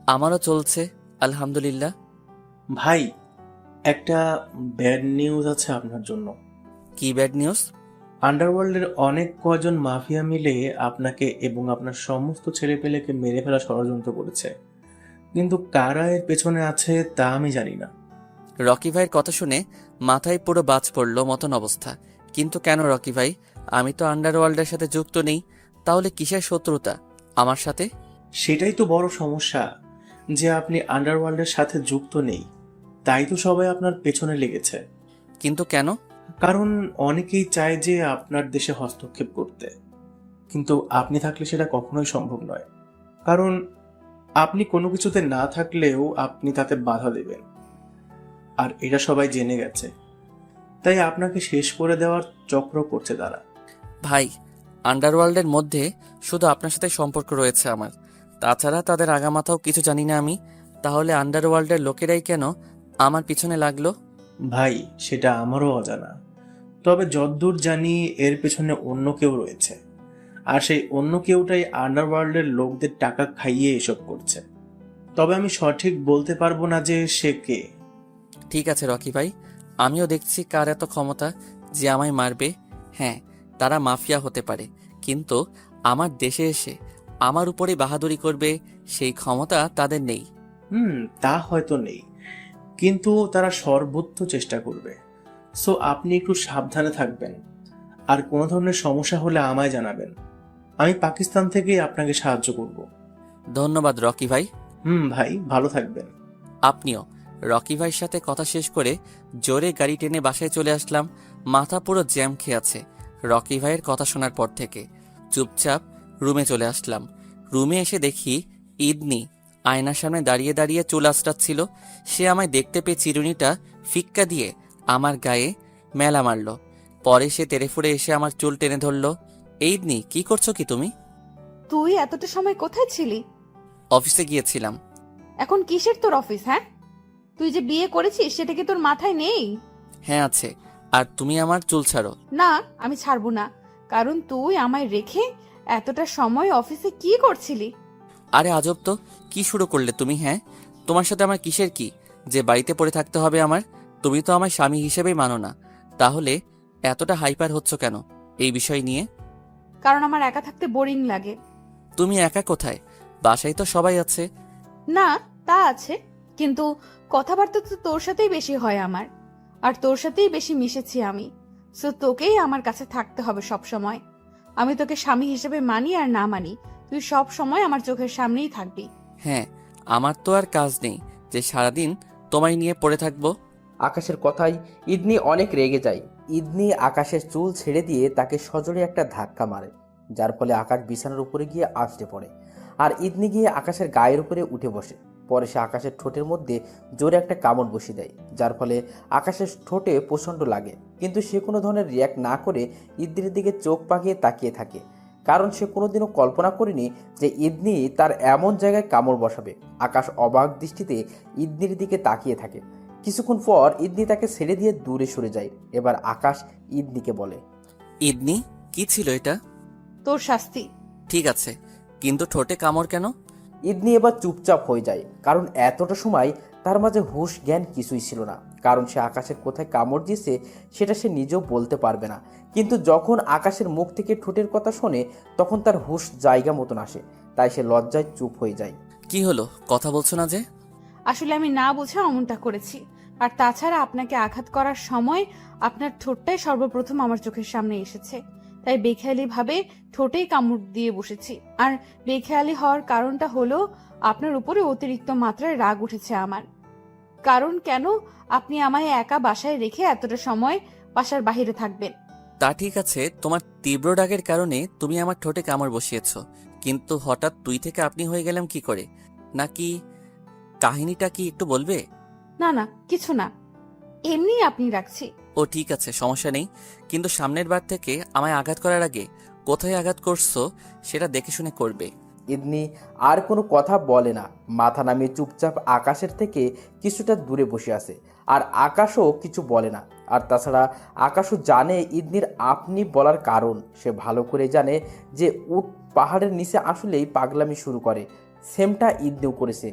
আমারও চলছে আলহামদুলিল্লাহ। ভাই, একটা ব্যাড নিউজ আছে আপনার জন্য। কি ব্যাড নিউজ? আন্ডারওয়ার্ল্ডের অনেক কজন মাফিয়া মিলে আপনাকে এবং আপনার সমস্ত ছেলেপেলেকে মেরে ফেলা ষড়যন্ত্র করেছে, কিন্তু কারা এর পেছনে আছে তা আমি জানি না। রকি ভাইয়ের কথা শুনে মাথায় পুরো বাজ পড়ল মতন অবস্থা। কিন্তু কেন রকি ভাই? আমি তো আন্ডারওয়ার্ল্ডের সাথে যুক্ত নেই, তাহলে কিসের শত্রুতা আমার সাথে? সেটাই তো বড় সমস্যা, যে আপনি আন্ডারওয়ার্ল্ডের সাথে যুক্ত নেই, তাই তো সবাই আপনার পেছনে লেগেছে। কিন্তু কেন? কারণ অনেকেই চায় যে আপনার দেশে হস্তক্ষেপ করতে, কিন্তু আপনি থাকলে সেটা কখনোই সম্ভব নয়। কারণ আপনি কোনো কিছুতে না থাকলেও আপনি তাতে বাধা দেবেন, আর এটা সবাই জেনে গেছে। তাই আপনাকে শেষ করে দেওয়ার চক্র করছে তারা। ভাই, আন্ডারওয়ার্ল্ডের মধ্যে শুধু আপনার সাথে সম্পর্ক রয়েছে আমার, তাছাড়া তাদের আগামাথাও কিছু জানি না আমি। তাহলে আন্ডারওয়ার্ল্ডের লোকেরাই কেন আমার পিছনে লাগলো? ভাই, সেটা আমারও অজানা, তবে যদ্দূর জানি এর পেছনে অন্য কেউ রয়েছে, আর সেই অন্য কেউটাই আন্ডারওয়ার্ল্ডের লোকদের টাকা খাইয়ে এসব করছে। তবে আমি সঠিক বলতে পারবো না যে সে কে। ঠিক আছে রকি ভাই, আমিও দেখছি কার এত ক্ষমতা যে আমায় মারবে। হ্যাঁ, তারা মাফিয়া হতে পারে, কিন্তু আমার দেশে এসে আমার উপরে বাহাদুরি করবে সেই ক্ষমতা তাদের নেই। তা হয়তো নেই, কিন্তু তারা সর্বোচ্চ চেষ্টা করবে। সো আপনি একটু সাবধানে থাকবেন, আর কোনো ধরনের সমস্যা হলে আমায় জানাবেন। আমি পাকিস্তান থেকে আপনাকে সাহায্য করব। ধন্যবাদ রকি ভাই। ভাই, ভালো থাকবেন। আপনিও। রকি ভাইয়ের সাথে কথা শেষ করে জোরে গাড়ি টেনে বাসায় চলে আসলাম। মাথা পুরো জ্যাম খেয়ে আছে রকি ভাইয়ের কথা শোনার পর থেকে। চুপচাপ রুমে চলে আসলাম। রুমে এসে দেখি ইদনি আয়নার সামনে দাঁড়িয়ে দাঁড়িয়ে চুল আঁচড়াচ্ছিল। সে আমায় দেখতে পেয়ে চিরুনিটা ফিক্কা দিয়ে আমার গায়ে মেলা মারল। পরে সে তেড়েফুড়ে এসে আমার চুল টেনে ধরল। ইদনি, কি করছো কি তুমি? তুই এতটা সময় কোথায় ছিলি? অফিসে গিয়েছিলাম। এখন কিসের তোর অফিস? হ্যাঁ, তুই যে বিয়ে করেছিস সেটা কি তোর মাথায় নেই? হ্যাঁ আছে। আর তুমি আমার চুল ছাড়ো। না, আমি ছাড়বো না, কারণ তুই আমায় রেখে এতটা সময় অফিসে কি করছিলি? আরে আজব তো, কি শুরু করলে তুমি? হ্যাঁ, তোমার সাথে আমার কিসের কি যে বাড়িতে পড়ে থাকতে হবে আমার? তুমি তো আমার স্বামী হিসেবেই মানো না, তাহলে এতটা হাইপার হচ্ছ কেন এই বিষয় নিয়ে? কারণ আমার একা থাকতে বোরিং লাগে। তুমি একা কোথায়? বাসায় তো সবাই আছে। না, তা আছে, কিন্তু কথাবার্তা তো তোর সাথেই বেশি হয় আমার, আর তোর সাথেই বেশি মিশেছি আমি। সো তোকেই আমার কাছে থাকতে হবে সব সময়। আমি তোকে স্বামী হিসেবে মানি আর না মানি, তুই সব সময় আমার চোখের সামনেই থাকবি। হ্যাঁ, আমার তো আর কাজ নেই যে সারাদিন তোমায় নিয়ে পড়ে থাকবো। আকাশের কথায় ইদনি অনেক রেগে যায়। ইদনি আকাশের চুল ছেড়ে দিয়ে তাকে সজোরে একটা ধাক্কা মারে, যার ফলে আকাশ বিছানার উপরে গিয়ে আছড়ে পড়ে, আর ইদনি গিয়ে আকাশের গায়ের উপরে উঠে বসে। পরে সে আকাশের ঠোঁটের মধ্যে জোরে একটা কামড় বসিয়ে দেয়, যার ফলে আকাশের ঠোঁটে প্রচণ্ড লাগে। কিন্তু সে কোনো ধরনের রিয়াক্ট না করে ইদনির দিকে চোখ পাকিয়ে তাকিয়ে থাকে, কারণ সে কোনোদিনও কল্পনা করেনি যে ইদনি তার এমন জায়গায় কামড় বসাবে। আকাশ অবাক দৃষ্টিতে ইদনির দিকে তাকিয়ে থাকে, কিছুক্ষণ পর ইদনি তাকে ছেড়ে দিয়ে দূরে সরে যায়। এবার আকাশ ইদনিকে বলে, ইদনি, কি ছিল এটা? তোর শাস্তি। ঠিক আছে, কিন্তু ঠোঁটে কামড় কেন? ইদনি এবার চুপচাপ হয়ে যায়, কারণ এতটা সময় তার মাঝে হুঁশ জ্ঞান কিছুই ছিল না। কারণ সে আকাশের কোথায় কামড় দিয়েছে সেটা সে নিজেও বলতে পারবে না। কিন্তু যখন আকাশের মুখ থেকে ঠোঁটের কথা শোনে তখন তার হুঁশ জায়গা মতন আসে, তাই সে লজ্জায় চুপ হয়ে যায়। কি হলো, কথা বলছো না যে? আসলে আমি না বুঝে অমনটা করেছি। আর তাছাড়া আপনাকে আঘাত করার সময় আপনার ঠোঁটটাই সর্বপ্রথম আমার চোখের সামনে এসেছে, তাই বেখেয়ালি ভাবে ঠোঁটেই কামড় দিয়ে বসেছি। আর বেখেয়ালি হওয়ার কারণটা হলো আপনার উপরে অতিরিক্ত মাত্রায় রাগ উঠেছে আমার। কারণ কেন, আপনি আমায় একা বাসায় রেখে এতটা সময় বাসার বাইরে থাকবেন। তা ঠিক আছে, তোমার তীব্র রাগের কারণে তুমি আমার ঠোঁটে কামড় বসিয়েছো, কিন্তু হঠাৎ তুই থেকে আপনি হয়ে গেলাম কি করে? নাকি কাহিনীটা কি একটু বলবে? না না, কিছু না, এমনি আপনি রাখছি। ও ঠিক আছে, সমস্যা নেই, কিন্তু সামনের বার থেকে আমায় আঘাত করার আগে কোথায় আঘাত করছো সেটা দেখে শুনে করবে। ইদনি আর কোনো কথা বলে না, মাথা নামিয়ে চুপচাপ আকাশের থেকে কিছুটা দূরে বসে আছে। আর আকাশও কিছু বলে না। আর তাছাড়া আকাশও জানে ইদনির আপনি বলার কারণ। সে ভালো করে জানে যে উট পাহাড়ের নিচে আসলেই পাগলামি শুরু করে। সেমটা ইদনিও করেছে।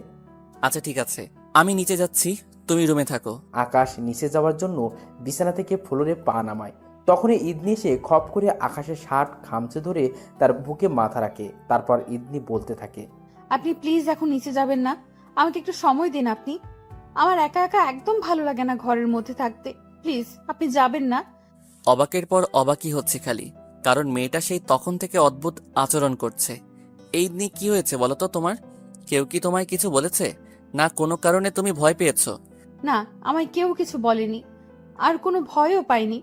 আচ্ছা ঠিক আছে, আমি নিচে যাচ্ছি, তুমি রুমে থাকো। আকাশ নিচে যাওয়ার জন্য বিছানা থেকে ফ্লোরে পা নামায়। তখনই ইদনি এসে খপ করে আকাশের শার্ট খামচে ধরে তার বুকে মাথা রাখে। তারপর ইদনি বলতে থাকে, আপনি প্লিজ এখন নিচে যাবেন না, আমাকে একটু সময় দিন। আপনি, আমার একা একা একদম ভালো লাগে না ঘরের মধ্যে থাকতে। প্লিজ আপনি যাবেন না। অবাকের পর অবাকই হচ্ছে খালি, কারণ মেয়েটা সেই তখন থেকে অদ্ভুত আচরণ করছে। এই নিয়ে কি হয়েছে বলো তো তোমার? কেউ কি তোমায় কিছু বলেছে, না কোনো কারণে তুমি ভয় পেয়েছো? না, আমায় কেউ কিছু বলেনি, আর কোনো ভয়ও পাইনি।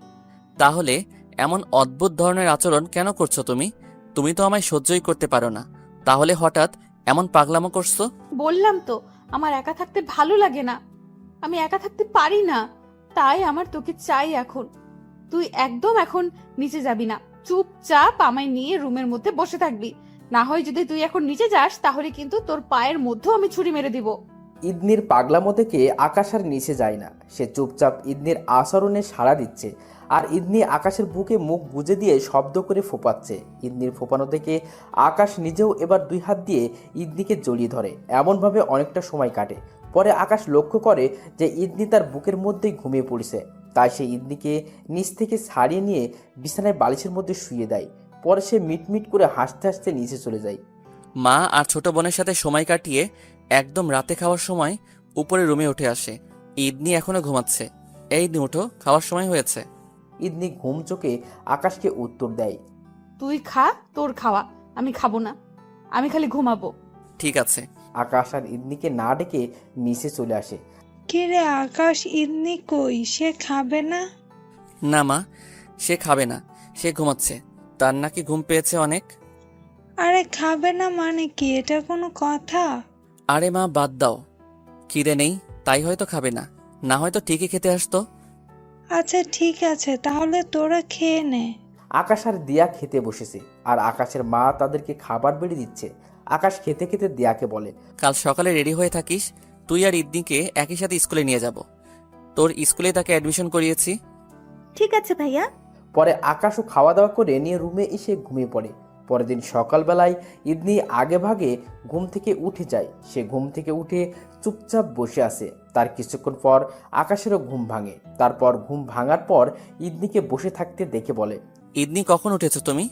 তাহলে এমন অদ্ভুত ধরনের আচরণ কেন করছো তুমি? তুমি তো আমায় সহ্যই করতে পারো না, তাহলে হঠাৎ এমন পাগলামো করছো? বললাম তো, আমার একা থাকতে ভালো লাগে না, আমি একা থাকতে পারি না, তাই আমার তোকে চাই এখন। তুই একদম এখন নিচে যাবি না, চুপচাপ আমায় নিয়ে রুমের মধ্যে বসে থাকবি। না হয় যদি তুই এখন নিচে যাস তাহলে কিন্তু তোর পায়ের মধ্যেও আমি ছুরি মেরে দিব। ইদনির পাগলামো থেকে আকাশ আর নিচে যায় না। সে চুপচাপ ইদনির আচরণে সাড়া দিচ্ছে। আর ইদনি আকাশের বুকে মুখ গুজে দিয়ে শব্দ করে ফোপাচ্ছে। ইদনির ফোপানো দেখে আকাশ নিজেও এবার দুই হাত দিয়ে ইদনিকে জড়িয়ে ধরে। এমনভাবে অনেকটা সময় কাটে। পরে আকাশ লক্ষ্য করে যে ইদনি তার বুকের মধ্যেই ঘুমিয়ে পড়েছে। তাই সে ইদনিকে নিচ থেকে ছাড়িয়ে নিয়ে বিছানায় বালিশের মধ্যে শুয়ে দেয়। পরে সে মিটমিট করে হাসতে হাসতে নিচে চলে যায়। মা আর ছোট বোনের সাথে সময় কাটিয়ে একদম রাতে খাওয়ার সময় উপরে রুমে উঠে আসে। ইদনি এখনো ঘুমাচ্ছে। এই ইদনি উঠো, খাওয়ার সময় হয়েছে। ইদনি ঘুম চোখে আকাশকে উত্তর দেয়, তুই খা, তোর খাওয়া, আমি খাবো না, আমি খালি ঘুমাবো। ঠিক আছে। আকাশ আর ইদনিকে না ডেকে নিচে চলে আসে। কিরে আকাশ, ইদনি কই? সে খাবে না? না মা, সে খাবে না, সে ঘুমাচ্ছে। তার নাকি ঘুম পেয়েছে অনেক। আরে খাবে না মানে কি? এটা কোনো কথা? আরে মা বাদ দাও, খিদে নেই তাই হয়তো খাবে না, না হয়তো ঠিকই খেতে আসতো। আচ্ছা ঠিক আছে, তাহলে তোরা খেয়ে নে। আকাশ আর দিয়া খেতে বসেছে। আর আকাশের মা তাদেরকে খাবার বেড়ে দিচ্ছে। আকাশ খেতে খেতে দিয়াকে বলে, কাল সকালে রেডি হয়ে থাকিস, তুই আর ইদনিকে একই সাথে স্কুলে নিয়ে যাব। তোর স্কুলে তাকে অ্যাডমিশন করিয়েছি। ঠিক আছে ভাইয়া। পরে আকাশও খাওয়া দাওয়া করে নিয়ে রুমে এসে ঘুমিয়ে পড়ে। পরের দিন সকালবেলায় ইদনি আগে ভাগে ঘুম থেকে উঠে যায়। সে ঘুম থেকে উঠে চুপচাপ বসে আছে। তার কিছুক্ষণ পর আকাশেরও ঘুম ভাঙে। তারপর ঘুম ভাঙার পর ইদনিকে বসে থাকতে দেখে বলে, ইদনি কখন উঠেছো তুমি?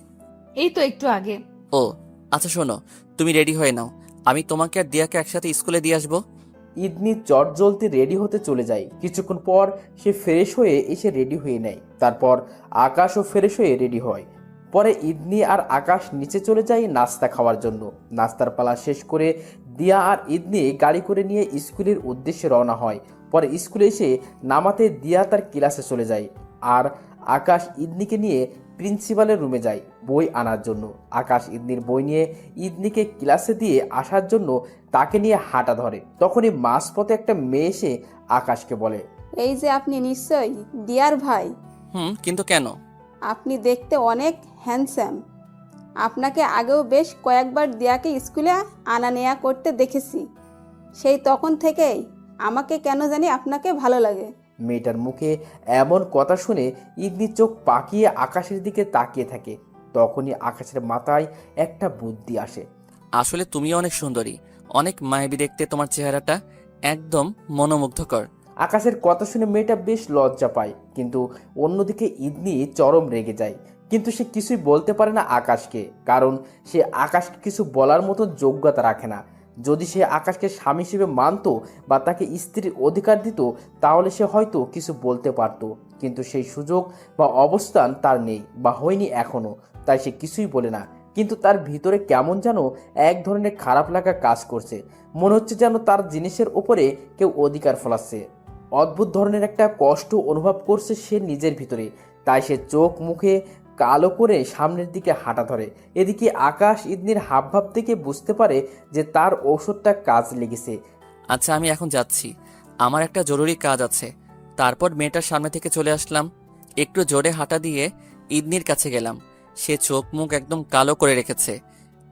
এই তো একটু আগে। ও আচ্ছা, শোনো, তুমি রেডি হয়ে নাও, আমি তোমাকে আর দিয়াকে একসাথে স্কুলে দিয়ে আসবো। ইদনি চট জ্বলতে রেডি হতে চলে যায়। কিছুক্ষণ পর সে ফ্রেশ হয়ে এসে রেডি হয়ে নেয়। তারপর আকাশও ফ্রেশ হয়ে রেডি হয়। পরে ইদনি আর আকাশ নিচে চলে যায় নাস্তা খাওয়ার জন্য। নাস্তার পালা শেষ করে দিয়া আর ইদনি গাড়ি করে নিয়ে স্কুলের উদ্দেশ্যে রওনা হয়। পরে স্কুলে এসে নামাতে দিয়া তার ক্লাসে চলে যায়। আর আকাশ ইদনিকে নিয়ে প্রিন্সিপালের রুমে যায় বই আনার জন্য। আকাশ ইদনির বই নিয়ে ইদনিকে ক্লাসে দিয়ে আসার জন্য তাকে নিয়ে হাঁটা ধরে। তখনই মাঝপথে একটা মেয়ে এসে আকাশকে বলে, এই যে আপনি নিশ্চয়ই দিয়ার ভাই। কিন্তু কেন? আপনি দেখতে অনেক হ্যান্ডসাম। আপনাকে আগেও বেশ কয়েকবার দিয়াকে স্কুলে আনা নেয়া করতে দেখেছি। সেই তখন থেকেই আমাকে কেন জানি আপনাকে ভালো লাগে। মেয়েটার মুখে এমন কথা শুনে ইদনি চোখ পাকিয়ে আকাশের দিকে তাকিয়ে থাকে। তখনই আকাশের মাথায় একটা বুদ্ধি আসে। আসলে তুমিও অনেক সুন্দরী, অনেক মায়াবী দেখতে তোমার চেহারাটা, একদম মনোমুগ্ধকর। আকাশের কথা শুনে মেয়েটা বেশ লজ্জা পায়, কিন্তু অন্যদিকে ইদনি চরম রেগে যায়। কিন্তু সে কিছুই বলতে পারে না আকাশকে, কারণ সে আকাশকে কিছু বলার মতো যোগ্যতা রাখে না। যদি সে আকাশকে স্বামী হিসেবে মানতো বা তাকে স্ত্রীর অধিকার দিত, তাহলে সে হয়তো কিছু বলতে পারত। কিন্তু সেই সুযোগ বা অবস্থান তার নেই বা হয়নি এখনো, তাই সে কিছুই বলে না। কিন্তু তার ভিতরে কেমন যেন এক ধরনের খারাপ লাগা কাজ করছে। মনে হচ্ছে যেন তার জিনিসের ওপরে কেউ অধিকার ফলাচ্ছে। অদ্ভুত ধরনের একটা কষ্ট অনুভব করছে সে নিজের ভিতরে। তাই সে চোখ মুখে কালো করে সামনের দিকে হাঁটা ধরে। এদিকে আকাশ ইদনির হাবভাব থেকে বুঝতে পারে যে তার ঔষধটা কাজ লেগেছে। আচ্ছা, আমি এখন যাচ্ছি, আমার একটা জরুরি কাজ আছে। তারপর মেয়েটার সামনে থেকে চলে আসলাম। একটু জোরে হাঁটা দিয়ে ইদনির কাছে গেলাম। সে চোখ মুখ একদম কালো করে রেখেছে।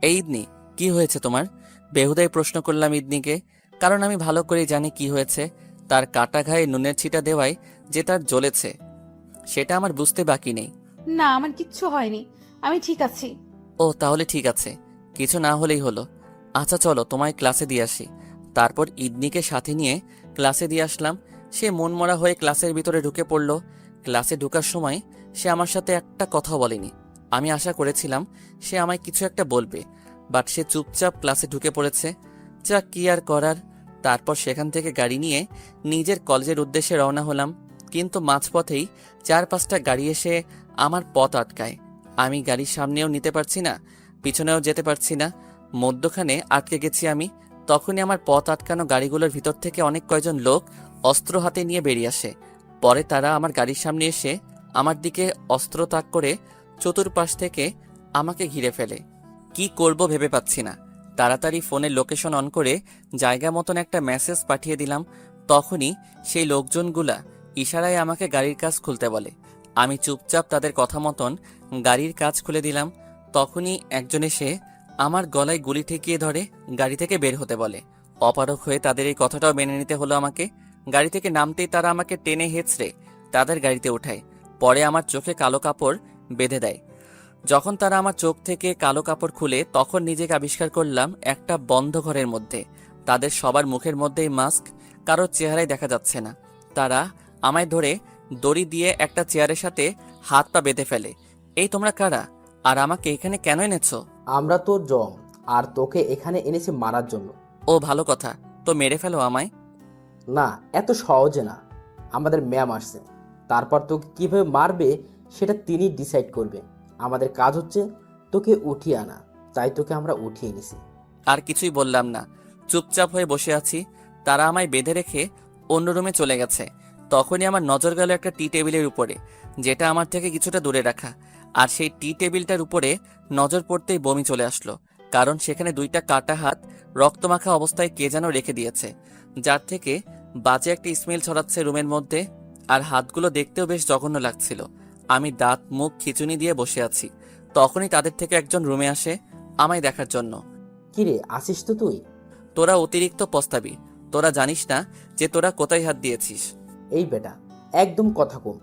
এই ইদনি, কি হয়েছে তোমার? বেহুদাই প্রশ্ন করলাম ইদনিকে, কারণ আমি ভালো করেই জানি কি হয়েছে। তার কাটা ঘায়ে নুনের ছিটা দেওয়ায় যে তার জ্বলেছে, সেটা আমার বুঝতে বাকি নেই। না, আমার কিচ্ছু হয়নি, আমি ঠিক আছি। ও তাহলে ঠিক আছে, কিছু না হলেই হলো। আচ্ছা চলো, তোমায় ক্লাসে দিয়ে আসি। তারপর ইদনিকে সাথে নিয়ে ক্লাসে দিয়ে আসলাম। সে মনমরা হয়ে ক্লাসের ভিতরে ঢুকে পড়ল। ক্লাসে ঢোকার সময় সে আমার সাথে একটা কথাও বলেনি। আমি আশা করেছিলাম সে আমায় কিছু একটা বলবে, বাট সে চুপচাপ ক্লাসে ঢুকে পড়েছে। যা কি আর করার। তারপর সেখান থেকে গাড়ি নিয়ে নিজের কলেজের উদ্দেশ্যে রওনা হলাম। কিন্তু মাঝপথেই 4-5টা গাড়ি এসে আমার পথ আটকায়। আমি গাড়ির সামনেও নিতে পারছি না, পিছনেও যেতে পারছি না, মধ্যখানে আটকে গেছি আমি। তখনই আমার পথ আটকানো গাড়িগুলোর ভিতর থেকে অনেক কয়জন লোক অস্ত্র হাতে নিয়ে বেরিয়ে আসে। পরে তারা আমার গাড়ির সামনে এসে আমার দিকে অস্ত্র তাক করে চতুর্পাশ থেকে আমাকে ঘিরে ফেলে। কি করব ভেবে পাচ্ছি না। তাড়াতাড়ি ফোনের লোকেশন অন করে জায়গা মতন একটা মেসেজ পাঠিয়ে দিলাম। তখনই সেই লোকজনগুলা ইশারায় আমাকে গাড়ির কাজ খুলতে বলে। আমি চুপচাপ তাদের কথা মতন গাড়ির কাজ খুলে দিলাম। তখনই একজন এসে আমার গলায় গুলি ঠেকিয়ে ধরে গাড়ি থেকে বের হতে বলে। অপারক হয়ে তাদের এই কথাটাও মেনে নিতে হলো আমাকে। গাড়ি থেকে নামতেই তারা আমাকে টেনে হেঁচড়ে তাদের গাড়িতে ওঠায়। পরে আমার চোখে কালো কাপড় বেঁধে দেয়। যখন তারা আমার চোখ থেকে কালো কাপড় খুলে, তখন নিজেকে আবিষ্কার করলাম একটা বন্ধ ঘরের মধ্যে। তাদের সবার মুখের মধ্যেই মাস্ক, কারোর চেহারাই দেখা যাচ্ছে না। তারা আমায় ধরে দড়ি দিয়ে একটা চেয়ারের সাথে হাত পা বেঁধে ফেলে। এই তোমরা কারা, আর আমাকে এখানে কেন এনেছো? আমরা তোর জম, আর তোকে এখানে এনেছি মারার জন্য। ও ভালো কথা, তো মেরে ফেলো আমায়। না, এত সহজে না। আমাদের ম্যাম আসছে, তারপর তোকে কিভাবে মারবে সেটা তিনি ডিসাইড করবে। আমাদের কাজ হচ্ছে তোকে উঠিয়ে আনা, তাই তোকে আমরা উঠিয়ে এনেছি। আর কিছুই বললাম না, চুপচাপ হয়ে বসে আছি। তারা আমায় বেঁধে রেখে অন্য রুমে চলে গেছে। তখনই আমার নজর গেল একটা টি টেবিলের উপরে, যেটা আমার থেকে কিছুটা দূরে রাখা। আর সেই টি টেবিলটার উপরে নজর পড়তেই বমি চলে আসলো, কারণ সেখানে 2টা কাটা হাত রক্তমাখা অবস্থায় কে যেন রেখে দিয়েছে, যার থেকে বাজে একটা স্মেল ছড়াচ্ছে রুমের মধ্যে। আর হাতগুলো দেখতেও বেশ জঘন্য লাগছিল। আমি দাঁত মুখ খিচুনি দিয়ে বসে আছি। তখনই তাদের থেকে একজন রুমে আসে আমায় দেখার জন্য। কিরে, আসিস তো তুই? তোরা অতিরিক্ত পস্তাবি, তোরা জানিস না যে তোরা কোথায় হাত দিয়েছিস। এই বেটা, একদম কথা কম।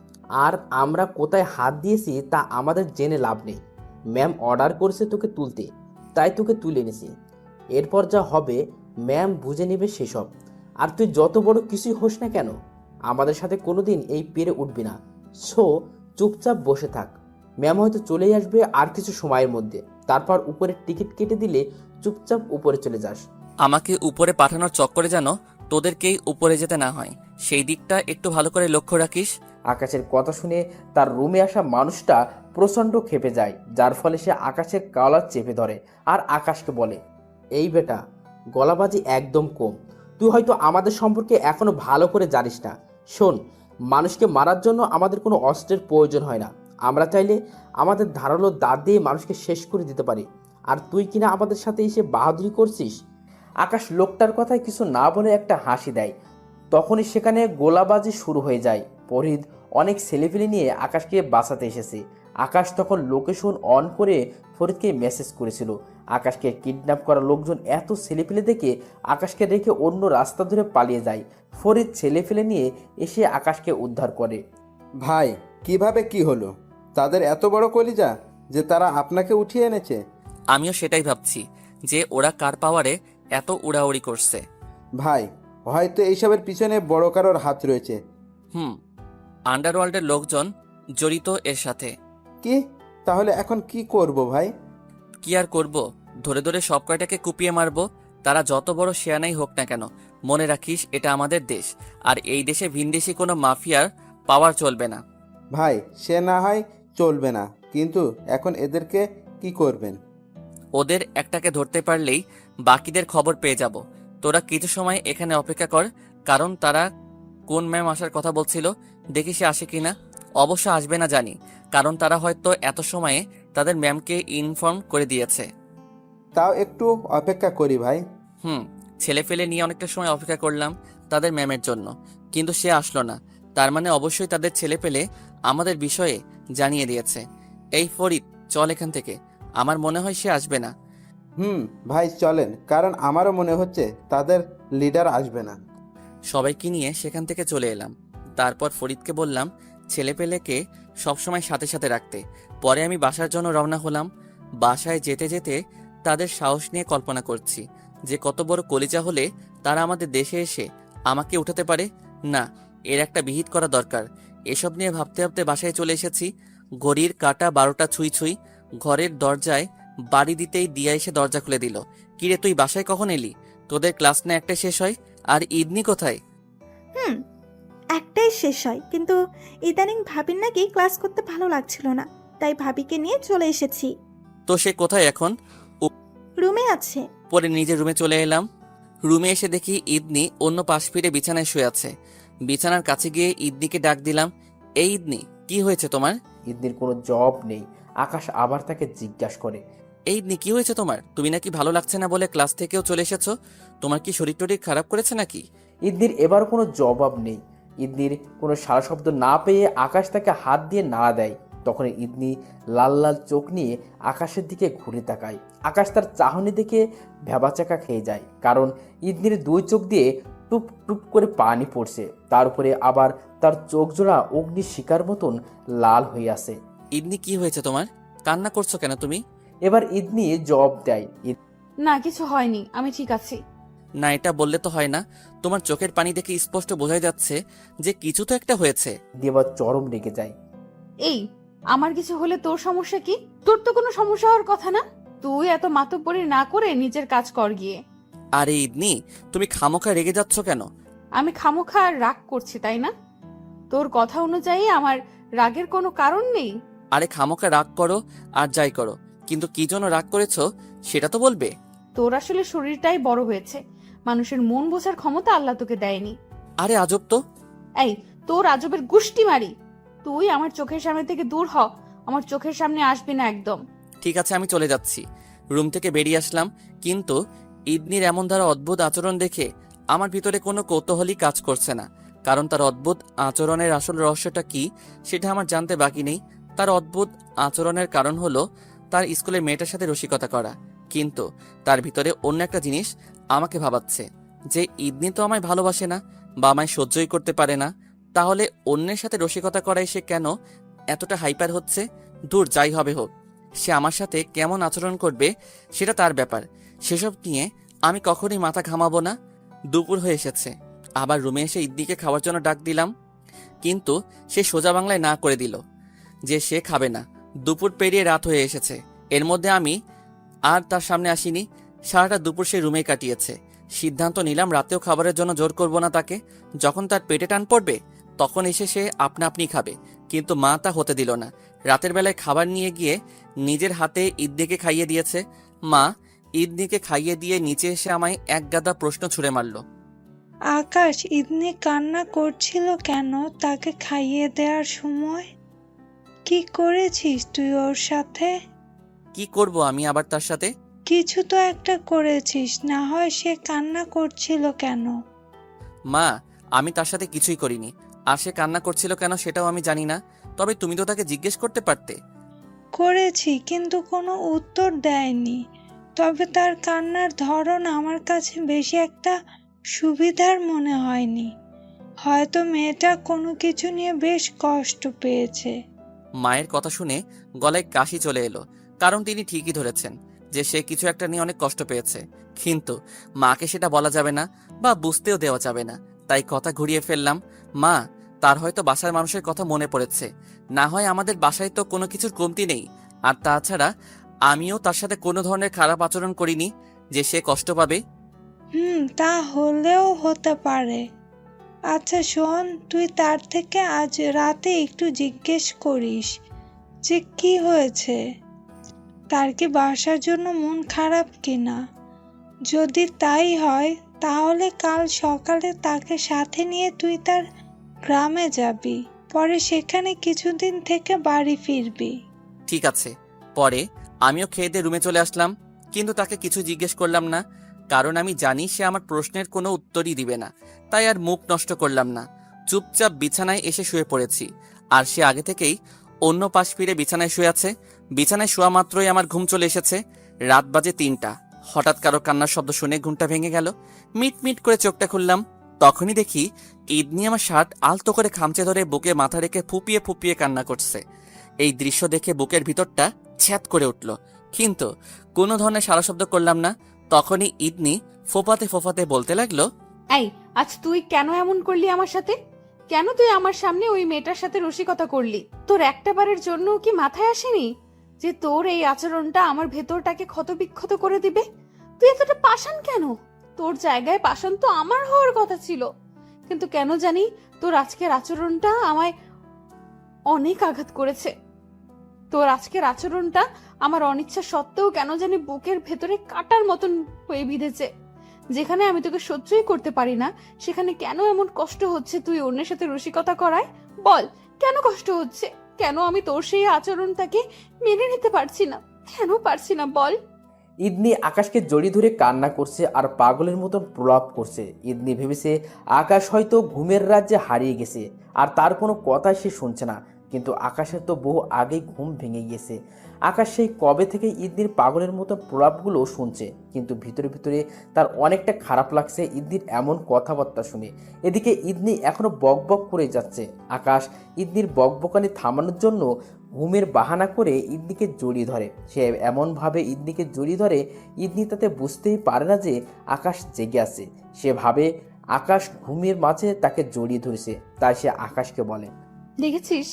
আর আমরা কোথায় হাত দিয়েছি তা আমাদের জেনে লাভ নেই। ম্যাম অর্ডার করেছে তোকে তুলতে, তাই তোকে তুলে এনেছি। এরপর যা হবে ম্যাম বুঝে নেবে সেসব। আর তুই যত বড় কিছুই হোস না কেন, আমাদের সাথে কোনোদিন এই পেরে উঠবি না। সো চুপচাপ বসে থাক। ম্যাম হয়তো চলেই আসবে আর কিছু সময়ের মধ্যে। তারপর উপরে টিকিট কেটে দিলে চুপচাপ উপরে চলে যাস। আমাকে উপরে পাঠানোর চক্করে যেন তোদেরকেই উপরে যেতে না হয়, সেই দিকটা একটু ভালো করে লক্ষ্য রাখিস। আকাশের কথা শুনে তার রুমে আসা মানুষটা প্রচণ্ড ক্ষেপে যায়, যার ফলে সে আকাশের কলার চেপে ধরে আর আকাশকে বলে, এই বেটা, গলাবাজি একদম কম। তুই হয়তো আমাদের সম্পর্কে এখনো ভালো করে জানিস না। শোন, মানুষকে মারার জন্য আমাদের কোনো অস্ত্রের প্রয়োজন হয় না। আমরা চাইলে আমাদের ধারালো দাঁত দিয়ে মানুষকে শেষ করে দিতে পারি। আর তুই কিনা আমাদের সাথে এসে বাহাদুরি করছিস। আকাশ লোকটার কথায় কিছু না বলে একটা হাসি দেয়। তখনই সেখানে গোলাবাজি শুরু হয়ে যায়। ফরিদ অনেক ছেলেপিলে নিয়ে আকাশকে বাঁচাতে এসেছে। আকাশ তখন লোকেশন অন করে ফরিদকে মেসেজ করেছিল। আকাশকে কিডন্যাপ করা লোকজন এত ছেলেপিলে দেখে আকাশকে রেখে অন্য রাস্তা ধরে পালিয়ে যায়। ফরিদ ছেলে ফেলে নিয়ে এসে আকাশকে উদ্ধার করে। ভাই কিভাবে কি হলো? তাদের এত বড় কলিজা যে তারা আপনাকে উঠিয়ে এনেছে? আমিও সেটাই ভাবছি যে ওরা কার পাওয়ারে এত উড়াউড়ি করছে। ভাই হয়তো এইসবের পিছনে বড় কারোর হাত রয়েছে। আন্ডারওয়ার্ল্ডের লোকজন জড়িত এর সাথে। কি? তাহলে এখন কি করব ভাই? কি আর করব, ধরে ধরে সব কয়টাকে কুপিয়ে মারবো। তারা যত বড় শেয়ানাই হোক না কেন, মনে রাখিস এটা আমাদের দেশ, আর এই দেশে ভিনদেশি কোনো মাফিয়ার পাওয়ার চলবে না। ভাই সে না হয় চলবে না, কিন্তু এখন এদেরকে কি করবেন? ওদের একটাকে ধরতে পারলেই বাকিদের খবর পেয়ে যাব। তোরা কিছু সময় এখানে অপেক্ষা কর, কারণ তারা কোন ম্যাম আসার কথা বলছিল, দেখি সে আসে কিনা। অবশ্য আসবে না জানি, কারণ তারা হয়তো এত সময়ে তাদের ম্যামকে ইনফর্ম করে দিয়েছে। তাও একটু অপেক্ষা করি ভাই। ছেলে ফেলে নিয়ে অনেকটা সময় অপেক্ষা করলাম তাদের ম্যামের জন্য, কিন্তু সে আসলো না। তার মানে অবশ্যই তাদের ছেলে পেলে আমাদের বিষয়ে জানিয়ে দিয়েছে। এই ফরিদ, চল এখান থেকে, আমার মনে হয় সে আসবে না। ভাই চলেন, কারণ আমারও মনে হচ্ছে তাদের লিডার আসবে না। সবাইকে নিয়ে সেখান থেকে চলে এলাম। তারপর ফরিদকে বললাম ছেলেপেলেকে সবসময় সাথে সাথে রাখতে। পরে আমি বাসার জন্য রওনা হলাম। বাসায় যেতে যেতে তাদের সাহস নিয়ে কল্পনা করছি যে কত বড় কলিজা হলে তারা আমাদের দেশে এসে আমাকে উঠাতে পারে। না, এর একটা বিহিত করা দরকার। এসব নিয়ে ভাবতে ভাবতে বাসায় চলে এসেছি। ঘড়ির কাঁটা 12টা ছুঁই ছুঁই। ঘরের দরজায় বাড়ি দিতেই দিয়া এসে দরজা খুলে দিল। কিরে, তুই বাসায় কখন এলি? তোদের ক্লাস না একটা শেষ হয়? আর ইদনি কোথায়? একটাই শেষ হয়, কিন্তু ইদানিং ভাবির নাকি ক্লাস করতে ভালো লাগছিল না, তাই ভাবিকে নিয়ে চলে এসেছি। তো সে কোথায় এখন? রুমে আছে। পরে নিজের রুমে চলে এলাম। রুমে এসে দেখি ইদনি অন্য পাশ ফিরে বিছানায় শুয়ে আছে। বিছানার কাছে গিয়ে ইদনিকে ডাক দিলাম, এই ইদনি, কি হয়েছে তোমার? ইদনির কোনো জব নেই। আকাশ আবার তাকে জিজ্ঞাসা করে, এই ইদনি, কি হয়েছে তোমার? তুমি নাকি ভালো লাগছে না বলে ক্লাস থেকেও চলে এসেছো। তোমার কি শরীর টরীর খারাপ করেছে নাকি? ইদনির এবার কোনো জবাব নেই। ইদনির কোনো সারা শব্দ না পেয়ে আকাশ তাকে হাত দিয়ে নাড়া দেয়। তখন ইদনি লাল লাল চোখ নিয়ে আকাশের দিকে ঘুরে তাকায়। আকাশ তার চাহনি দেখে ভ্যাবাচাকা খেয়ে যায়, কারণ ইদনির দুই চোখ দিয়ে টুপ টুপ করে পানি পড়ছে। তার উপরে আবার তার চোখ জোড়া অগ্নি শিকার মতন লাল হয়ে আছে। ইদনি, কি হয়েছে তোমার? কান্না করছো কেন তুমি? এবার ইদনি জবাব দেয়, না, কিছু হয়নি, আমি ঠিক আছি। না, এটা বললে তো হয় না। তোমার চোখের পানি দেখে স্পষ্ট বোঝাই যাচ্ছে যে কিছু তো একটা হয়েছে। ইদনি এবার চরম রেগে যায়। এই, আমার কিছু হলে তোর সমস্যা কি? তোর তো কোনো সমস্যা হওয়ার কথা না। তুই এত মাতব্বরি না করে নিজের কাজ কর গিয়ে। আরে ইদনি, তুমি খামোখা রেগে যাচ্ছ কেন? আমি খামোখা রাগ করছি, তাই না? তোর কথা অনুযায়ী আমার রাগের কোনো কারণ নেই। আরে খামোখা রাগ করো আর যাই করো, কিন্তু কি জন্য রাগ করেছো সেটা তো বলবে। তোর আসলে শরীরটাই বড় হয়েছে, মানুষের মন বোঝার ক্ষমতা আল্লাহ তোকে দেয়নি। আরে আজব তো। এই, তোর আজবের গুষ্টি মারি। তুই আমার চোখের সামনে থেকে দূর হ, আমার চোখের সামনে আসবি না একদম। ঠিক আছে, আমি চলে যাচ্ছি। রুম থেকে বেরিয়ে আসলাম, কিন্তু ইদনির এমন ধারা অদ্ভুত আচরণ দেখে আমার ভিতরে কোনো কৌতূহলই কাজ করছে না। কারণ তার অদ্ভুত আচরণের আসল রহস্যটা কি সেটা আমার জানতে বাকি নেই। তার অদ্ভুত আচরণের কারণ হলো তার স্কুলের মেয়েটার সাথে রসিকতা করা, কিন্তু তার ভিতরে অন্য একটা জিনিস আমাকে ভাবাচ্ছে যে ইদনি তো আমায় ভালোবাসে না বা আমায় সহ্যই করতে পারে না। তাহলে অন্যের সাথে রসিকতা করায় সে কেন এতটা হাইপার হচ্ছে? দূর, যাই হবে হোক, সে আমার সাথে কেমন আচরণ করবে সেটা তার ব্যাপার। সেসব নিয়ে আমি কখনোই মাথা ঘামাবো না। দুপুর হয়ে এসেছে, আবার রুমে এসে ইদনিকে খাওয়ার জন্য ডাক দিলাম, কিন্তু সে সোজা বাংলায় না করে দিল যে সে খাবে না। দুপুর পেরিয়ে রাত হয়ে এসেছে, এর মধ্যে আমি আর তার সামনে আসিনি। সারাটা দুপুর সে রুমেই কাটিয়েছে। সিদ্ধান্ত নিলাম রাতেও খাবারের জন্য জোর করব না তাকে। যখন তার পেটে টান পড়বে তখন এসে সে আপনা আপনি খাবে, কিন্তু মা তা হতে দিল না। রাতের বেলায় খাবার নিয়ে গিয়ে নিজের হাতে ইদনিকে খাইয়ে দিয়েছে। মা ইদনিকে খাইয়ে দিয়ে নিচে এসে আমায় এক গাদা প্রশ্ন ছুড়ে মারল। আকাশ, ইদনি কান্না করছিল কেন তাকে খাইয়ে দেওয়ার সময়? কি করেছিস তুই ওর সাথে? কি করব আমি আবার তার সাথে? কিছু তো একটা করেছিস, না হয় সে কান্না করছিল কেন? মা, আমি তার সাথে কিছুই করিনি, আর সে কান্না করছিল কেন সেটাও আমি জানি না। তবে তুমি তো তাকে জিজ্ঞেস করতে পারতে। করেছি, কিন্তু কোনো উত্তর দেয়নি। তবে তার কান্নার ধরন আমার কাছে বেশি একটা সুবিধার মনে হয়নি। হয়তো মেয়েটা কোনো কিছু নিয়ে বেশ কষ্ট পেয়েছে। মায়ের কথা শুনে গলায় কাশি চলে এলো, কারণ তিনি ঠিকই ধরেছেন যে সে কিছু একটা নিয়ে অনেক কষ্ট পেয়েছে। কিন্তু মাকে সেটা বলা যাবে না বা বুঝতেও দেওয়া যাবে না, তাই কথা ঘুরিয়ে ফেললাম। মা, তার হয়তো বাসার মানুষের কথা মনে পড়েছে, না হয় আমাদের বাসায় তো কোনো কিছুর কমতি নেই। আর তাছাড়া আমিও তার সাথে কোনো ধরনের খারাপ আচরণ করিনি যে সে কষ্ট পাবে। তা হলেও হতে পারে। আচ্ছা শোন, তুই তার থেকে আজ রাতে একটু জিজ্ঞেস করিস যে কি হয়েছে, তার কি বাসার জন্য মন খারাপ কিনা। যদি তাই হয় তাহলে কাল সকালে তাকে সাথে নিয়ে তুই তার গ্রামে যাবি, পরে সেখানে কিছুদিন থেকে বাড়ি ফিরবি। ঠিক আছে। পরে আমিও খেয়ে দিয়ে রুমে চলে আসলাম, কিন্তু তাকে কিছু জিজ্ঞেস করলাম না, কারণ আমি জানি সে আমার প্রশ্নের কোনো উত্তরই দিবে না। তাই আর মুখ নষ্ট করলাম না, চুপচাপ বিছানায় এসে শুয়ে পড়েছি। আর সে আগে থেকেই অন্য পাশ ফিরে বিছানায় শুয়ে আছে। বিছানায় শোয়া মাত্রই আমার ঘুম চলে এসেছে। রাত বাজে 3টা। হঠাৎ কারো কান্নার শব্দ শুনে ঘুমটা ভেঙে গেল। মিট মিট করে চোখটা খুললাম, তখনই দেখি ইদনি আমার শার্ট আলতো করে খামচে ধরে বুকে মাথা রেখে ফুপিয়ে ফুপিয়ে কান্না করছে। এই দৃশ্য দেখে বুকের ভিতরটা ছ্যাত করে উঠল, কিন্তু কোনো ধরনের সারা শব্দ করলাম না। তখনই ইদনি ফোপাতে ফোপাতে বলতে লাগলো, এই, আজ তুই কেন এমন করলি আমার সাথে? কেন তুই আমার সামনে ওই মেয়েটার সাথে রসিকতা করলি? তোর একটা বারের জন্য কি মাথায় আসেনি যে তোর এই আচরণটা আমার ভেতরটাকে ক্ষতবিক্ষত করে দিবে? তুই এতটা পাষাণ কেন? তোর জায়গায় পাষাণ তো আমার হওয়ার কথা ছিল, কিন্তু কেন জানি তোর আজকের আচরণটা আমায় অনেক আঘাত করেছে। তোর আজকের আচরণটা আমার অনিচ্ছা সত্ত্বেও কেন জানি বুকের ভেতরে কাটার মতন হয়ে বিঁধেছে। যেখানে আমি তোকে সহ্যই করতে পারি না, সেখানে কেন এমন কষ্ট হচ্ছে তুই অন্যের সাথে রসিকতা করায়? বল, কেন কষ্ট হচ্ছে? কেন আমি তোর সেই আচরণটাকে মেনে নিতে পারছি না? কেন পারছি না বল? ইদনি আকাশকে জড়িয়ে ধরে কান্না করছে আর পাগলের মতন প্রলাপ করছে। ইদনি ভেবেছে আকাশ হয়তো ঘুমের রাজ্যে হারিয়ে গেছে আর তার কোনো কথাই সে শুনছে না। কিন্তু আকাশের তো বহু আগেই ঘুম ভেঙে গিয়েছে। আকাশ সেই কবে থেকে ইদনির পাগলের মতো প্রলাপগুলো শুনছে, কিন্তু ভিতরে ভিতরে তার অনেকটা খারাপ লাগছে ইদনির এমন কথাবার্তা শুনে। এদিকে ইদনি এখনো বকবক করে যাচ্ছে। আকাশ ইদনির বকবকানি থামানোর জন্য ঘুমের বাহানা করে ইদনিকে জড়িয়ে ধরে। সে এমনভাবে ইদনিকে জড়িয়ে ধরে, ইদনি তাতে বুঝতেই পারে না যে আকাশ জেগে আছে। সে ভাবে আকাশ ঘুমের মাঝে তাকে জড়িয়ে ধরেছে, তাই সে আকাশকে বলে, দেখেছিস,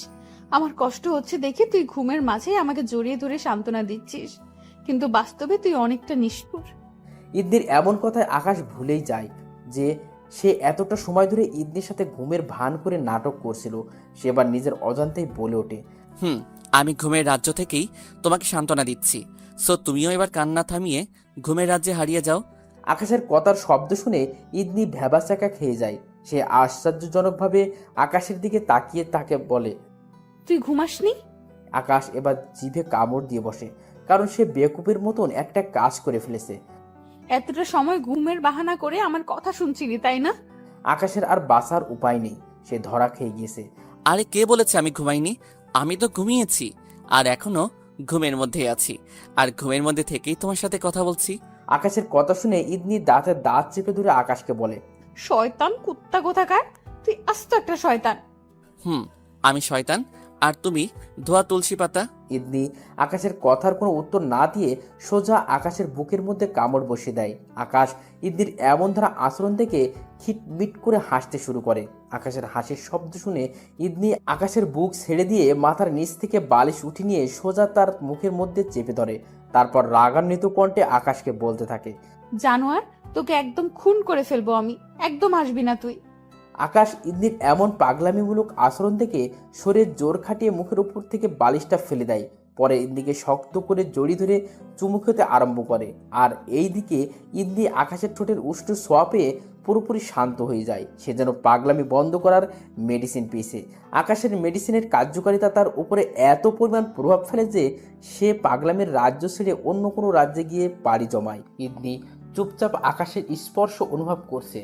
আমার কষ্ট হচ্ছে দেখে তুই ঘুমের মাঝে আমাকে জড়িয়ে ধরে সান্ত্বনা দিচ্ছিস, কিন্তু বাস্তবে তুই অনেকটা নিষ্ঠুর। ইদনির এমন কথায় আকাশ ভুলেই যায় যে সে এতটা সময় ধরে ইদনির সাথে ঘুমের ভান করে নাটক করছিল। সে এবার নিজের অজান্তেই বলে ওঠে, আমি ঘুমের রাজ্য থেকেই তোমাকে সান্ত্বনা দিচ্ছি, সো তুমিও এবার কান্না থামিয়ে ঘুমের রাজ্যে হারিয়ে যাও। আকাশের কথার শব্দ শুনে ইদনি ভ্যাবাচাকা খেয়ে যায়। সে আশ্চর্যজনকভাবে আকাশের দিকে তাকিয়ে তাকে বলে, তুই ঘুমাসনি? আকাশ এবার জিভে কামড় দিয়ে বসে, কারণ সে বেকুবের মতন একটা কাজ করে ফেলেছে। এতটা সময় ঘুমের বাহানা করে আমার কথা শুনছিলি, তাই না? আকাশের আর বাঁচার উপায় নেই, সে ধরা খেয়ে গিয়েছে। আরে কে বলেছে আমি ঘুমাইনি? আমি তো ঘুমিয়েছি, আর এখনো ঘুমের মধ্যেই আছি, আর ঘুমের মধ্যে থেকেই তোমার সাথে কথা বলছি। আকাশের কথা শুনে ইদনি দাঁতে দাঁত চেপে ধরে আকাশকে বলে, শয়তান কুত্তা কোথাকার, তুই আস্ত একটা শয়তান। আমি শয়তান আর তুমি ধোয়া তুলসী পাতা। ইদনি আকাশের কথার কোনো উত্তর না দিয়ে সোজা আকাশের বুকের মধ্যে কামড় বসিয়ে দেয়। আকাশ ইদনির এমন ধারা আচরণ দেখে খিটমিট করে হাসতে শুরু করে। আকাশের হাসির শব্দ শুনে ইদনি আকাশের বুক ছেড়ে দিয়ে মাথার নিচ থেকে বালিশ উঠে নিয়ে সোজা তার মুখের মধ্যে চেপে ধরে। তারপর রাগান্বিত কণ্ঠে আকাশকে বলতে থাকে, জানোয়ার, তোকে একদম খুন করে ফেলবো আমি, একদম আসবি না তুই। আকাশ ইদনির এমন পাগলামিমূলক আচরণ থেকে শরীর জোর খাটিয়ে মুখের উপর থেকে বালিশটা ফেলে দেয়। পরে ইদনিকে শক্ত করে জড়িয়ে ধরে চুমু খেতে আরম্ভ করে। আর এই দিকে ইদনি আকাশের ঠোঁটের উষ্ণ ছোঁয়া পেয়ে পুরোপুরি শান্ত হয়ে যায়। সে যেন পাগলামি বন্ধ করার মেডিসিন পেয়েছে। আকাশের মেডিসিনের কার্যকারিতা তার উপরে এত পরিমাণ প্রভাব ফেলে যে সে পাগলামের রাজ্য ছেড়ে অন্য কোনো রাজ্যে গিয়ে পাড়ি জমায়। ইদনি চুপচাপ আকাশের স্পর্শ অনুভব করছে।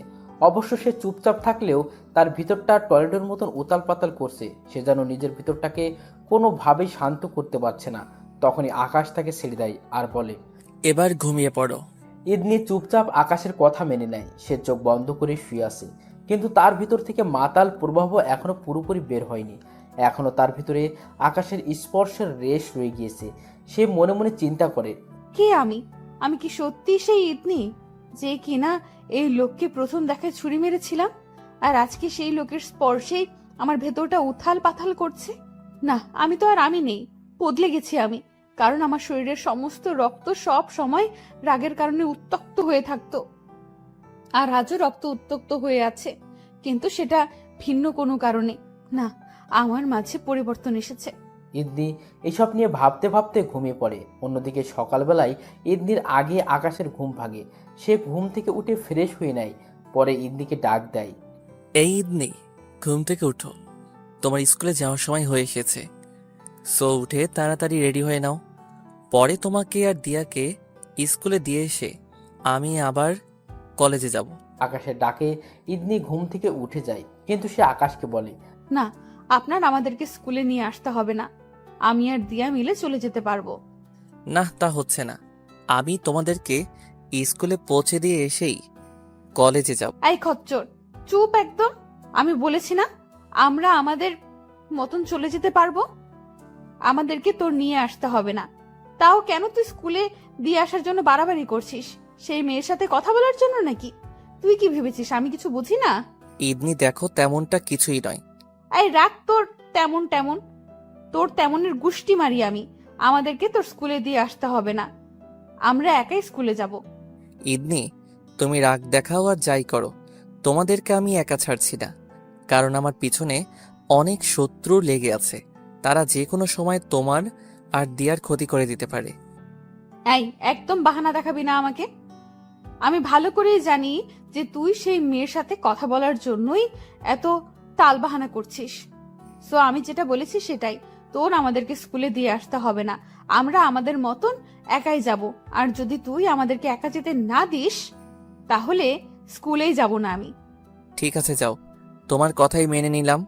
অবশ্য সে চুপচাপ থাকলেও তার ভিতরটা টয়লেটের মতন উতাল পাতাল করছে। সে যেন নিজের ভিতরটাকে কোনোভাবেই শান্ত করতে পারছে না। তখনই আকাশ তাকে ছেড়ে দেয় আর বলে, এবার ঘুমিয়ে পড়ো। ইদনি চুপচাপ আকাশের কথা মেনে নেয়। সে চোখ বন্ধ করে শুয়ে আসে। কিন্তু তার ভিতর থেকে মাতাল প্রবাহ এখনো পুরোপুরি বের হয়নি। এখনো তার ভিতরে আকাশের স্পর্শের রেশ রয়ে গিয়েছে। সে মনে মনে চিন্তা করে, কে আমি কি সত্যি সেই ইতনি যে কিনা এই লোককে প্রথম দেখায় ছুরি মেরেছিলাম, আর আজকে সেই লোকের স্পর্শেই আমার ভেতরটা উথাল পাথাল করছে? না, আমি তো আর আমি নেই, বদলে গেছি আমি। কারণ আমার শরীরের সমস্ত রক্ত সব সময় রাগের কারণে উত্তক্ত হয়ে থাকতো, আর আজও রক্ত উত্তক্ত হয়ে আছে, কিন্তু সেটা ভিন্ন কোনো কারণে না। আমার মাঝে পরিবর্তন এসেছে। ইদনি এসব নিয়ে ভাবতে ভাবতে ঘুমিয়ে পড়ে। অন্যদিকে সকালবেলায় ইদনির আগে আকাশের ঘুম ভাঙে। সে ঘুম থেকে উঠে ফ্রেশ হয়ে নেয়, পরে ইদনিকে ডাক দেয়। এই ইদনি, ঘুম থেকে উঠো, তোমার স্কুলে যাওয়ার সময় হয়ে এসেছে। সো উঠে তাড়াতাড়ি রেডি হয়ে নাও। পরে তোমাকে আর দিয়াকে স্কুলে দিয়ে এসে আমি আবার কলেজে যাব। আকাশের ডাকে ইদনি ঘুম থেকে উঠে যায়, কিন্তু সে আকাশকে বলে, না, আপনার আমাদেরকে স্কুলে নিয়ে আসতে হবে না, আমি আর দিয়া মিলে চলে যেতে পারবো। না, তা হচ্ছে না। আমি তোমাদেরকে স্কুলে পৌঁছে দিয়ে এসেই কলেজে যাব। এই খচ্চর, চুপ একদম। আমি বলেছি না আমরা আমাদের মতন চলে যেতে পারবো, আমাদেরকে তোর নিয়ে আসতে হবে না। তাও কেন তুই স্কুলে দিয়ে আসার জন্য বাড়াবাড়ি করছিস? সেই মেয়ের সাথে কথা বলার জন্য নাকি? তুই কি ভেবেছিস আমি কিছু বুঝি না? ইদনি দেখো, তেমনটা কিছুই নয়। এই রাখ তোর তেমন, তোর তেমনের গুষ্টি মারি আমি। আমাদেরকে তোর স্কুলে দিয়ে আসতে হবে না, আমরা একাই স্কুলে যাব। ইদনি, তুমি রাগ দেখাও আর যাই করো, তোমাদেরকে আমি একা ছাড়ছি না। কারণ আমার পিছনে অনেক শত্রু লেগে আছে, তারা যে কোনো সময় তোমার আর দিয়ার ক্ষতি করে দিতে পারে। এই একদম বাহানা দেখাবি না আমাকে। আমি ভালো করেই জানি যে তুই সেই মেয়ের সাথে কথা বলার জন্যই এত তাল বাহানা করছিস। সো আমি যেটা বলেছি সেটাই, তোর আমাদেরকে স্কুলে দিয়ে আসতে হবে না, আমরা আমাদের মতন একাই যাব। আর যদি তুই আমাদেরকে একা যেতে না দিস তাহলে স্কুলেই যাব না আমি। ঠিক আছে, যাও, তোমার কথাই মেনে নিলাম।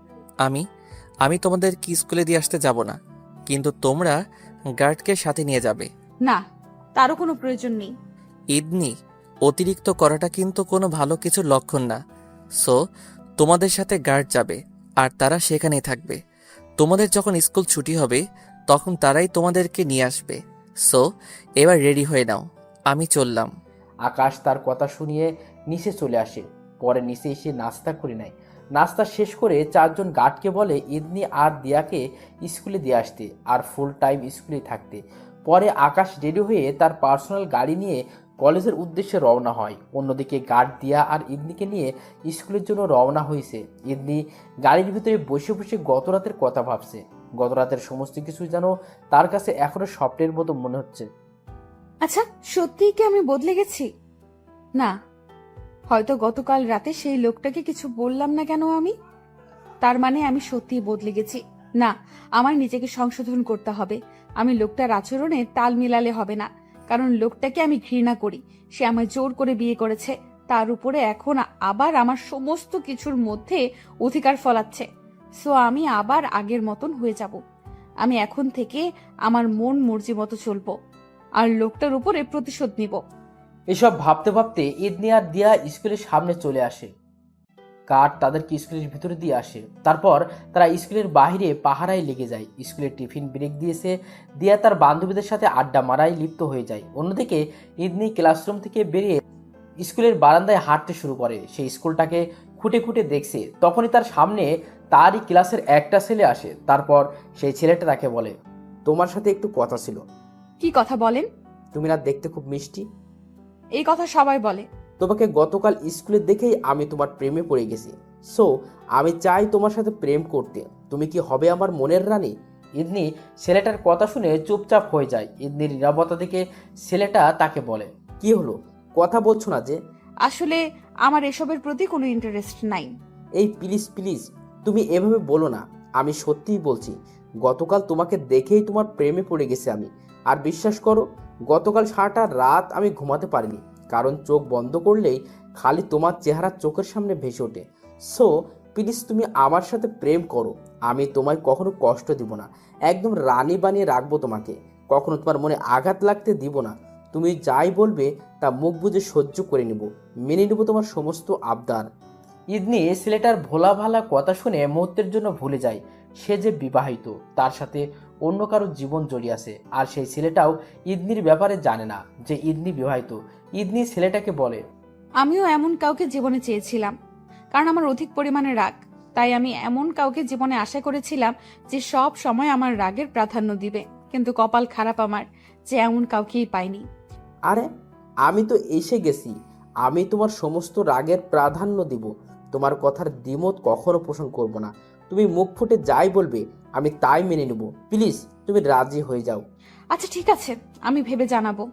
আমি তোমাদের কি স্কুলে দিয়ে আসতে যাব না, কিন্তু তোমরা গার্ডকে সাথে নিয়ে যাবে। না, তারও কোনো প্রয়োজন নেই। ইদনি, অতিরিক্ত করাটা কিন্তু কোনো ভালো কিছুর লক্ষণ না। সো তোমাদের সাথে গার্ড যাবে, আর তারা সেখানেই থাকবে। তোমাদের যখন স্কুল ছুটি হবে তখন তারাই তোমাদেরকে নিয়ে আসবে। সো এবার রেডি হয়ে নাও, আমি চললাম। আকাশ তার কথা শুনিয়ে নিচে চলে আসে। পরে নিচে এসে নাস্তা করে নেয়। নাস্তা শেষ করে চারজন গার্ডকে বলে ইদনি আর দিয়াকে স্কুলে দিয়ে আসতে, আর ফুল টাইম স্কুলে থাকতে। পরে আকাশ রেডি হয়ে তার পার্সোনাল গাড়ি নিয়ে কলেজের উদ্দেশ্যে রওনা হয়। অন্যদিকে গার্ড দিয়া আর ইদনিকে নিয়ে স্কুলের জন্য রওনা হয়েছে। ইদনি গাড়ির ভিতরে বসে বসে গত রাতের কথা ভাবছে। গত রাতের সমস্ত কিছু যেন তার কাছে এখনো স্বপ্নের মতো মনে হচ্ছে। আচ্ছা, সত্যিই কি আমি বদলে গেছি? না, হয়তো গতকাল রাতে সেই লোকটাকে কিছু বললাম না কেন আমি, তার মানে আমি সত্যিই বদলে গেছি। না, আমার নিজেকে সংশোধন করতে হবে। আমি লোকটার আচরণে তাল মিলালে হবে না, কারণ লোকটাকে আমি ঘৃণা করি। সে আমায় জোর করে বিয়ে করেছে, তার উপরে এখন আবার আমার সমস্ত কিছুর মধ্যে অধিকার ফলাচ্ছে। সো আমি আবার আগের মতন হয়ে যাব। আমি এখন থেকে আমার মন মর্জি মতো চলবো, আর লোকটার উপরে প্রতিশোধ নিব। এসব ভাবতে ভাবতে ইদনি আর দিয়া স্কুলের সামনে চলে আসে। গার্ড তাদেরকে স্কুলের ভিতরে দিয়ে আসে। তারপর তারা স্কুলের বাইরে পাহারায় লেগে যায়। স্কুলের টিফিন ব্রেক দিয়েছে। দিয়া তার বান্ধবীদের সাথে আড্ডা মারায় লিপ্ত হয়ে যায়। অন্যদিকে ইদনি ক্লাসরুম থেকে বেরিয়ে স্কুলের বারান্দায় হাঁটতে শুরু করে। সেই স্কুলটাকে খুঁটে খুঁটে দেখছে। তখনই তার সামনে তারই ক্লাসের একটা ছেলে আসে। তারপর সেই ছেলেটা তাকে বলে, তোমার সাথে একটু কথা ছিল। কি কথা বলেন? তুমি না দেখতে খুব মিষ্টি। এই কথা সবাই বলে। তোমাকে গতকাল স্কুলে দেখেই আমি তোমার প্রেমে পড়ে গেছি। সো আমি চাই তোমার সাথে প্রেম করতে। তুমি কি হবে আমার মনের রানী? ইদনি ছেলেটার কথা শুনে চুপচাপ হয়ে যায়। ইদনির নীরবতা দেখে ছেলেটা তাকে বলে, কি হলো, কথা বলছো না যে? আসলে আমার এসবের প্রতি কোনো ইন্টারেস্ট নাই। এই প্লিজ প্লিজ, তুমি এভাবে বলো না। আমি সত্যিই বলছি, গতকাল তোমাকে দেখেই তোমার প্রেমে পড়ে গেছি আমি। আর বিশ্বাস করো, গতকাল সারাটা রাত আমি ঘুমাতে পারিনি, কারণ চোখ বন্ধ করলেই খালি তোমার চেহারা চোখের সামনে ভেসে ওঠে। সো প্লিজ তুমি আমার সাথে প্রেম করো। আমি তোমায় কখনো কষ্ট দিব না, একদম রানী বানিয়ে রাখবো তোমাকে। কখনো তোমার মনে আঘাত লাগতে দিব না। তুমি যাই বলবে তা মুখ বুজে সহ্য করে নেব, মেনে নেব তোমার সমস্ত আবদার। ইদনি ছেলেটার ভোলা ভালা কথা শুনে মুহূর্তের জন্য ভুলে যায় সে যে বিবাহিত, তার সাথে অন্য কারো জীবন জড়িয়ে আছে। আর সেই ছেলেটাও ইদনির ব্যাপারে জানে না যে ইদনি বিবাহিত। ইদনি ছেলেটাকে বলে, আমিও এমন কাউকে জীবনে চেয়েছিলাম, কারণ আমার অধিক পরিমাণে রাগ। তাই আমি এমন কাউকে জীবনে আশা করেছিলাম যে সব সময় আমার রাগের প্রাধান্য দিবে, কিন্তু কপাল খারাপ আমার যে এমন কাউকেই পাইনি। আরে আমি তো এসে গেছি, আমি তোমার সমস্ত রাগের প্রাধান্য দিব, তোমার কথার দ্বিমত কখনো পোষণ করব না। তুমি মুখ ফুটে যাই বলবে আমি তাই মেনে নেব, প্লিজ তুমি রাজি হয়ে যাও। আচ্ছা ঠিক আছে, আমি ভেবে জানাবো।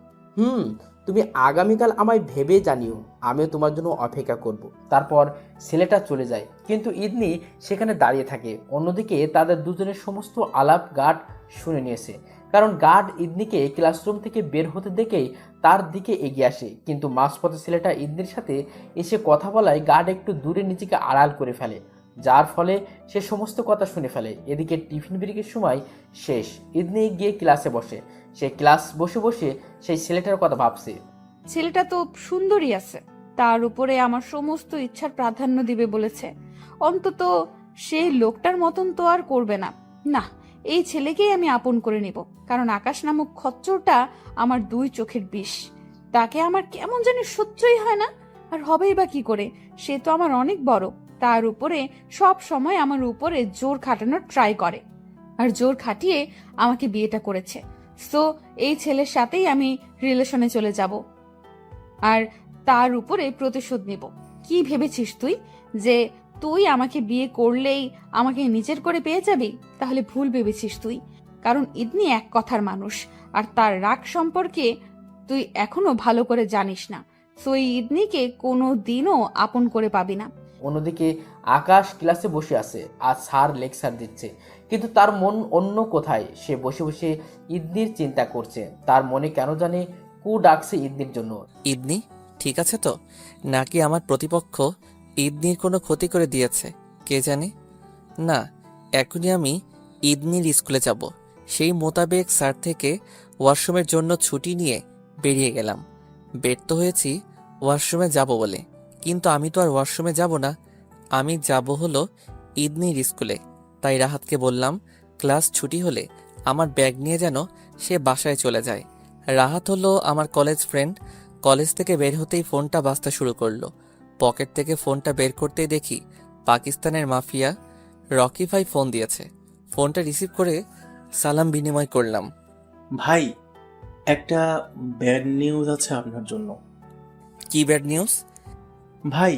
তুমি আগামীকাল আমায় ভেবে জানিও, আমিও তোমার জন্য অপেক্ষা করব। তারপর ছেলেটা চলে যায়, কিন্তু ইদনি সেখানে দাঁড়িয়ে থাকে। অন্যদিকে তাদের দুজনের সমস্ত আলাপ গার্ড শুনে নিয়েছে, কারণ গার্ড ইদনিকে ক্লাসরুম থেকে বের হতে দেখেই তার দিকে এগিয়ে আসে। কিন্তু মাঝপথে ছেলেটা ইদনির সাথে এসে কথা বলায় গার্ড একটু দূরে নিজেকে আড়াল করে ফেলে, যার ফলে সে সমস্ত কথা শুনে ফেলে। এদিকে টিফিন ব্রেকের সময় শেষ, ইদনি গিয়ে ক্লাসে বসে। সে ক্লাস বসে বসে সেই ছেলেটার কথা ভাবছে। ছেলেটা তো সুন্দরী আছে, তার উপরে আমার সমস্ত ইচ্ছার প্রাধান্য দিবে বলেছে। অন্তত সে লোকটার মতন তো আর করবে না। না, এই ছেলেকেই আমি আপন করে নিব, কারণ আকাশ নামক খচ্চরটা আমার দুই চোখের বিষ। তাকে আমার কেমন জানি সহ্যই হয় না। আর হবেই বা কি করে, সে তো আমার অনেক বড়। তার উপরে সব সময় আমার উপরে জোর খাটানোর ট্রাই করে, আর জোর খাটিয়ে আমাকে বিয়েটা করেছে। সো এই ছেলের সাথেই আমি রিলেশনে চলে যাব আর তার উপরে প্রতিশোধ নিব। কি ভেবেছিস তুই যে তুই আমাকে বিয়ে করলেই আমাকে নিজের করে পেয়ে যাবি? তাহলে ভুল ভেবেছিস তুই, কারণ ইদনি এক কথার মানুষ, আর তার রাগ সম্পর্কে তুই এখনো ভালো করে জানিস না। সো এই ইদনিকে কোনো দিনও আপন করে পাবি না। অন্যদিকে আকাশ ক্লাসে বসে আছে আর স্যার লেকচার দিচ্ছে, কিন্তু তার মন অন্য কোথায়। সে বসে বসে ইদনির চিন্তা করছে। তার মনে কেন জানে কু ডাকছে ইদনির জন্য। ইদনি ঠিক আছে তো, নাকি আমার প্রতিপক্ষ ইদনির কোনো ক্ষতি করে দিয়েছে কে জানে। না, এখনই আমি ইদনির স্কুলে যাব। সেই মোতাবেক স্যার থেকে ওয়াশরুমের জন্য ছুটি নিয়ে বেরিয়ে গেলাম। ব্যর্থ হয়েছি ওয়াশরুমে যাব বলে, কিন্তু আমি তো আর ওয়াশরুমে যাব না, আমি যাব হলো ইদনির স্কুলে। তাই রাহাতকে বললাম ক্লাস ছুটি হলে আমার ব্যাগ নিয়ে যেন সে বাসায় চলে যায়। রাহাত হলো আমার কলেজ ফ্রেন্ড। কলেজ থেকে বের হতেই ফোনটা বাজতে শুরু করলো। পকেট থেকে ফোনটা বের করতেই দেখি পাকিস্তানের মাফিয়া রকি ভাই ফোন দিয়েছে। ফোনটা রিসিভ করে সালাম বিনিময় করলাম। ভাই, একটা ব্যাড নিউজ আছে আপনার জন্য। কি ব্যাড নিউজ? ভাই,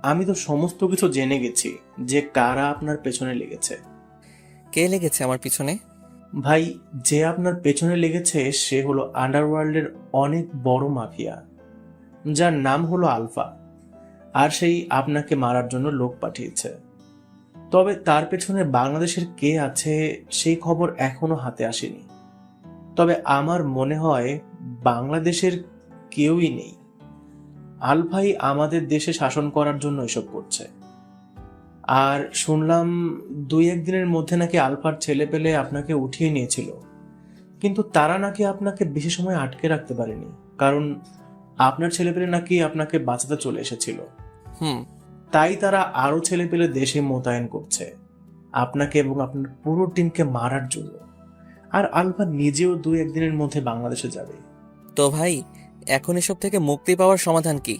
আমি তো সমস্ত কিছু জেনে গেছি যে কারা আপনার পেছনে লেগেছে। কে লেগেছে আমার পিছনে? ভাই, যে আপনার পেছনে লেগেছে সে হলো আন্ডারওয়ার্ল্ডের অনেক বড় মাফিয়া, যার নাম হলো আলফা। আর সেই আপনাকে মারার জন্য লোক পাঠিয়েছে। তবে তার পেছনে বাংলাদেশের কে আছে সেই খবর এখনো হাতে আসেনি। তবে আমার মনে হয় বাংলাদেশের কেউই নেই। আলফাই আমাদের দেশে শাসন করার জন্য এসব করছে। আর শুনলাম 2-1 দিনের মধ্যে নাকি আলফার ছেলে পেলে আপনাকে উঠিয়ে নিয়েছিল, কিন্তু তারা নাকি আপনাকে বেশি সময় আটকে রাখতে পারেনি, কারণ আপনার ছেলে পেলে নাকি আপনাকে বাঁচাতে চলে এসেছিল। তাই তারা আরো ছেলে পেলে দেশে মোতায়েন করছে আপনাকে এবং আপনার পুরো টিমকে মারার জন্য। আর আলফা নিজেও 2-1 দিনের মধ্যে বাংলাদেশে যাবে। তো ভাই, এখন এসব থেকে মুক্তি পাওয়ার সমাধান কি?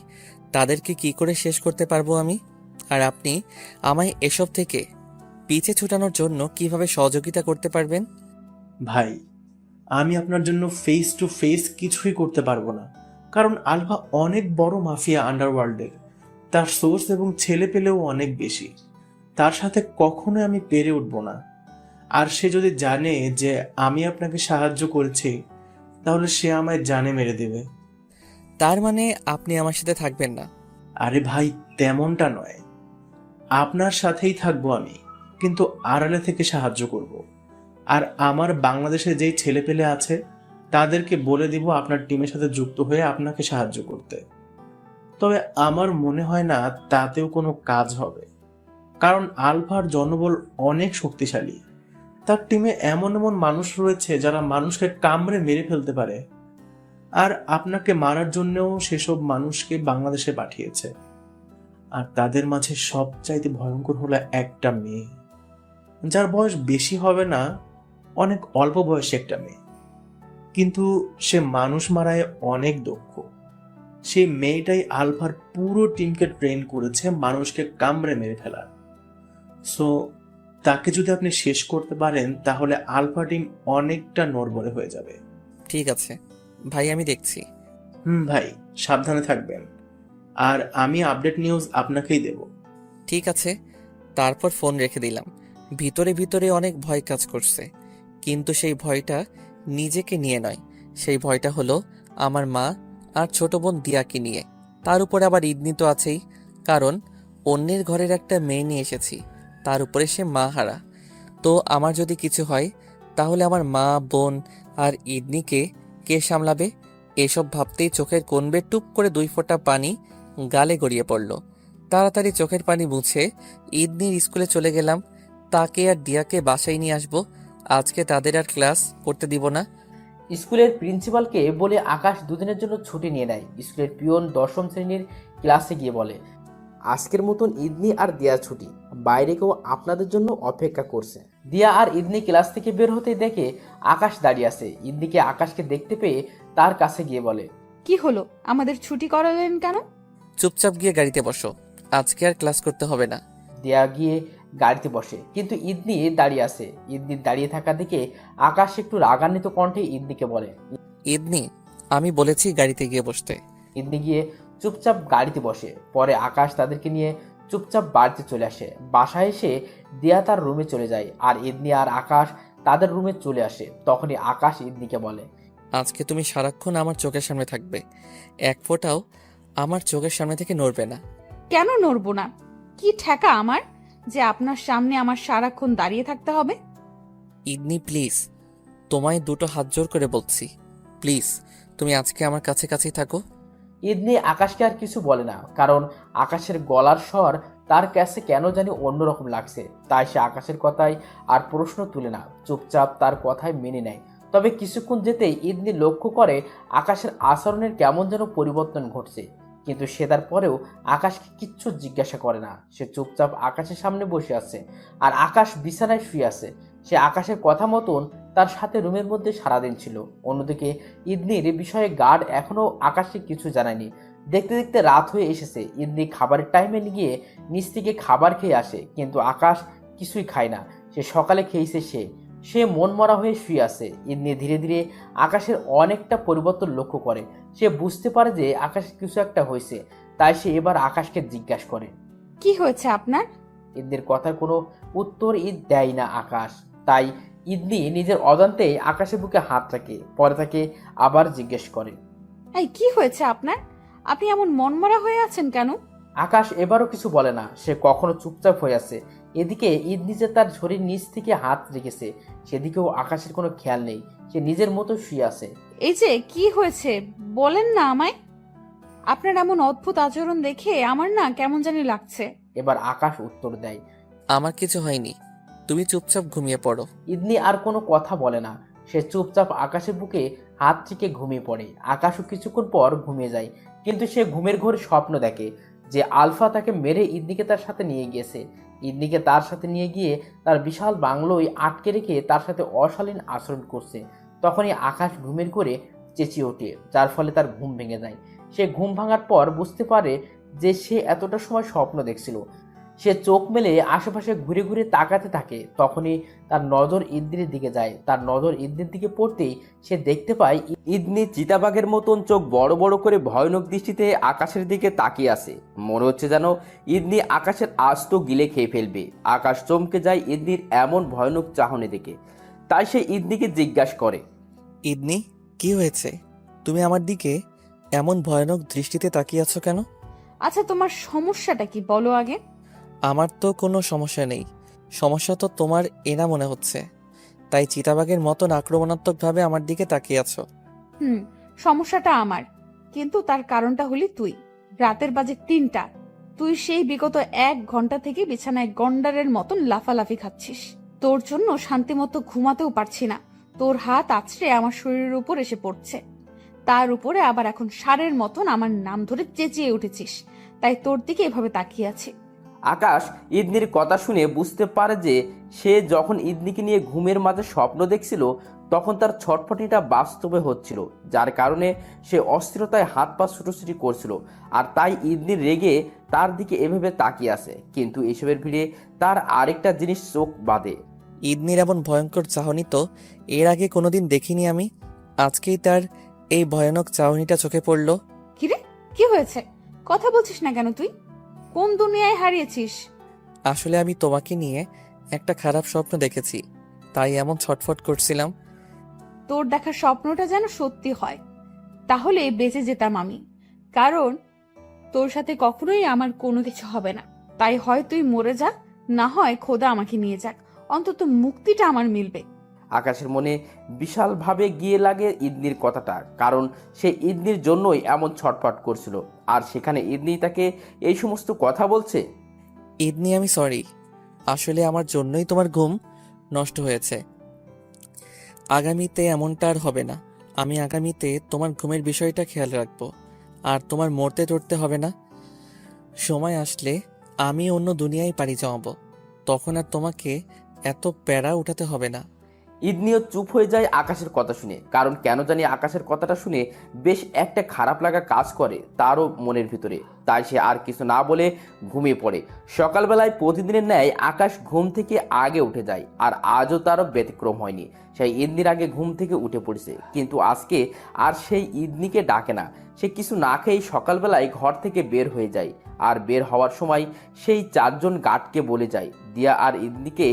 তাদেরকে কি করে শেষ করতে পারবো আমি? আর আপনি আমায় এসব থেকে পিছে ছুটানোর জন্য কিভাবে সহযোগিতা করতে পারবেন? ভাই, আমি আপনার জন্য ফেস টু ফেস কিছুই করতে পারবো না, কারণ আলফা অনেক বড় মাফিয়া আন্ডারওয়ার্ল্ডের। তার সোর্স এবং ছেলে পেলেও অনেক বেশি। তার সাথে কখনোই আমি পেরে উঠবো না। আর সে যদি জানে যে আমি আপনাকে সাহায্য করেছি, তাহলে সে আমায় জানে মেরে দেবে। তার মানে আপনি আমার সাথে থাকবেন না? আরে ভাই, তেমনটা নয়। আপনার সাথেই থাকবো আমি, কিন্তু আড়ালে থেকে সাহায্য করব। আর আমার বাংলাদেশে যেই ছেলে পেলে আছে তাদেরকে বলে দিব আপনার টিমের সাথে যুক্ত হয়ে আপনাকে সাহায্য করতে। তবে আমার মনে হয় না তাতেও কোনো কাজ হবে, কারণ আলফার জনবল অনেক শক্তিশালী। তার টিমে এমন এমন মানুষ রয়েছে যারা মানুষকে কামড়ে মেরে ফেলতে পারে। আর আপনাকে মারার জন্যও সেসব মানুষকে বাংলাদেশে পাঠিয়েছে। আর তাদের মাঝে সবচাইতে ভয়ঙ্কর হলো একটা মেয়ে, যার বয়স বেশি হবে না, অনেক অল্প বয়সী একটা মেয়ে, কিন্তু সে মানুষ মারায় অনেক দক্ষ। সেই মেয়েটাই আলফার পুরো টিমকে ট্রেন করেছে মানুষকে কামড়ে মেরে ফেলার। সো তাকে যদি আপনি শেষ করতে পারেন তাহলে আলফা টিম অনেকটা নড়বড়ে হয়ে যাবে। ঠিক আছে ভাই, আমি দেখছি। ভাই, সাবধানে থাকবেন, আর আমি আপডেট নিউজ আপনাকেই দেব। ঠিক আছে। তারপর ফোন রেখে দিলাম। ভিতরে ভিতরে অনেক ভয় কাজ করছে, কিন্তু সেই ভয়টা নিজেকে নিয়ে নয়, সেই ভয়টা হলো আমার মা আর ছোট বোন দিয়াকে নিয়ে। তার উপরে আবার ইদনি তো আছেই, কারণ অন্যের ঘরের একটা মেয়ে নিয়ে এসেছি, তার উপরে সে মা হারা। তো আমার যদি কিছু হয় তাহলে আমার মা, বোন আর ইদনিকে কে সামলাবে? এসব ভাবতেই চোখের কোণ বেয়ে টুপ করে 2 ফোঁটা পানি গালে গড়িয়ে পড়ল। তাড়াতাড়ি চোখের পানি মুছে ইদনির স্কুলে চলে গেলাম। তাকে আর দিয়াকে বাসায় নিয়ে আসবো, আজকে তাদের আর ক্লাস করতে দিব না। স্কুলের প্রিন্সিপালকে বলে আকাশ দুদিনের জন্য ছুটি নিয়ে নেয়। স্কুলের পিয়ন 10ম শ্রেণীর ক্লাসে গিয়ে বলে, আজকের মতন ইদনি আর দিয়া ছুটি, বাইরে কেউ আপনাদের জন্য অপেক্ষা করছে। দিয়া আর ইদনি ক্লাস থেকে বের হতেই দেখে আকাশ দাঁড়িয়ে আছে। ইদনিকে আকাশকে দেখতে পেয়ে তার কাছে গিয়ে বলে, কি হলো, আমাদের ছুটি করালেন কেন? চুপচাপ গিয়ে গাড়িতে বসো, আজকে আর ক্লাস করতে হবে না। দিয়া গিয়ে গাড়িতে বসে, কিন্তু ইদনি দাঁড়িয়ে আছে। ইদনি দাঁড়িয়ে থাকা দেখে আকাশ একটু রাগান্বিত কণ্ঠে ইদনিকে বলে, ইদনি, আমি বলেছি গাড়িতে গিয়ে বসতে। ইদনি গিয়ে চুপচাপ গাড়িতে বসে। পরে আকাশ তাদেরকে নিয়ে চুপচাপ বাড়িতে চলে আসে। বাসায় এসে দিয়া তার রুমে চলে যায়, আর ইদনি আর আকাশ তাদের রুমে চলে আসে। তখনই আকাশ ইদনিকে বলে, আজকে তুমি সারাক্ষণ আমার চোখের সামনে থাকবে, এক ফোঁটাও আমার চোখের সামনে থেকে নড়বে না। কেন নড়বো না? কি ঠেকা আমার যে আপনার সামনে আমার সারাক্ষণ দাঁড়িয়ে থাকতে হবে? ইদনি প্লিজ, তোমায় 2টো হাত জোর করে বলছি, প্লিজ তুমি আজকে আমার কাছে কাছেই থাকো। ইদনি আকাশকে আর কিছু বলে না, কারণ আকাশের গলার স্বর তার কাছে কেন জানি অন্যরকম লাগছে। তাই সে আকাশের কথায় আর প্রশ্ন তুলে না, চুপচাপ তার কথায় মেনে নেয়। তবে কিছুক্ষণ যেতেই ইদনি লক্ষ্য করে আকাশের আচরণের কেমন যেন পরিবর্তন ঘটছে, কিন্তু সে তারপরেও আকাশকে কিচ্ছু জিজ্ঞাসা করে না। সে চুপচাপ আকাশের সামনে বসে আছে, আর আকাশ বিছানায় শুয়ে আছে। সে আকাশের কথা মতন তার সাথে রুমের মধ্যে সারাদিন ছিল। অন্যদিকে ইদনির বিষয়ে গার্ড এখনো আকাশকে কিছু জানায়নি। দেখতে দেখতে রাত হয়ে এসেছে। ইদনি খাবারের টাইমে গিয়ে নিচ থেকে খাবার খেয়ে আসে, কিন্তু আকাশ কিছুই খায় না। সে সকালে খেয়েছে, সে মন মরা হয়ে শুয়ে আছে। ইদনি ধীরে ধীরে আকাশের অনেকটা পরিবর্তন লক্ষ্য করে। সে বুঝতে পারে যে আকাশের কিছু একটা হয়েছে, তাই সে এবার আকাশকে জিজ্ঞাসা করে, কি হয়েছে আপনার? ইদনির কথার কোনো উত্তর দেয় না আকাশ। তাই ইদনি নিজের অজান্তেই আকাশের বুকে হাত রাখে। পরে তাকে আবার জিজ্ঞেস করে, এই কি হয়েছে আপনার? আপনি এমন মনমরা হয়ে আছেন কেন? আকাশ এবারও কিছু বলে না, সে কখনো চুপচাপ হয়ে আছে। এদিকে ইদনি যে তার ঝুড়ির নিচ থেকে হাত রেখেছে, সেদিকেও আকাশের কোনো খেয়াল নেই। সে নিজের মতো শুয়ে আছে। এই যে কি হয়েছে বলেন না আমায়। আপনার এমন অদ্ভুত আচরণ দেখে আমার না কেমন জানি লাগছে। এবার আকাশ উত্তর দেয়, আমার কিছু হয়নি, তুমি চুপচাপ ঘুমিয়ে পড়ো। ইদনি আর কোনো কথা বলে না, সে চুপচাপ আকাশের বুকে হাত থেকে ঘুমিয়ে পড়ে। আকাশও কিছুক্ষণ পর ঘুমিয়ে যায়, কিন্তু সে ঘুমের ঘোরে স্বপ্ন দেখে যে আলফা তাকে মেরে ইদনিকে তার সাথে নিয়ে গিয়েছে। ইদনিকে তার সাথে নিয়ে গিয়ে তার বিশাল বাংলোয় আটকে রেখে তার সাথে অশালীন আচরণ করছে। তখনই আকাশ ঘুমের ঘোরে চেঁচিয়ে ওঠে, যার ফলে তার ঘুম ভেঙে যায়। সে ঘুম ভাঙার পর বুঝতে পারে যে সে এতটা সময় স্বপ্ন দেখছিল। সে চোখ মেলে আশেপাশে ঘুরে ঘুরে তাকাতে থাকে। তখনই তার নজর ইদনির দিকে যায়। তার নজর ইদনির দিকে পড়তেই সে দেখতে পায় ইদনি চিতাবাঘের মতন চোখ বড় বড় করে ভয়ানক দৃষ্টিতে আকাশের দিকে তাকিয়ে আছে। মনে হচ্ছে যেন ইদনি আকাশের আস্ত গিলে খেয়ে ফেলবে। আকাশ চমকে যায় ইদনির এমন ভয়ানক চাহনি দেখে। তাই সে ইদনিকে জিজ্ঞাসা করে, ইদনি, কি হয়েছে? তুমি আমার দিকে এমন ভয়ানক দৃষ্টিতে তাকিয়ে আছো কেন? আচ্ছা, তোমার সমস্যাটা কি বলো আগে। আমার তো কোনো সমস্যা নেই, সমস্যা তো তোমার এনা মনে হচ্ছে, তাই চিতাবাঘের মতন আক্রমণাত্মকভাবে আমার দিকে তাকিয়ে আছো। সমস্যাটা আমার, কিন্তু তার কারণটা হলি তুই। রাতের বাজে 3টা, তুই সেই বিগত 1 ঘন্টা থেকে বিছানায় গন্ডারের মতন লাফালাফি খাচ্ছিস। তোর জন্য শান্তিমতো ঘুমাতেও পারছি না। তোর হাত আছড়ে আমার শরীরের উপর এসে পড়ছে, তার উপরে আবার এখন ষাঁড়ের মতন আমার নাম ধরে চেঁচিয়ে উঠেছিস। তাই তোর দিকে এভাবে তাকিয়ে আছি। আকাশ ইদনির কথা শুনে বুঝতে পারে যে সে যখন ইদনিকে নিয়ে ঘুমের মাঝে স্বপ্ন দেখছিল তখন তার ছটফটিটা বাস্তবে হচ্ছিল, যার কারণে সে অস্থিরতায় হাত পা ছুটোছুটি করছিল। আর তাই ইদনির রেগে তার দিকে এভাবে তাকিয়ে আছে। কিন্তু এসবের ভিড়ে তার আরেকটা জিনিস চোখ বাঁধে। ইদনির এমন ভয়ঙ্কর চাহনি তো এর আগে কোনোদিন দেখিনি আমি। আজকেই তার এই ভয়ানক চাহনিটা চোখে পড়ল। কিরে, কি হয়েছে? কথা বলছিস না কেন তুই? কোন দুনিয়ায় হারিয়েছিস? আসলে আমি তোমাকে নিয়ে একটা খারাপ স্বপ্ন দেখেছি, তাই এমন ছটফট করছিলাম। তোর দেখা স্বপ্নটা যেন সত্যি হয়, তাহলে বেঁচে যেতাম আমি। কারণ তোর সাথে কখনোই আমার কোনো কিছু হবে না। তাই হয় তুই মরে যা, না হয় খোদা আমাকে নিয়ে যাক, অন্তত মুক্তিটা আমার মিলবে। আকাশের মনে বিশালভাবে গিয়ে লাগে ইদনির কথাটা, কারণ সে ইদনির জন্যই এমন ছটফট করছিল। আর সেখানে ইদনি তাকে এই সমস্ত কথা বলছে। ইদনি, আমি সরি। আসলে আমার জন্যই তোমার ঘুম নষ্ট হয়েছে। আগামীতে এমনটা আর হবে না। আমি আগামীতে তোমার ঘুমের বিষয়টা খেয়াল রাখবো। আর তোমার মরতে টরতে হবে না। সময় আসলে আমি অন্য দুনিয়ায় পাড়ি জমাবো, তখন আর তোমাকে এত প্যারা উঠাতে হবে না। ইদনিও চুপ হয়ে যায় আকাশের কথা শুনে, কারণ কেন জানি আকাশের কথাটা শুনে বেশ একটা খারাপ লাগা কাজ করে তারও মনের ভিতরে। তাই সে আর কিছু না বলে ঘুমিয়ে পড়ে। সকালবেলায় প্রতিদিনের ন্যায় আকাশ ঘুম থেকে আগে উঠে যায়, আর আজও তারও ব্যতিক্রম হয়নি। সেই ইদনির আগে ঘুম থেকে উঠে পড়েছে, কিন্তু আজকে আর সেই ইদনিকে ডাকে না। সে কিছু না খেয়েই সকালবেলায় ঘর থেকে বের হয়ে যায়। আর বের হওয়ার সময় সেই 4 জন গার্ডকে বলে যায় দিয়া আর ইদনিকে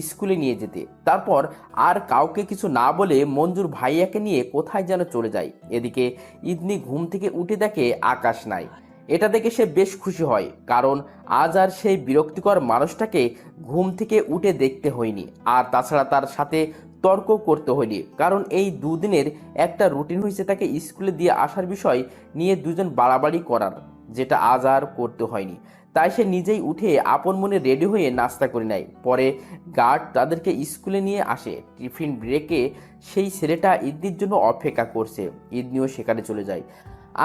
স্কুলে নিয়ে যেতে। তারপর আর কাউকে কিছু না বলে মঞ্জুর ভাইয়াকে নিয়ে কোথায় যেন চলে যায়। এদিকে ইদনি ঘুম থেকে উঠে দেখে আকাশ নাই। এটা দেখে সে বেশ খুশি হয়, কারণ আজ আর সেই বিরক্তিকর মানুষটাকে ঘুম থেকে উঠে দেখতে হয়নি। আর তাছাড়া তার সাথে তর্ক করতে হয়নি, কারণ এই দুদিনের একটা রুটিন হয়েছে তাকে স্কুলে দিয়ে আসার বিষয় নিয়ে দুজন বাড়াবাড়ি করার, যেটা আজ আর করতে হয়নি। তাই সে নিজেই উঠে আপন মনে রেডি হয়ে নাস্তা করে নেয়। পরে গার্ড তাদেরকে স্কুলে নিয়ে আসে। টিফিন ব্রেকে সেই ছেলেটা ইদনির জন্য অপেক্ষা করছে। ইদনিও সেখানে চলে যায়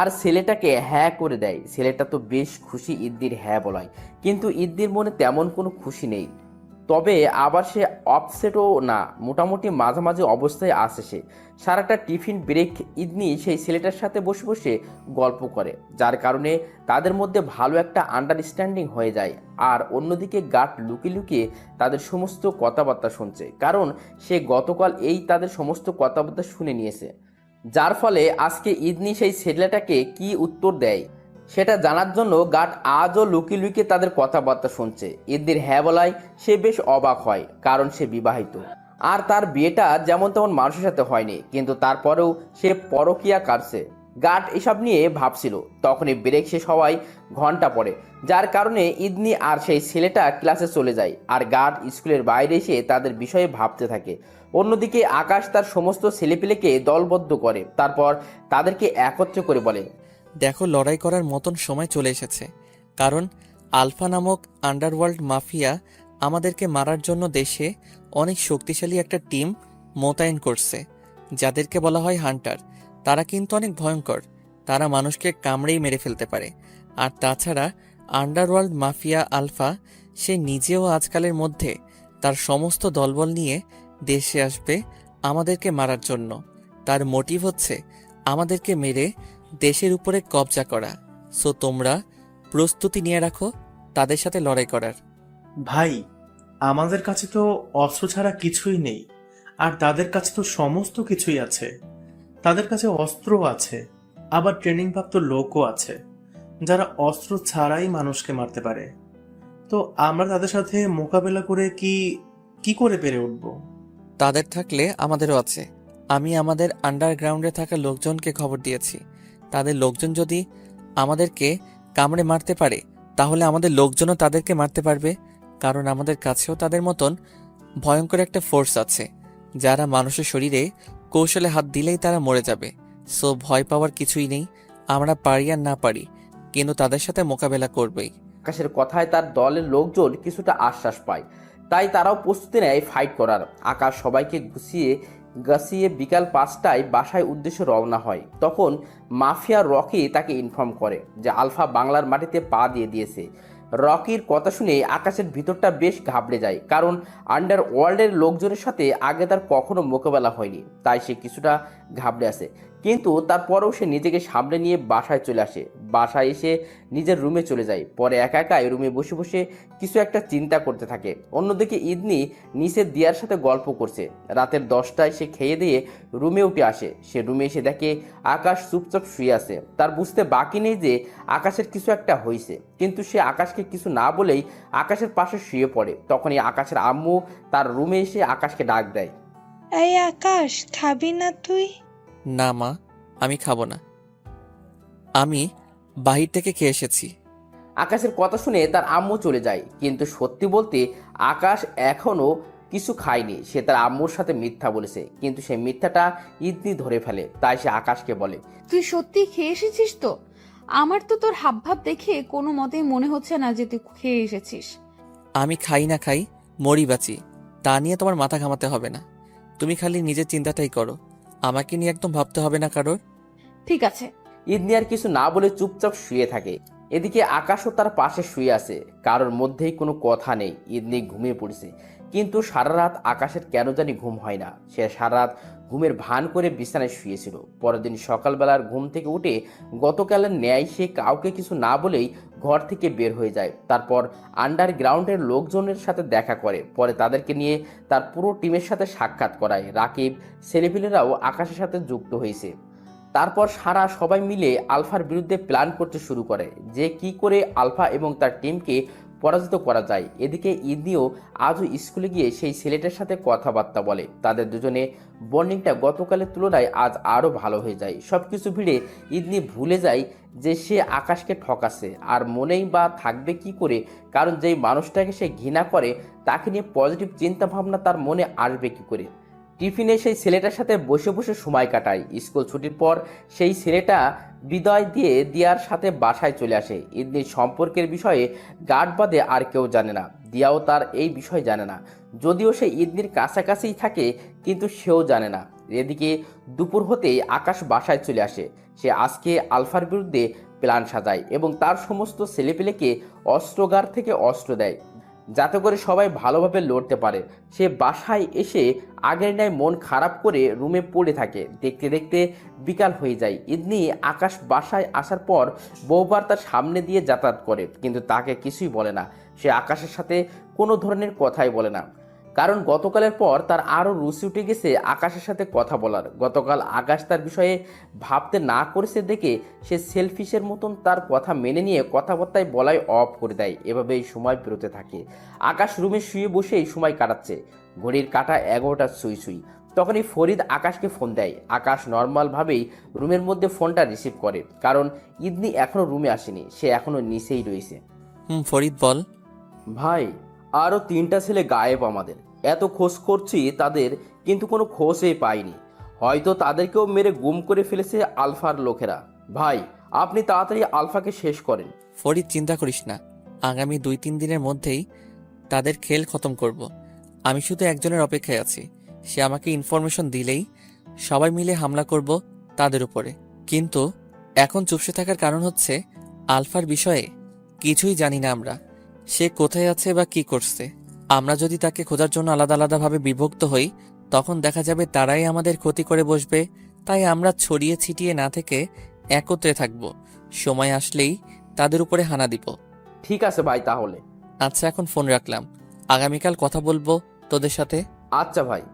আর ছেলেটাকে হ্যাঁ করে দেয়। ছেলেটা তো বেশ খুশি ইদনির হ্যাঁ বলায়, কিন্তু ইদনির মনে তেমন কোনো খুশি নেই। তবে আবার সে আপসেটও না, মোটামুটি মাঝামাঝি অবস্থায় আসে সে। সারাটা টিফিন ব্রেক ইদনি সেই ছেলেটার সাথে বসে বসে গল্প করে, যার কারণে তাদের মধ্যে ভালো একটা আন্ডারস্ট্যান্ডিং হয়ে যায়। আর অন্যদিকে গার্ড লুকিয়ে লুকিয়ে তাদের সমস্ত কথাবার্তা শুনছে, কারণ সে গতকাল এই তাদের সমস্ত কথাবার্তা শুনে নিয়েছে। যার ফলে আজকে ইদনি সেই ছেলেটাকে কি উত্তর দেয় সেটা জানার জন্য গার্ড আজও লুকিয়ে লুকিয়ে তাদের কথাবার্তা শুনছে। ইদনির হ্যাঁ বলায় সে বেশ অবাক হয়, কারণ সে বিবাহিত আর তার বিয়েটা যেমন তেমন মানুষের সাথে হয়নি, কিন্তু তারপরেও সে পরকীয়া কাটছে। গার্ড এসব নিয়ে ভাবছিল, তখনই ব্রেক শেষ হওয়ায় ঘন্টা পড়ে, যার কারণে ইদনি আর সেই ছেলেটা ক্লাসে চলে যায়। আর গার্ড স্কুলের বাইরে এসে তাদের বিষয়ে ভাবতে থাকে। অন্যদিকে আকাশ তার সমস্ত ছেলেপিলেকে দলবদ্ধ করে, তারপর তাদেরকে একত্র করে বলে, দেখো, লড়াই করার মতন সময় চলে এসেছে। কারণ আলফা নামক আন্ডারওয়ার্ল্ড মাফিয়া আমাদেরকে মারার জন্য দেশে অনেক শক্তিশালী একটা টিম মোতায়েন করছে, যাদেরকে বলা হয় হান্টার। তারা কিন্তু অনেক ভয়ঙ্কর। তারা মানুষকে কামড়েই মেরে ফেলতে পারে। আর তাছাড়া আন্ডারওয়ার্ল্ড মাফিয়া আলফা সে নিজেও আজকালের মধ্যে তার সমস্ত দলবল নিয়ে দেশে আসবে আমাদেরকে মারার জন্য। তার মোটিভ হচ্ছে আমাদেরকে মেরে দেশের উপরে কবজা করা। সো তোমরা প্রস্তুতি নিয়ে রাখো তাদের সাথে লড়াই করার। ভাই, আমাদের কাছে তো অস্ত্র ছাড়া কিছুই নেই, আর তাদের কাছে তো সমস্ত কিছুই আছে। তাদের কাছে অস্ত্র আছে, আবার ট্রেনিংপ্রাপ্ত লোকও আছে, যারা অস্ত্র ছাড়াই মানুষকে মারতে পারে। তো আমরা তাদের সাথে মোকাবেলা করে কি করে পেরে উঠবো? তাদের থাকলে আমাদেরও আছে। আমি আমাদের আন্ডারগ্রাউন্ডে থাকা লোকজনকে খবর দিয়েছি। তাদের লোকজন যদি আমাদেরকে কামড়ে মারতে পারে, তাহলে আমাদের লোকজনও তাদেরকে মারতে পারবে। কারণ আমাদের কাছেও তাদের মতন ভয়ঙ্কর একটা ফোর্স আছে, যারা মানুষের শরীরে কৌশলে হাত দিলেই তারা মরে যাবে। সো ভয় পাওয়ার কিছুই নেই। আমরা পারি আর না পারি, কিন্তু তাদের সাথে মোকাবেলা করবেই। আকাশের কথায় তার দলের লোকজন কিছুটা আশ্বাস পায়, তাই তারাও প্রস্তুতি নেয় ফাইট করার। আকাশ সবাইকে গুছিয়ে গাছিয়ে বিকাল 5টায় বাসায় উদ্দেশ্যে রওনা হয়। তখন মাফিয়া রকি তাকে ইনফর্ম করে যে আলফা বাংলার মাটিতে পা দিয়ে দিয়েছে। রকির কথা শুনে আকাশের ভিতরটা বেশ ঘাবড়ে যায়, কারণ আন্ডারওয়ার্ল্ডের লোকজনের সাথে আগে তার কখনো মোকাবেলা হয়নি, তাই সে কিছুটা ঘাবড়ে আছে। কিন্তু তারপরেও সে নিজেকে সামলে নিয়ে বাসায় চলে আসে। বাসায় এসে নিজের রুমে চলে যায়। পরে একা একাই রুমে বসে বসে কিছু একটা চিন্তা করতে থাকে। অন্যদিকে ইদনি নিচে দিয়ার সাথে গল্প করছে। রাতের 10টায় সে খেয়ে দিয়ে রুমে উঠে আসে। সে রুমে এসে দেখে আকাশ চুপচাপ শুয়ে আছে। তার বুঝতে বাকি নেই যে আকাশের কিছু একটা হয়েছে, কিন্তু সে আকাশকে কিছু না বলেই আকাশের পাশে শুয়ে পড়ে। তখনই আকাশের আম্মু তার রুমে এসে আকাশকে ডাক দেয়। এই আকাশ, খাবি না তুই? না মা, আমি খাবো না, আমি বাহির থেকে খেয়ে এসেছি। আকাশের কথা শুনে তার আম্মু চলে যায়, কিন্তু সত্যি বলতে আকাশ এখনো কিছু খায়নি। সে তার আম্মুর সাথে মিথ্যা বলেছে, কিন্তু সে মিথ্যাটা ইদনি ধরে ফেলে। তাই সে আকাশকে বলে, তুই সত্যি খেয়ে এসেছিস তো? আমার তো তোর হাবভাব দেখে কোনো মতেই মনে হচ্ছে না যে তুই খেয়ে এসেছিস। আমি খাই না খাই, মরি বাঁচি, তা নিয়ে তোমার মাথা ঘামাতে হবে না। তুমি খালি নিজের চিন্তাটাই করো, আমাকে নিয়ে একদম ভাবতে হবে না কারোর। ঠিক আছে। ইদনি আর কিছু না বলে চুপচাপ শুয়ে থাকে। এদিকে আকাশও তার পাশে শুয়ে আছে, কারোর মধ্যেই কোনো কথা নেই। ইদনি ঘুমিয়ে পড়েছে, কিন্তু সারা রাত আকাশের কেন জানি ঘুম হয় না। সে সারা রাত ঘুমের ভান করে বিছানায় শুয়েছিল। পরের দিন সকালবেলার ঘুম থেকে উঠে গতকালের ন্যায় সে কাউকে কিছু না বলেই ঘর থেকে বের হয়ে যায়। তারপর আন্ডারগ্রাউন্ডের লোকজনের সাথে দেখা করে। পরে তাদেরকে নিয়ে তার পুরো টিমের সাথে সাক্ষাৎ করায়। রাকিব, ছেলেপিলেরাও আকাশের সাথে যুক্ত হয়েছে। তারপর সারা সবাই মিলে আলফার বিরুদ্ধে প্ল্যান করতে শুরু করে যে কি করে আলফা এবং তার টিমকে পরাজিত করা যায়। এদিকে ইদনিও আজও স্কুলে গিয়ে সেই ছেলেটার সাথে কথাবার্তা বলে। তাদের দুজনে বন্ডিংটা গতকালের তুলনায় আজ আরও ভালো হয়ে যায়। সব কিছু ভিড়ে ইদনি ভুলে যায় যে সে আকাশকে ঠকাছে, আর মনেই বা থাকবে কি করে, কারণ যেই মানুষটাকে সে ঘৃণা করে তাকে নিয়ে পজিটিভ চিন্তা ভাবনা তার মনে আসবে কি করে। টিফিনে সেই ছেলেটার সাথে বসে বসে সময় কাটায়। স্কুল ছুটির পর সেই ছেলেটা বিদায় দিয়ে দিয়ার সাথে বাসায় চলে আসে। ইদনির সম্পর্কের বিষয়ে গার্ড বাদে আর কেউ জানে না। দিয়াও তার এই বিষয় জানে না, যদিও সে ইদনির কাছাকাছিই থাকে, কিন্তু সেও জানে না। এদিকে দুপুর হতেই আকাশ বাসায় চলে আসে। সে আজকে আলফার বিরুদ্ধে প্ল্যান সাজায় এবং তার সমস্ত ছেলেপেলেকে অস্ত্রগার থেকে অস্ত্র দেয়, যাতে করে সবাই ভালোভাবে লড়তে পারে। সে বাসায় এসে আগের ন্যায় মন খারাপ করে রুমে পড়ে থাকে। দেখতে দেখতে বিকাল হয়ে যায়। ইদনি আকাশ বাসায় আসার পর বহুবার তার সামনে দিয়ে যাতায়াত করে, কিন্তু তাকে কিছুই বলে না। সে আকাশের সাথে কোনো ধরনের কথাই বলে না, কারণ গতকালের পর তার আরও রুচি উঠে গেছে আকাশের সাথে কথা বলার। গতকাল আকাশ তার বিষয়ে ভাবতে না করেছে দেখে সে সেলফিশের মতন তার কথা মেনে নিয়ে কথাবার্তায় বলাই অফ করে দেয়। এভাবেই সময় পেরোতে থাকে। আকাশ রুমে শুয়ে বসেই সময় কাটাচ্ছে। ঘড়ির কাঁটা 11টা ছুঁই ছুঁই। তখনই ফরিদ আকাশকে ফোন দেয়। আকাশ নর্মালভাবেই রুমের মধ্যে ফোনটা রিসিভ করে, কারণ ইদনি এখনও রুমে আসেনি, সে এখনও নিচেই রয়েছে। ফরিদ বল। ভাই, আরও 3টা ছেলে গায়েব আমাদের। এত খোঁজ করছি তাদের, কিন্তু কোনো খোঁজই পাইনি। হয়তো তাদেরকেও মেরে গুম করে ফেলেছে আলফার লোকেরা। ভাই, আপনি তাড়াতাড়ি আলফাকে শেষ করেন। ফরিদ, চিন্তা করিস না, আগামী 2-3 দিনের মধ্যেই তাদের খেল খতম করব। আমি শুধু একজনের অপেক্ষায় আছি। সে আমাকে ইনফরমেশন দিলেই সবাই মিলে হামলা করব তাদের উপরে। কিন্তু এখন চুপসে থাকার কারণ হচ্ছে আলফার বিষয়ে কিছুই জানি না আমরা। সে কোথায় আছে বা কি করছে। আমরা যদি তাকে খোঁজার জন্য আলাদা আলাদাভাবে বিভক্ত হই, তখন দেখা যাবে তারাই আমাদের ক্ষতি করে বসবে। তাই আমরা ছড়িয়ে ছিটিয়ে না থেকে একত্রে থাকব। সময় আসলেই তাদের উপরে হানা দিব। ঠিক আছে ভাই, তাহলে। আচ্ছা, এখন ফোন রাখলাম, আগামীকাল কথা বলবো তোদের সাথে। আচ্ছা ভাই।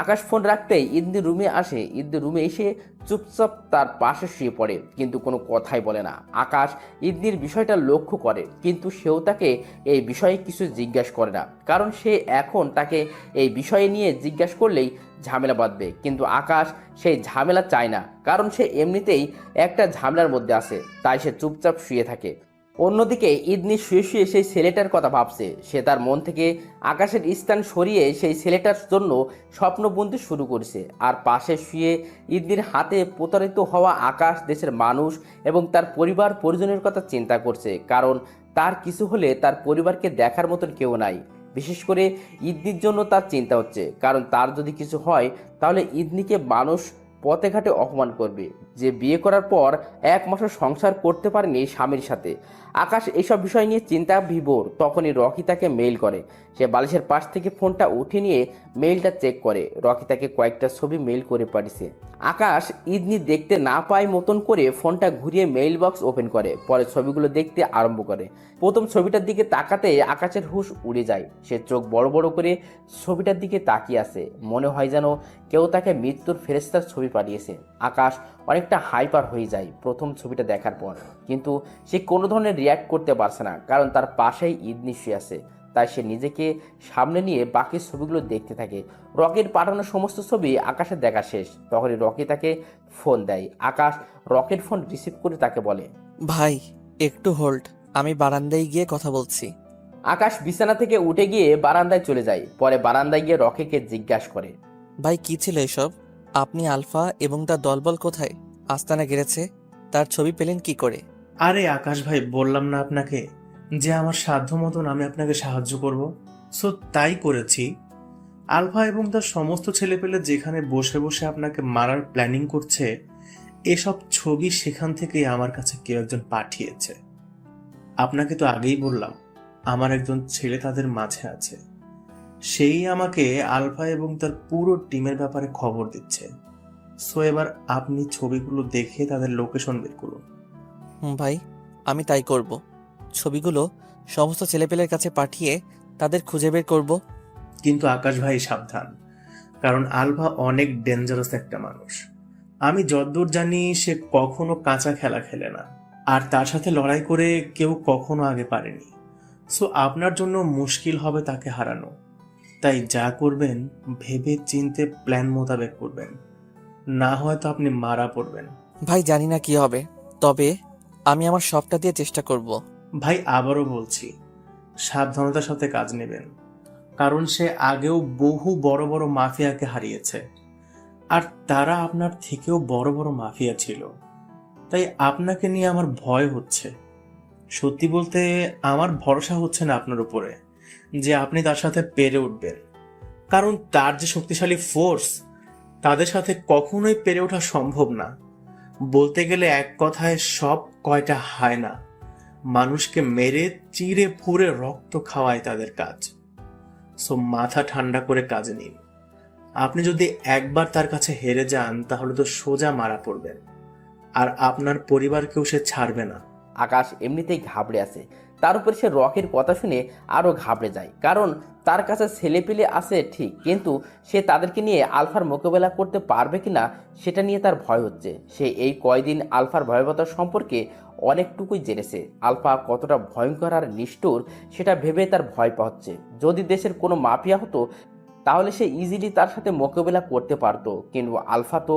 আকাশ ফোন রাখতেই ইদনি রুমে আসে। ইদনি রুমে এসে চুপচাপ তার পাশে শুয়ে পড়ে, কিন্তু কোনো কথাই বলে না। আকাশ ইদনির বিষয়টা লক্ষ্য করে, কিন্তু সেও তাকে এই বিষয়ে কিছু জিজ্ঞাসা করে না, কারণ সে এখন তাকে এই বিষয়ে নিয়ে জিজ্ঞাসা করলেই ঝামেলা বাঁধবে। কিন্তু আকাশ সেই ঝামেলা চায় না, কারণ সে এমনিতেই একটা ঝামেলার মধ্যে আছে। তাই সে চুপচাপ শুয়ে থাকে। অন্যদিকে ইদনি শুয়ে শুয়ে সেই ছেলেটার কথা ভাবছে। সে তার মন থেকে আকাশের স্থান সরিয়ে সেই ছেলেটার জন্য স্বপ্ন বুনতে শুরু করেছে। আর পাশে শুয়ে ইদনির হাতে প্রতারিত হওয়া আকাশ দেশের মানুষ এবং তার পরিবার পরিজনের কথা চিন্তা করছে, কারণ তার কিছু হলে তার পরিবারকে দেখার মতন কেউ নাই। বিশেষ করে ইদনির জন্য তার চিন্তা হচ্ছে, কারণ তার যদি কিছু হয় তাহলে ইদনিকে মানুষ পথে ঘাটে অপমান করবে, যে বিয়ে করার পর 1 মাসও সংসার করতে পারেনি স্বামীর সাথে। আকাশ এইসব বিষয় নিয়ে চিন্তা বিভোর। তখনই রকি তাকে মেইল করে। সে বালিশের পাশ থেকে ফোনটা উঠে নিয়ে মেইলটা চেক করে। রকি তাকে কয়েকটা ছবি মেইল করে পাঠিয়েছে। আকাশ ইদনি দেখতে না পায় মতন করে ফোনটা ঘুরিয়ে মেইল বক্স ওপেন করে, পরে ছবিগুলো দেখতে আরম্ভ করে। প্রথম ছবিটার দিকে তাকাতে আকাশের হুঁশ উড়ে যায়। সে চোখ বড় বড় করে ছবিটার দিকে তাকিয়ে আছে, মনে হয় যেন কেউ তাকে মৃত্যুর ফেরেশতার ছবি পাঠিয়েছে। আকাশ অনেকটা হাইপার হয়ে যায় প্রথম ছবিটা দেখার পর, কিন্তু সে কোনো ধরনের রিয়্যাক্ট করতে পারছে না, কারণ তার পাশেই ইদনি শুয়ে আছে। তাই সে নিজেকে সামনে নিয়ে বাকি ছবিগুলো দেখতে থাকে। রকির পাঠানো সমস্ত ছবি আকাশের দেখা শেষ। তখনই রকি তাকে ফোন দেয়। আকাশ রকির ফোন রিসিভ করে তাকে বলে, ভাই একটু হোল্ড, আমি বারান্দায় গিয়ে কথা বলছি। আকাশ বিছানা থেকে উঠে গিয়ে বারান্দায় চলে যায়। পরে বারান্দায় গিয়ে রকিকে জিজ্ঞাসা করে, ভাই কি ছিল এসব? আপনি আলফা এবং তার দলবল কোথায়? আস্তানা গেড়েছে, তার ছবি পেলেন কি করে? আরে আকাশ ভাই, বললাম না আপনাকে যে আমার সাধ্য মতন আমি আপনাকে সাহায্য করব, সো তাই করেছি। আলফা এবং তার সমস্ত ছেলেপেলে যেখানে বসে বসে আপনাকে মারার প্ল্যানিং করছে, এসব ছবি সেখান থেকেই আমার কাছে কেউ একজন পাঠিয়েছে। আপনাকে তো আগেই বললাম আমার একজন ছেলে তাদের মাঝে আছে, সেই আমাকে আলফা এবং তার পুরো টিমের ব্যাপারে খবর দিচ্ছে। সো এবার আপনি ছবিগুলো দেখে তাদের লোকেশন বের করুন। ভাই আমি তাই করব। ছবিগুলো সমস্ত ছেলেপেলের কাছে পাঠিয়ে তাদের খুঁজে বের করব। কিন্তু আকাশ ভাই সাবধান, কারণ আলফা অনেক ডেঞ্জারাস একটা মানুষ। আমি যতদূর জানি সে কখনো কাঁচা খেলা খেলে না, আর তার সাথে লড়াই করে কেউ কখনো আগে পারেনি। সো আপনার জন্য মুশকিল হবে তাকে হারানো। তাই যা করবেন ভেবে চিনতে প্ল্যান মোতাবেক করবেন, না হয়তো আপনি মারা পড়বেন। ভাই জানি না কি হবে, তবে আমি আমার সবটা দিয়ে চেষ্টা করব। ভাই আবারও বলছি, সাবধানতার সাথে কাজ নেবেন, কারণ সে আগেও বহু বড় বড় মাফিয়াকে হারিয়েছে, আর তারা আপনার থেকেও বড় বড় মাফিয়া ছিল। তাই আপনাকে নিয়ে আমার ভয় হচ্ছে। সত্যি বলতে আমার ভরসা হচ্ছে না আপনার উপরে যে আপনি তার সাথে পেরে উঠবেন, কারণ তার যে শক্তিশালী ফোর্স, তাদের সাথে কখনোই পেরে ওঠা সম্ভব না। বলতে গেলে এক কথায় সব কয়টা হয় না, মানুষকে মেরে চিড়ে ফুঁড়ে রক্ত খাওয়ায় তাদের কাজ। সো মাথা ঠান্ডা করে কাজ নিন। আপনি যদি একবার তার কাছে হেরে যান তাহলে তো সোজা মারা পড়বেন, আর আপনার পরিবারকেও সে ছাড়বে না। আকাশ এমনিতেই ঘাবড়ে আছে, তার উপর সে রকির কথা শুনে আরও ঘাবড়ে যায়, কারণ তার কাছে ছেলেপিলে আছে ঠিক, কিন্তু সে তাদেরকে নিয়ে আলফার মোকাবেলা করতে পারবে কিনা সেটা নিয়ে তার ভয় হচ্ছে। সে এই কয়দিন আলফার ভয়াবহতা সম্পর্কে অনেকটুকুই জেনেছে। আলফা কতটা ভয়ঙ্কর আর নিষ্ঠুর সেটা ভেবে তার ভয় পাচ্ছে। যদি দেশের কোনো মাফিয়া হতো তাহলে সে ইজিলি তার সাথে মোকাবেলা করতে পারতো, কিন্তু আলফা তো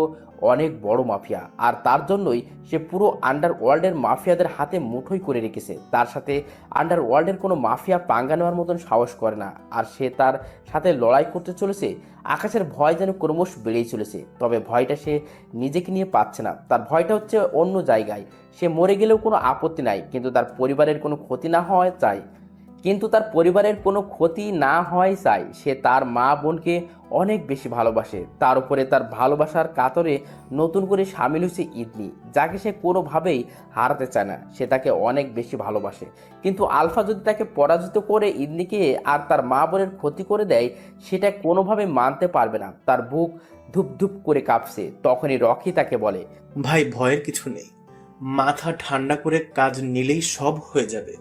অনেক বড় মাফিয়া, আর তার জন্যই সে পুরো আন্ডারওয়ার্ল্ডের মাফিয়াদের হাতে মুঠোই করে রেখেছে। তার সাথে আন্ডারওয়ার্ল্ডের কোনো মাফিয়া পাঙ্গা নেওয়ার মতন সাহস করে না, আর সে তার সাথে লড়াই করতে চলেছে। আকাশের ভয় যেন ক্রমশ বেড়েই চলেছে, তবে ভয়টা সে নিজেকে নিয়ে পাচ্ছে না। তার ভয়টা হচ্ছে অন্য জায়গায়। সে মরে গেলেও কোনো আপত্তি নাই, কিন্তু তার পরিবারের কোনো ক্ষতি না হওয়া চাই। সে তার মা বোনকে অনেক বেশি ভালোবাসে। তার উপরে তার ভালোবাসার কাতরে নতুন করে সামিল হয়েছে ইদনি, যাকে সে কোনোভাবেই হারাতে চায় না। সে তাকে অনেক বেশি ভালোবাসে, কিন্তু আলফা যদি তাকে পরাজিত করে ইদনিকে আর তার মা বোনের ক্ষতি করে দেয়, সেটা কোনোভাবে মানতে পারবে না। তার বুক ধুপ ধুপ করে কাঁপছে। তখনই রকি তাকে বলে, ভাই ভয়ের কিছু নেই, মাথা ঠান্ডা করে কাজ নিলেই সব হয়ে যাবে।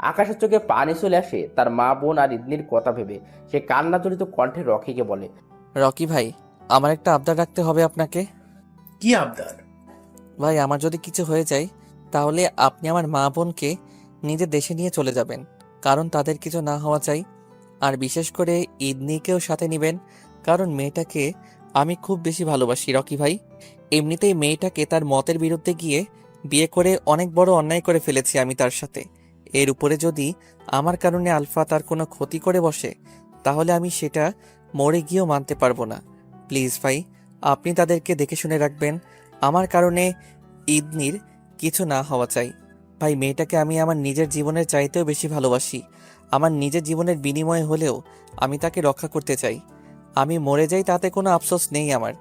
আকাশের চোখে পানি চলে আসে তার মা বোন আর ইদনির কথা ভেবে। সে কান্না জড়িত কণ্ঠে রকিকে বলে, রকি ভাই, আমার একটা আবদার রাখতে হবে আপনাকে। কি আবদার? ভাই আমার যদি কিছু হয়ে যায় তাহলে আপনি আমার মা বোনকে নিজের দেশে নিয়ে চলে যাবেন, কারণ তাদের কিছু না হওয়া চাই। আর বিশেষ করে ইদনিকেও সাথে নেবেন, কারণ মেয়েটাকে আমি খুব বেশি ভালোবাসি রকি ভাই। এমনিতেই মেয়েটাকে তার মতের বিরুদ্ধে গিয়ে বিয়ে করে অনেক বড় অন্যায় করে ফেলেছি আমি তার সাথে। এর উপরে যদি আমার কারণে আলফা তার কোনো ক্ষতি করে বসে, তাহলে আমি সেটা মরে গিয়েও মানতে পারবো না। প্লিজ ভাই, আপনি তাদেরকে দেখে শুনে রাখবেন। আমার কারণে ইদনির কিছু না হওয়া চাই। ভাই মেয়েটাকে আমি আমার নিজের জীবনের চাইতেও বেশি ভালোবাসি, আমার নিজের জীবনের বিনিময়ে হলেও আমি তাকে রক্ষা করতে চাই। আমি মরে যাই তাতে কোনো আফসোস নেই আমার,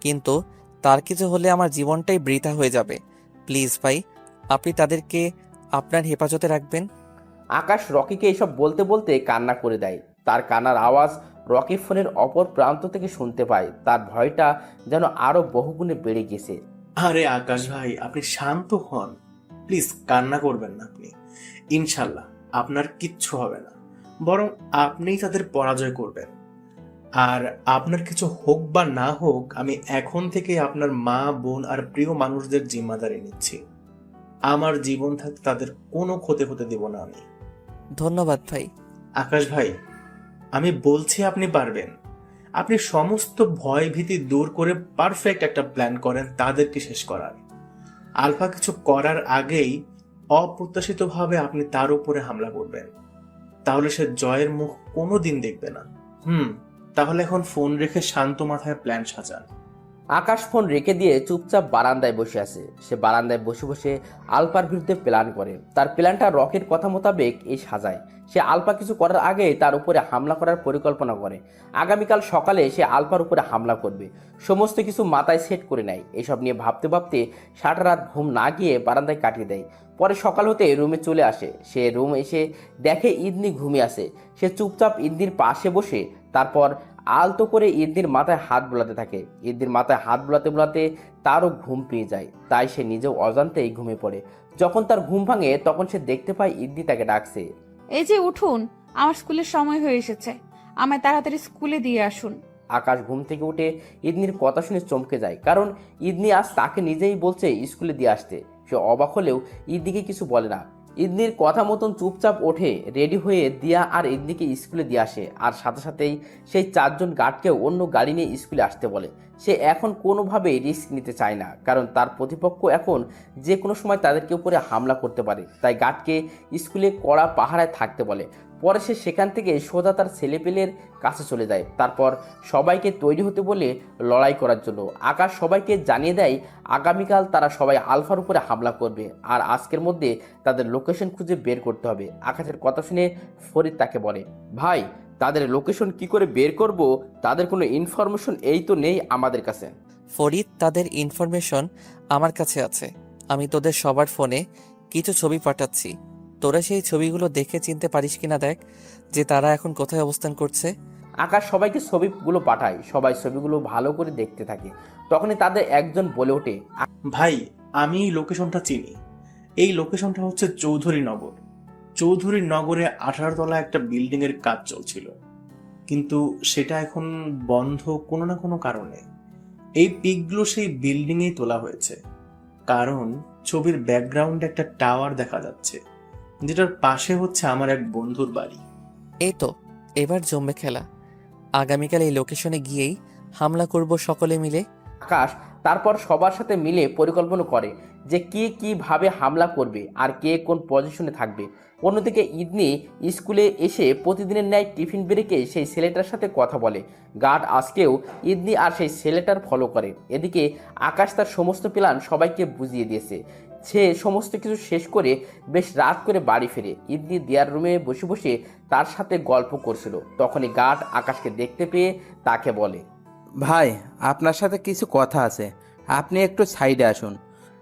কিন্তু তার কিছু হলে আমার জীবনটাই বৃথা হয়ে যাবে। প্লিজ ভাই, আপনি তাদেরকে আপনার হেফাজতে রাখবেন। আকাশ রকিকে এসব বলতে বলতে কান্না করে দেয়। তার কান্নার আওয়াজ রকি ফোনের অপর প্রান্ত থেকে শুনতে পায়। তার ভয়টা যেন আরো বহুগুণে বেড়ে গেছে। আরে আকাশ ভাই, আপনি শান্ত হন, প্লিজ কান্না করবেন না আপনি। ইনশাল্লাহ আপনার কিচ্ছু হবে না, বরং আপনিই তাদের পরাজয় করবেন। আর আপনার কিছু হোক বা না হোক, আমি এখন থেকে আপনার মা, বোন আর প্রিয় মানুষদের জিম্মাদারি নিচ্ছি। আমার জীবন থাকতে তাদের কোনো ক্ষতি হতে দেব না আমি। ধন্যবাদ ভাই। আকাশ ভাই, আমি বলছি আপনি পারবেন। আপনি সমস্ত ভয় ভীতি দূর করে পারফেক্ট একটা প্ল্যান করেন তাদেরকে শেষ করার। আলফা কিছু করার আগেই অপ্রত্যাশিতভাবে আপনি তার উপরে হামলা করবেন, তাহলে সে জয়ের মুখ কোনোদিন দেখবে না। তাহলে এখন ফোন রেখে শান্ত মাথায় প্ল্যান সাজান। আকাশ ফোন রেখে দিয়ে চুপচাপ বারান্দায় বসে আছে। সে বারান্দায় বসে বসে আলফার বিরুদ্ধে প্ল্যান করে। তার প্ল্যানটা রকির কথা মোতাবেক এই সাজায়। সে আলফা কিছু করার আগেই তার উপরে হামলা করার পরিকল্পনা করে। আগামীকাল সকালে সে আলফার উপরে হামলা করবে। সমস্ত কিছু মাথায় সেট করে নেয়। এসব নিয়ে ভাবতে ভাবতে সারা রাত ঘুম না গিয়ে বারান্দায় কাটিয়ে দেয়। পরে সকাল হতে রুমে চলে আসে। সে রুম এসে দেখে ইদনি ঘুমিয়ে আছে। সে চুপচাপ ইদনির পাশে বসে তারপর আলতো করে ইদনির মাথায় হাত বোলাতে থাকে। ইদনির মাথায় হাত বোলাতে বোলাতে তারও ঘুম পেয়ে যায়। তাই সে নিজেও অজান্তেই ঘুমিয়ে পড়ে। যখন তার ঘুম ভাঙে তখন সে দেখতে পায় ইদনি তাকে ডাকছে। এই যে উঠুন, আমার স্কুলের সময় হয়ে এসেছে, আমায় তাড়াতাড়ি স্কুলে দিয়ে আসুন। আকাশ ঘুম থেকে উঠে ইদনির কথা শুনে চমকে যায়, কারণ ইদনি আজ তাকে নিজেই বলছে স্কুলে দিয়ে আসতে। সে অবাক হলেও ইদনিকে কিছু বলে না। ইদনির কথা মতন চুপচাপ ওঠে, রেডি হয়ে দিয়া আর ইদনিকে স্কুলে দিয়ে আসে। আর সাথে সাথেই সেই 4 জন গার্ডকে অন্য গাড়ি নিয়ে স্কুলে আসতে বলে। সে এখন কোনোভাবেই রিস্ক নিতে চায় না, কারণ তার প্রতিপক্ষ এখন যে কোনো সময় তাদেরকে উপরে হামলা করতে পারে। তাই গার্ডকে স্কুলে কড়া পাহারায় থাকতে বলে। পরে সে সেখান থেকে সোজা তার ছেলেপেলের কাছে চলে যায়। তারপর সবাইকে তৈরি হতে বলে লড়াই করার জন্য। আকাশ সবাইকে জানিয়ে দেয় আগামীকাল তারা সবাই আলফার উপরে হামলা করবে, আর আজকের মধ্যে তাদের লোকেশন খুঁজে বের করতে হবে। আকাশের কথা শুনে ফরিদ তাকে বলে, ভাই তাদের লোকেশন কি করে বের করব? তাদের কোনো ইনফরমেশন এই তো নেই আমাদের কাছে। ফরিদ, তাদের ইনফরমেশন আমার কাছে আছে। আমি তোদের সবার ফোনে কিছু ছবি পাঠাচ্ছি। তোরা সেই ছবিগুলো দেখে চিনতে পারিস কিনা দেখ যে তারা এখন কোথায় অবস্থান করছে। আকাশ সবাইকে ছবিগুলো পাঠায়। সবাই ছবিগুলো ভালো করে দেখতে থাকে। তখনই তাদের একজন বলে ওঠে, ভাই, আমি এই লোকেশনটা চিনি। এই লোকেশনটা হচ্ছে চৌধুরী নগর। চৌধুরী নগরে 18 তলা একটা বিল্ডিং এর কাজ চলছিল, কিন্তু সেটা এখন বন্ধ কোনো না কোনো কারণে। এই পিকগুলো সেই বিল্ডিং এই তোলা হয়েছে, কারণ ছবির ব্যাকগ্রাউন্ডে একটা টাওয়ার দেখা যাচ্ছে, যেটার পাশে হচ্ছে আমার এক বন্ধুর বাড়ি। এই তো এবার জমবে খেলা। আগামীকাল এই লোকেশনে গিয়েই হামলা করব সকলে মিলে। আকাশ তারপর সবার সাথে মিলে পরিকল্পনা করে যে কে কিভাবে হামলা করবে আর কে কোন পজিশনে থাকবে। অন্যদিকে ইদনি স্কুলে এসে প্রতিদিনের ন্যায় টিফিন ব্রেকে সেই ছেলেটার সাথে কথা বলে। গার্ড আজকেও ইদনি আর সেই ছেলেটার ফলো করে। এদিকে আকাশ তার সমস্ত প্ল্যান সবাইকে বুঝিয়ে দিয়েছে। সে সমস্ত কিছু শেষ করে বেশ রাত করে বাড়ি ফিরে। ইদনি দিয়ার রুমে বসে বসে তার সাথে গল্প করছিল। তখনই গার্ড আকাশকে দেখতে পেয়ে তাকে বলে, ভাই আপনার সাথে কিছু কথা আছে, আপনি একটু সাইডে আসুন।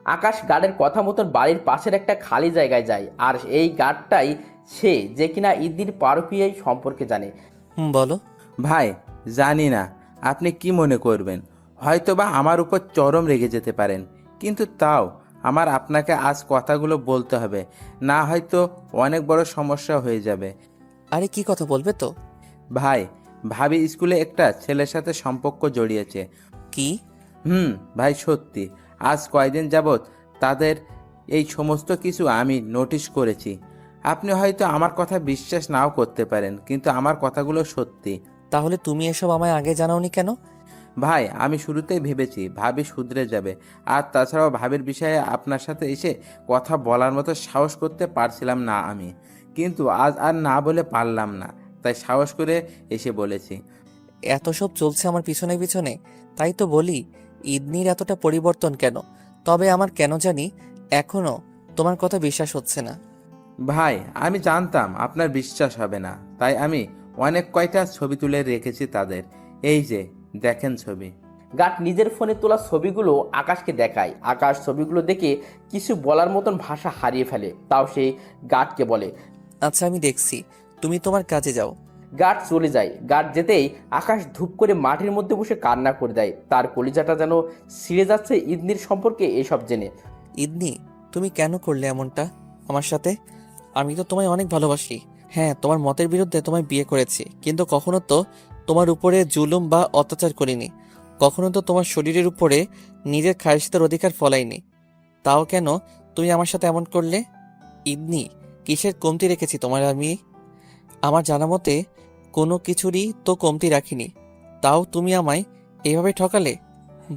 আকাশ গার্ডের কথা মতন বাড়ির পাশের একটা খালি জায়গায় যায়। আর এই গার্ডটাই সে যে কিনা ইদনির পারপিয়াই সম্পর্কে জানে। বলো। ভাই জানি না আপনি কি মনে করবেন, হয়তোবা আমার উপর চরম রেগে যেতে পারেন, কিন্তু তাও আমার আপনাকে আজ কথাগুলো বলতে হবে, না হয়তো অনেক বড় সমস্যা হয়ে যাবে। আরে কি কথা বলবে তো? ভাই, ভাবি স্কুলে একটা ছেলের সাথে সম্পর্ক জড়িয়েছে। কি? ভাই সত্যি, আজ কয়দিন যাবৎ তাদের এই সমস্ত কিছু আমি নোটিশ করেছি। আপনি হয়তো আমার কথা বিশ্বাস নাও করতে পারেন, কিন্তু আমার কথাগুলো সত্যি। তাহলে তুমি এসব আমায় আগে জানাওনি কেন? ভাই আমি শুরুতেই ভেবেছি ভাবি শুধরে যাবে, আর তাছাড়াও ভাবির বিষয়ে আপনার সাথে এসে কথা বলার মতো সাহস করতে পারছিলাম না আমি, কিন্তু আজ আর না বলে পারলাম না, তাই সাহস করে এসে বলেছি। এত সব চলছে আমার পিছনে পিছনে, তাই তো বলি ইদনির এতটা পরিবর্তন কেন? তবে আমার কেন জানি এখনো তোমার কথা বিশ্বাস হচ্ছে না। ভাই, আমি জানতাম আপনার বিশ্বাস হবে না, তাই আমি অনেক কয়টা ছবি তুলে রেখেছি তাদের। এই যে দেখেন ছবি। গার্ড নিজের ফোনে তোলা ছবিগুলো আকাশকে দেখায়। আকাশ ছবিগুলো দেখে কিছু বলার মতন ভাষা হারিয়ে ফেলে। তাও সে গার্ডকে বলে। আচ্ছা আমি দেখছি, তুমি তোমার কাজে যাও। গার্ড চলে যায়। গার্ড যেতেই আকাশ ধূপ করে মাটির মধ্যে বসে কান্না করে দেয়। তার কলিজাটা যেন ছিঁড়ে যাচ্ছে ইদনির সম্পর্কে এসব জেনে। ইদনি, তুমি কেন করলে এমনটা আমার সাথে? আমি তো তোমায় অনেক ভালোবাসি। হ্যাঁ, তোমার মতের বিরুদ্ধে তোমায় বিয়ে করেছি, কিন্তু কখনো তো তোমার উপরে জুলুম বা অত্যাচার করিনি। কখনো তো তোমার শরীরের উপরে নিজের খায়শিতের অধিকার ফলাইনি। তাও কেন তুমি আমার সাথে এমন করলে? ইদনি, কিসের কমতি রেখেছি তোমার আমি? আমার জানা মতে কোনো কিছুরই তো কমতি রাখিনি। তাও তুমি আমায় এভাবে ঠকালে।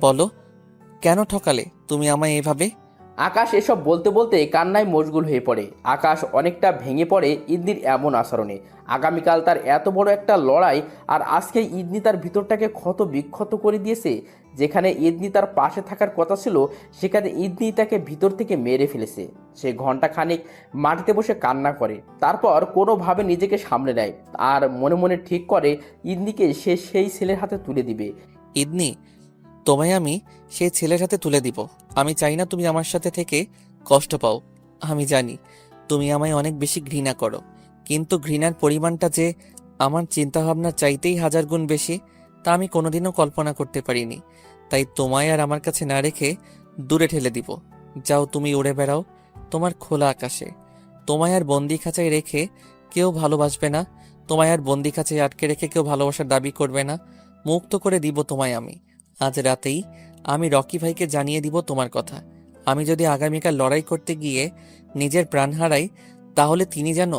বলো, কেন ঠকালে তুমি আমায় এভাবে? আকাশ এসব বলতে বলতে কান্নায় মশগুল হয়ে পড়ে। আকাশ অনেকটা ভেঙে পড়ে ইদনির এমন আচরণে। আগামীকাল তার এত বড় একটা লড়াই, আর আজকে ইদনি তার ভিতরটাকে ক্ষত বিক্ষত করে দিয়েছে। যেখানে ইদনি তার পাশে থাকার কথা ছিল, সেখানে ইদনি তাকে ভিতর থেকে মেরে ফেলেছে। সে ঘন্টা খানিক মাটিতে বসে কান্না করে, তারপর কোনোভাবে নিজেকে সামলে নেয় আর মনে মনে ঠিক করে ইদনিকে সে সেই ছেলের হাতে তুলে দিবে। ইদনি, তোমায় আমি সেই ছেলের হাতে তুলে দিব। আমি চাই না তুমি আমার সাথে থেকে কষ্ট পাও। আমি জানি তুমি আমায় অনেক বেশি ঘৃণা করো, কিন্তু ঘৃণার পরিমাণটা যে আমার চিন্তাভাবনার চাইতেই 1000 গুণ বেশি, তা আমি কোনোদিনও কল্পনা করতে পারিনি। তাই তোমায় আর আমার কাছে না রেখে দূরে ঠেলে দিব। যাও, তুমি উড়ে বেড়াও তোমার খোলা আকাশে। তোমায় আর বন্দি খাঁচায় রেখে কেউ ভালোবাসবে না। তোমায় আর বন্দি খাঁচায় আটকে রেখে কেউ ভালোবাসার দাবি করবে না। মুক্ত করে দিব তোমায় আমি। আজ রাতেই আমি রকি ভাইকে জানিয়ে দিব তোমার কথা। আমি যদি আগামীকাল লড়াই করতে গিয়ে নিজের প্রাণ হারাই, তাহলে তিনি যেন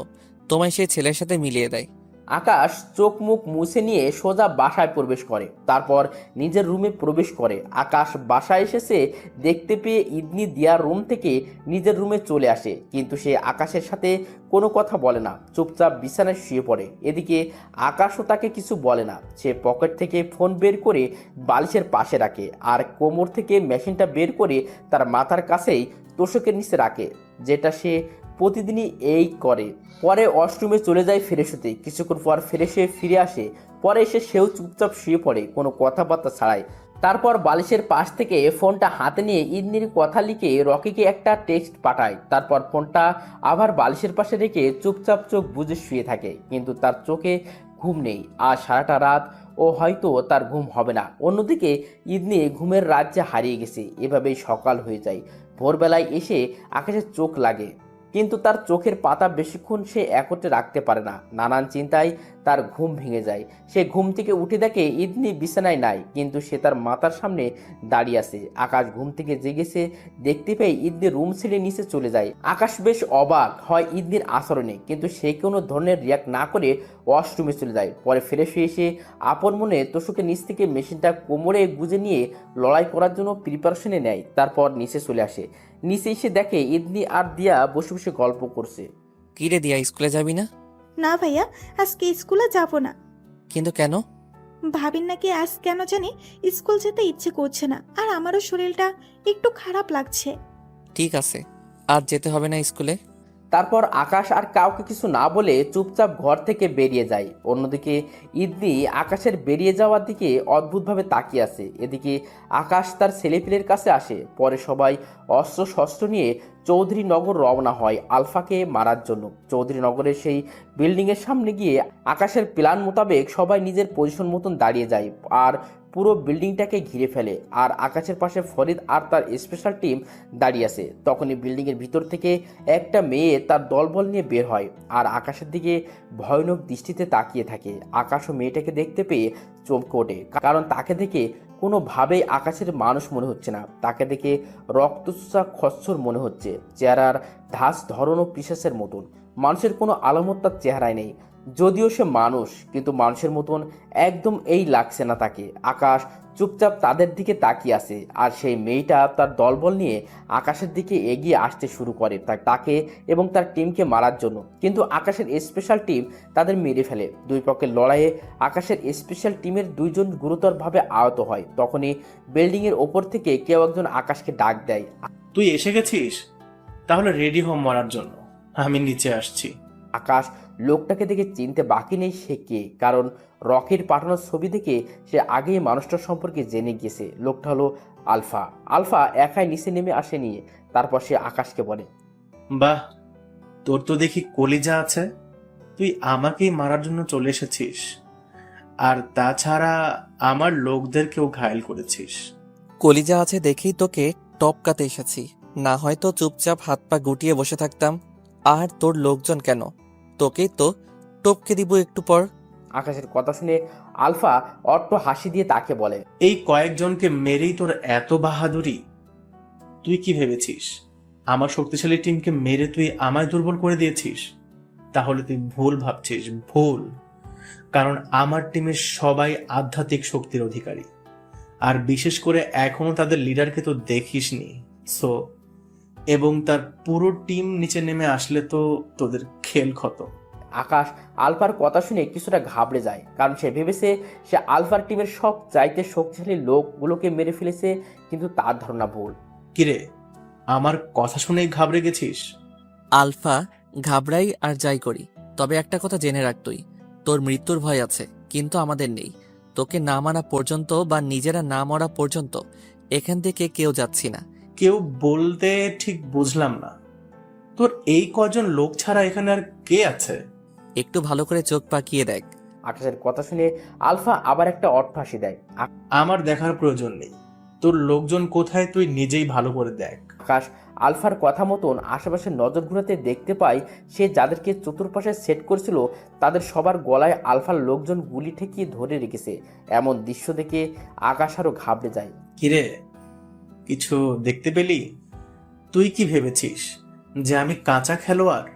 তোমায় সেই ছেলের সাথে মিলিয়ে দেয়। আকাশ চোখ মুখ মুছে নিয়ে সোজা বাসায় প্রবেশ করে, তারপর নিজের রুমে প্রবেশ করে। আকাশ বাসায় এসেছে দেখতে পেয়ে ইদনি দিয়ার রুম থেকে নিজের রুমে চলে আসে, কিন্তু সে আকাশের সাথে কোনো কথা বলে না, চুপচাপ বিছানায় শুয়ে পড়ে। এদিকে আকাশও তাকে কিছু বলে না। সে পকেট থেকে ফোন বের করে বালিশের পাশে রাখে, আর কোমর থেকে মেশিনটা বের করে তার মাথার কাছেই তোষকের নিচে রাখে, যেটা সে প্রতিদিনই এই করে। পরে ওয়াশরুমে চলে যায় ফ্রেশ হতে। কিছুক্ষণ পর ফ্রেশ হয়ে ফিরে আসে। পরে এসে সেও চুপচাপ শুয়ে পড়ে, কোনো কথাবার্তা ছাড়াই। তারপর বালিশের পাশ থেকে ফোনটা হাতে নিয়ে ইদনির কথা লিখে রকিকে একটা টেক্সট পাঠায়। তারপর ফোনটা আবার বালিশের পাশে রেখে চুপচাপ চোখ বুজে শুয়ে থাকে, কিন্তু তার চোখে ঘুম নেই। আর সারাটা রাত ও হয়তো তার ঘুম হবে না। অন্যদিকে ইদনি ঘুমের রাজ্যে হারিয়ে গেছে। এভাবেই সকাল হয়ে যায়। ভোরবেলায় এসে আকাশের চোখ লাগে, কিন্তু তার চোখের পাতা বেশিক্ষণ সে একত্রে রাখতে পারে না। নানান চিন্তায় তার ঘুম ভেঙে যায়। সে ঘুম থেকে উঠে দেখে ইদনি বিছানায় নাই, কিন্তু সে তার মাথার সামনে দাঁড়িয়ে আছে। আকাশ ঘুম থেকে জেগেছে দেখতে পেয়ে ইদনি রুম ছেড়ে নিচে চলে যায়। আকাশ বেশ অবাক হয় ইদনির আচরণে, কিন্তু সে কোনো ধরনের রিয়াক্ট না করে ওয়াশরুমে চলে যায়। পরে ফ্রেশ হয়ে এসে আপন মনে তোষকের নিচ থেকে মেশিনটা কোমরে গুজে নিয়ে লড়াই করার জন্য প্রিপারেশনে নেয়। তারপর নিচে চলে আসে। নিচে এসে দেখে ইদনি আর দিয়া বসে বসে গল্প করছে। কি রে দিয়া, স্কুলে যাবি না? না ভাইয়া, আজকে স্কুলে যাব না। কিন্তু কেন? ভাবিন নাকি আজ কেন জানি স্কুল যেতে ইচ্ছে করছে না, আর আমারও শরীরটা একটু খারাপ লাগছে। ঠিক আছে, আজ যেতে হবে না স্কুলে। তারপর আকাশ আর কাউকে কিছু না বলে চুপচাপ ঘর থেকে বেরিয়ে যায়। অন্যদিকে ইদনি আকাশের বেরিয়ে যাওয়ার দিকে অদ্ভুতভাবে তাকিয়ে আছে। এদিকে আকাশ তার ছেলেপিলের কাছে আসে। পরে সবাই অস্ত্র শস্ত্র নিয়ে চৌধুরীনগর রওনা হয় আলফাকে মারার জন্য। চৌধুরীনগরের সেই বিল্ডিংয়ের সামনে গিয়ে আকাশের প্ল্যান মোতাবেক সবাই নিজের পজিশন মতন দাঁড়িয়ে যায় আর পুরো বিল্ডিংটাকে ঘিরে ফেলে। আর আকাশের পাশে ফরিদ আর তার স্পেশাল টিম দাঁড়িয়ে আছে। তখনই বিল্ডিংয়ের ভিতর থেকে একটা মেয়ে তার দলবল নিয়ে বের হয় আর আকাশের দিকে ভয়ানক দৃষ্টিতে তাকিয়ে থাকে। আকাশও মেয়েটাকে দেখতে পেয়ে চমকে ওঠে, কারণ তাকে দেখে কোনোভাবেই আকাশের মানুষ মনে হচ্ছে না। তাকে দেখে রক্তচোষা খচ্চর মনে হচ্ছে। চেহারার ধাঁচ ধরন ও পিশাচের মতন। মানুষের কোনো আলামত তার চেহারায় নেই। যদিও সে মানুষ, কিন্তু মানুষের মতন একদম এই লাগছে না তাকে। আকাশ চুপচাপ তাদের দিকে তাকিয়ে আছে, আর সেই মেয়েটা তার দলবল নিয়ে আকাশের দিকে এগিয়ে আসতে শুরু করে তাকে এবং তার টিমকে মারার জন্য। কিন্তু আকাশের স্পেশাল টিম তাদের মেরে ফেলে। দুই পক্ষের লড়াইয়ে আকাশের স্পেশাল টিমের দুইজন গুরুতরভাবে আহত হয়। তখনই বিল্ডিংয়ের ওপর থেকে কেউ একজন আকাশকে ডাক দেয়। তুই এসে গেছিস? তাহলে রেডি হ মরার জন্য। আমি নিচে আসছি। আকাশ লোকটাকে দেখে চিনতে বাকি নেই সে কে, কারণ রকির পাঠানো ছবি দেখে সে আগেই মানুষটার সম্পর্কে জেনে গেছে। লোকটা হলো আলফা। আলফা একাই নিচে নেমে আসেনি। তারপর সে আকাশকে বলে, বাহ, তোর তো দেখি কলিজা আছে। তুই আমাকেই মারার জন্য চলে এসেছিস, আর তাছাড়া আমার লোকদেরকেও ঘায়েল করেছিস। কলিজা আছে দেখেই তোকে টপকাতে এসেছি, না হয়তো চুপচাপ হাত পা গুটিয়ে বসে থাকতাম। আর তোর লোকজন কেন, তোকেই তো টপকে দিব একটু পর। আকাশের কথা শুনে আলফা অট্ট হাসি দিয়ে তাকে বলে, এই কয়েকজনকে মেরেই তোর এত বাহাদুরি? তুই কি ভেবেছিস আমার শক্তিশালী টিমকে মেরে তুই আমায় দুর্বল করে দিয়েছিস? তাহলে তুই ভুল ভাবছিস, ভুল। কারণ আমার টিমের সবাই আধ্যাত্মিক শক্তির অধিকারী, আর বিশেষ করে এখনো তাদের লিডারকে তো দেখিসনি। সো এবং তার পুরো টিম নিচে নেমে আসলে তো তোদের খেল খতম। আকাশ আলফার কথা শুনে কিছুটা ঘাবড়ে যায়, কারণ সে ভেবেছে সে আলফার টিমের সব চাইতে শক্তিশালী লোকগুলোকে মেরে ফেলেছে, কিন্তু তার ধারণা ভুল। কিরে, আমার কথা শুনেই ঘাবড়ে গেছিস? আলফা, ঘাবড়াই আর যাই করি, তবে একটা কথা জেনে রাখ, তুই তোর মৃত্যুর ভয় আছে, কিন্তু আমাদের নেই। তোকে না মারা পর্যন্ত বা নিজেরা না মরা পর্যন্ত এখান থেকে কেউ যাচ্ছি না। কেউ বলতে ঠিক বুঝলাম না। তোর এই কজন লোক ছাড়া এখানে আর কে আছে? একটু ভালো করে চোখ পাকিয়ে দেখ। আকাশের কথা শুনে আলফা আবার একটা অট্ট হাসি দেয়। আমার দেখার প্রয়োজন নেই, তোর লোকজন কোথায় তুই নিজেই ভালো করে দেখ। আকাশ আলফার কথা মতন আশেপাশে নজর ঘুরাতে দেখতে পায় সে যাদেরকে চতুর্পাশে সেট করেছিল তাদের সবার গলায় আলফার লোকজন গুলি ঠেকিয়ে ধরে রেখেছে। এমন দৃশ্য দেখে আকাশ আরো ঘাবড়ে যায়। কিরে, কিছু দেখতে পেলি? তুই কি ভেবেছিস যে আমি কাঁচা খেলোয়াড়?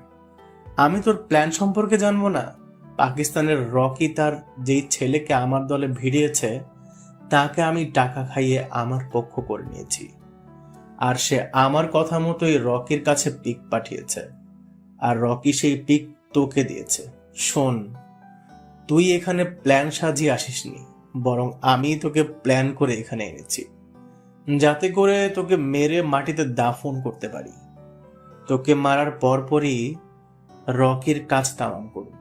আমি তোর প্ল্যান সম্পর্কে জানবো না? পাকিস্তানের রকি তার যেই ছেলেকে আমার দলে ভিড়িয়েছে তাকে আমি টাকা খাইয়ে আমার পক্ষ করে নিয়েছি, আর সে আমার কথা মতোই রকির কাছে পিক পাঠিয়েছে, আর রকি সেই পিক তোকে দিয়েছে। শোন, তুই এখানে প্ল্যান সাজিয়ে আসিসনি, বরং আমি তোকে প্ল্যান করে এখানে এনেছি, যাতে করে তোকে মেরে মাটিতে দাফন করতে পারি। তোকে মারার পরপরই রকির কাজ তামাম করব।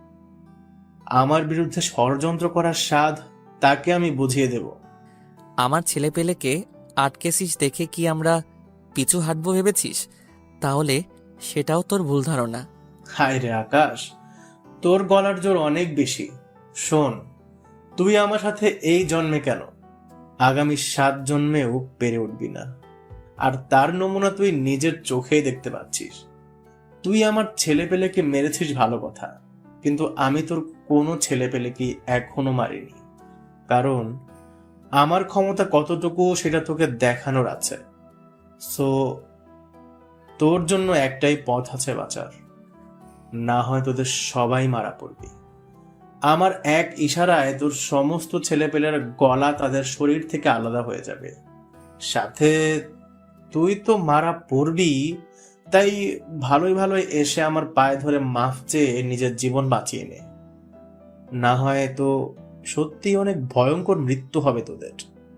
আমার বিরুদ্ধে ষড়যন্ত্র করার স্বাদ তাকে আমি বুঝিয়ে দেব। আমার ছেলেপেলেকে আটকেছিস দেখে কি আমরা পিছু হাঁটবো ভেবেছিস? তাহলে সেটাও তোর ভুল ধারণা। হায় রে আকাশ, তোর গলার জোর অনেক বেশি। শোন, তুই আমার সাথে এই জন্মে কেন, আগামী 7 জন্মেও পেরে উঠবি না। আর তার নমুনা তুই নিজের চোখেই দেখতে পাচ্ছিস। তুই আমার ছেলেপেলেকে মেরেছিস ভালো কথা, কিন্তু আমি তোর কোনো ছেলেপেলেকে এখনো মারিনি, কারণ আমার ক্ষমতা কতটুকু সেটা তোকে দেখানোর আছে। সো তোর জন্য একটাই পথ আছে বাঁচার, না হয় তোদের সবাই মারা পড়বি। আমার এক ইশারায় তোর সমস্ত ছেলেপেলের গলা তাদের শরীর থেকে আলাদা হয়ে যাবে, সাথে তুই তো মারা পড়বি। তাই ভালোই ভালোই এসে আমার পায়ে ধরে মাফ চেয়ে নিজের জীবন বাঁচিয়ে নে, না হয় তো সত্যি অনেক ভয়ঙ্কর মৃত্যু হবে তোদের।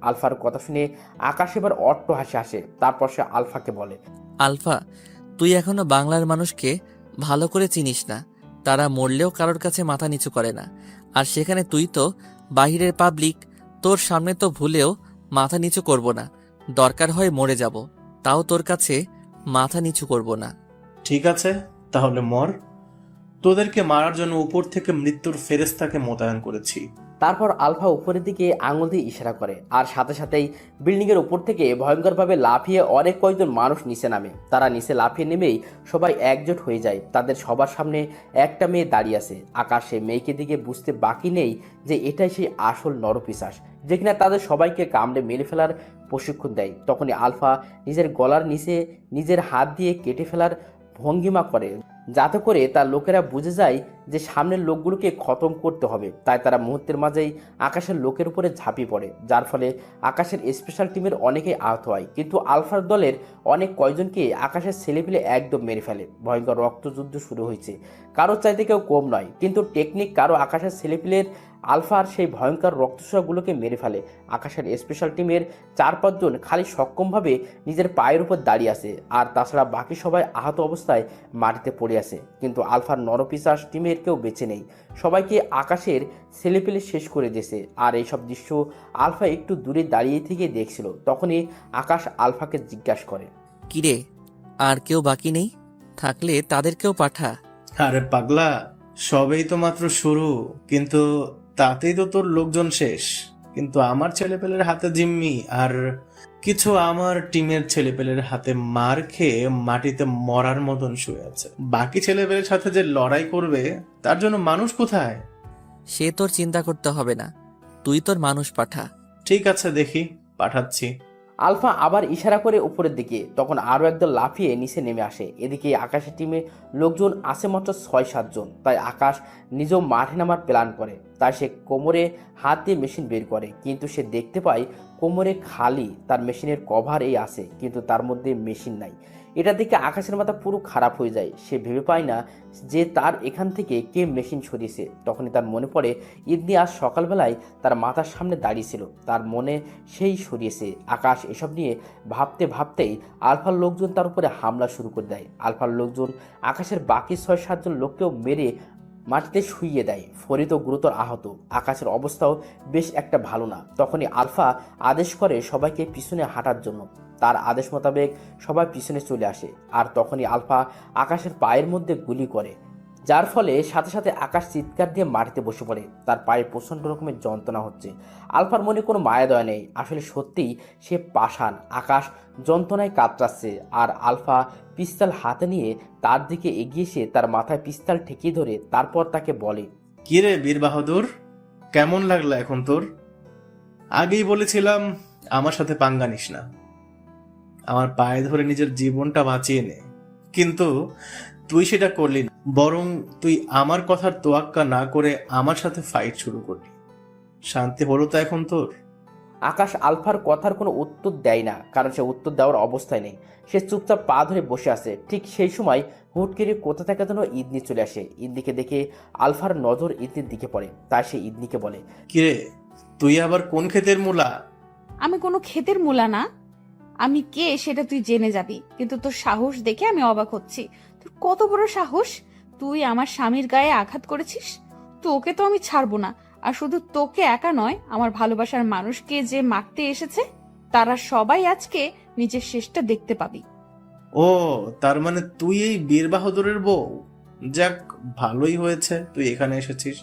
আলফার কথা শুনে আকাশ এবার অট্ট হাসি আসে। তারপর সে আলফাকে বলে, আলফা, তুই এখনো বাংলার মানুষকে ভালো করে চিনিস না। তারা মরলেও কারোর কাছে মাথা নিচু করে না, আর সেখানে তুই তো বাহিরের পাবলিক। তোর সামনে তো ভুলেও মাথা নিচু করব না, দরকার হয় মরে যাব, তাও তোর কাছে মাথা নিচু করব না। ঠিক আছে, তাহলে মর। তোদেরকে মারার জন্য উপর থেকে মৃত্যুর ফেরেশতাকে মোতায়েন করেছি। তারপর আলফা উপরের দিকে আঙুল দিয়ে ইশারা করে, আর সাথে সাথেই বিল্ডিং এর উপর থেকে ভয়ঙ্করভাবে লাফিয়ে অনেক কয়েকজন মানুষ নিচে নামে। তারা নিচে লাফিয়ে নেমেই সবাই একজোট হয়ে যায়। তাদের সবার সামনে একটা মেয়ে দাঁড়িয়ে আছে। আকাশ সেই মেয়েকে দিকে বুঝতে বাকি নেই যে এটাই সেই আসল নরপিশাচ, যে কিনা তাদের সবাইকে কামড়ে মেরে ফেলার প্রশিক্ষণ দেয়। তখনই আলফা নিজের গলার নিচে নিজের হাত দিয়ে কেটে ফেলার ভঙ্গিমা করে, যাতে করে তার লোকেরা বুঝে যায় যে সামনের লোকগুলোকে খতম করতে হবে। তাই তারা মুহূর্তের মাঝেই আকাশের লোকের উপরে ঝাঁপিয়ে পড়ে, যার ফলে আকাশের স্পেশাল টিমের অনেকেই আহত হয়, কিন্তু আলফার দলের অনেক কয়জনকে আকাশের ছেলেপিলে একদম মেরে ফেলে। ভয়ঙ্কর রক্তযুদ্ধ শুরু হয়েছে, কারো চাইতে কেউ কম নয়, কিন্তু টেকনিক কারো আকাশের ছেলেপিলের আলফার সেই ভয়ঙ্কর রক্তস্রাবগুলোকে মেরে ফেলে। আকাশের স্পেশাল টিমের 4-5 জন খালি সক্ষমভাবে নিজের পায়ের উপর দাঁড়িয়ে আছে, আর তাছাড়া বাকি সবাই আহত অবস্থায় মাটিতে পড়ে পড়ে আছে, কিন্তু আলফার নরপিশাচ টিমের কেউ বেঁচে নেই। সবাইকে আকাশের ছেলেপেলে শেষ করে দিয়েছে। আর এইসব দৃশ্য আলফা একটু দূরে দাঁড়িয়ে থেকে দেখছিল। তখনই আকাশ আলফাকে জিজ্ঞাসা করে, কিরে, আর কেউ বাকি নেই? থাকলে তাদেরকেও পাঠা। আরে পাগলা, সবেই তো মাত্র শুরু, কিন্তু তাতেই তো তোর লোকজন শেষ। কিন্তু আমার ছেলেপেলের হাতে জিম্মি, আর কিছু আমার টিমের ছেলেপেলের হাতে মার খেয়ে মাটিতে মরার মতন শুয়ে আছে। বাকি ছেলেপেলের সাথে যে লড়াই করবে তার জন্য মানুষ কোথায়? সে তোর চিন্তা করতে হবে না, তুই তোর মানুষ পাঠা। ঠিক আছে, দেখি, পাঠাচ্ছি। আলফা আবার ইশারা করে উপরের দিকে। তখন আরও একদল লাফিয়ে নিচে নেমে আসে। এদিকে আকাশের টিমে লোকজন আছে মাত্র 6-7 জন। তাই আকাশ নিজেও মাঠে নামার প্ল্যান করে। তাই সে কোমরে হাত দিয়ে মেশিন বের করে, কিন্তু সে দেখতে পায় কোমরে খালি, তার মেশিনের কভার আছে, কিন্তু তার মধ্যে মেশিন নাই। এটা দেখে আকাশের মাথা পুরো খারাপ হয়ে যায়। সে ভেবে পায় না যে তার এখান থেকে কে মেশিন সরিয়েছে। তখনই তার মনে পড়ে ইদনি আজ সকালবেলায় তার মাথার সামনে দাঁড়িয়েছিল, তার মনে সেই সরিয়েছে। আকাশ এসব নিয়ে ভাবতে ভাবতেই আলফার লোকজন তার উপরে হামলা শুরু করে দেয়। আলফার লোকজন আকাশের বাকি 6-7 জন লোককেও মেরে মাটিতে শুইয়ে দেয়। ফরিদও গুরুতর আহত। আকাশের অবস্থাও বেশ একটা ভালো না। তখনই আলফা আদেশ করে সবাইকে পিছনে হাঁটার জন্য। তার আদেশ মোতাবেক সবাই পিছনে চলে আসে। আর তখনই আলফা আকাশের পায়ের মধ্যে গুলি করে, যার ফলে সাথে সাথে আকাশ চিৎকার দিয়ে মাটিতে বসে পড়ে। তার পায়ে প্রচণ্ড রকমের যন্ত্রণা হচ্ছে। আলফার মনে কোনো মায়া দয়া নেই। আসলে সত্যিই সে পাষাণ। আকাশ যন্ত্রণায় কাতরাচ্ছে, আর আলফা পিস্তল হাতে নিয়ে তার দিকে এগিয়ে এসে তার মাথায় পিস্তল ঠেকিয়ে ধরে তারপর তাকে বলে, কিরে বীর বাহাদুর, কেমন লাগলো এখন তোর? আগেই বলেছিলাম আমার সাথে পাঙ্গা নিস না, আমার পায়ে ধরে নিজের জীবনটা বাঁচিয়ে নে। কিন্তু তুই সেটা করলি না, বরং তুই আমার কথার তোয়াক্কা না করে আমার সাথে ফাইট শুরু করলি। শান্তি হলো তো এখন তোর? আকাশ আলফার কথার কোনো উত্তর দেয় না, কারণ সে উত্তর দেওয়ার অবস্থায় নেই। সে চুপচাপ পা ধরে বসে আছে। ঠিক সেই সময় হুট করে কোথা থেকে যেন ইদনি চলে আসে। ইদনিকে দেখে আলফার নজর ইদনির দিকে পড়ে। তাই সে ইদনিকে বলে, কিরে, তুই আবার কোন ক্ষেতের মূলা? আমি কোনো ক্ষেতের মূলা না। আমি কে সেটা তুই জেনে যাবি, কিন্তু তোর সাহস দেখে আমি অবাক হচ্ছি। তোর কত বড় সাহস! তুই আমার স্বামীর গায়ে আঘাত করেছিস। তোকে তো আমি ছাড়বো না। আর শুধু তোকে একা নয়, আমার ভালোবাসার মানুষকে যে মারতে এসেছে তারা সবাই আজকে নিজের শেষটা দেখতে পাবি। ও, তার মানে তুই এই বীর বাহাদুরের বউ? যাক, ভালোই হয়েছে তুই এখানে এসেছিস।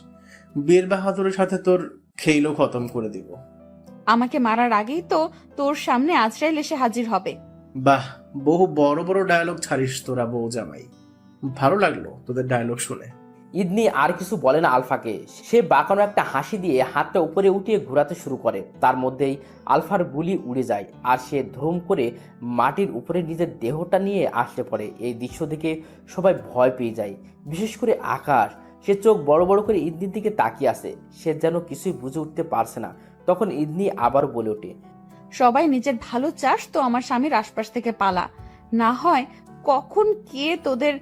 বীর বাহাদুরের সাথে তোর খেইলো খতম করে দিব। আমাকে মারার আগেই তো তোর সামনে আজরাইল এসে হাজির হবে। বাহ, বহু বড় বড় ডায়লগ ছাড়িস তোরা বউ জামাই। ভালো লাগলো তোদের ডায়লগ শুনে। ইদনি আর কিছু বলে না আলফাকে। সে বাঁকানো একটা হাসি দিয়ে হাতটা উপরে উঠিয়ে ঘোরাতে শুরু করে। তার মধ্যেই আলফার গুলি উড়ে যায়, আর সে ধুম করে মাটির উপরে নিজের দেহটা নিয়ে আসতে পড়ে। এই দৃশ্য দেখে সবাই ভয় পেয়ে যায়, বিশেষ করে আকাশ। সে চোখ বড় বড় করে ইদনির দিকে তাকিয়ে আছে। সে যেন কিছুই বুঝে উঠতে পারছে না। তখন ইদনি আবার বলে ওঠে, সবাই নিজের ভালো চাস তো আমার স্বামীর আশপাশ থেকে পালা, না হয় কখন কে তোদের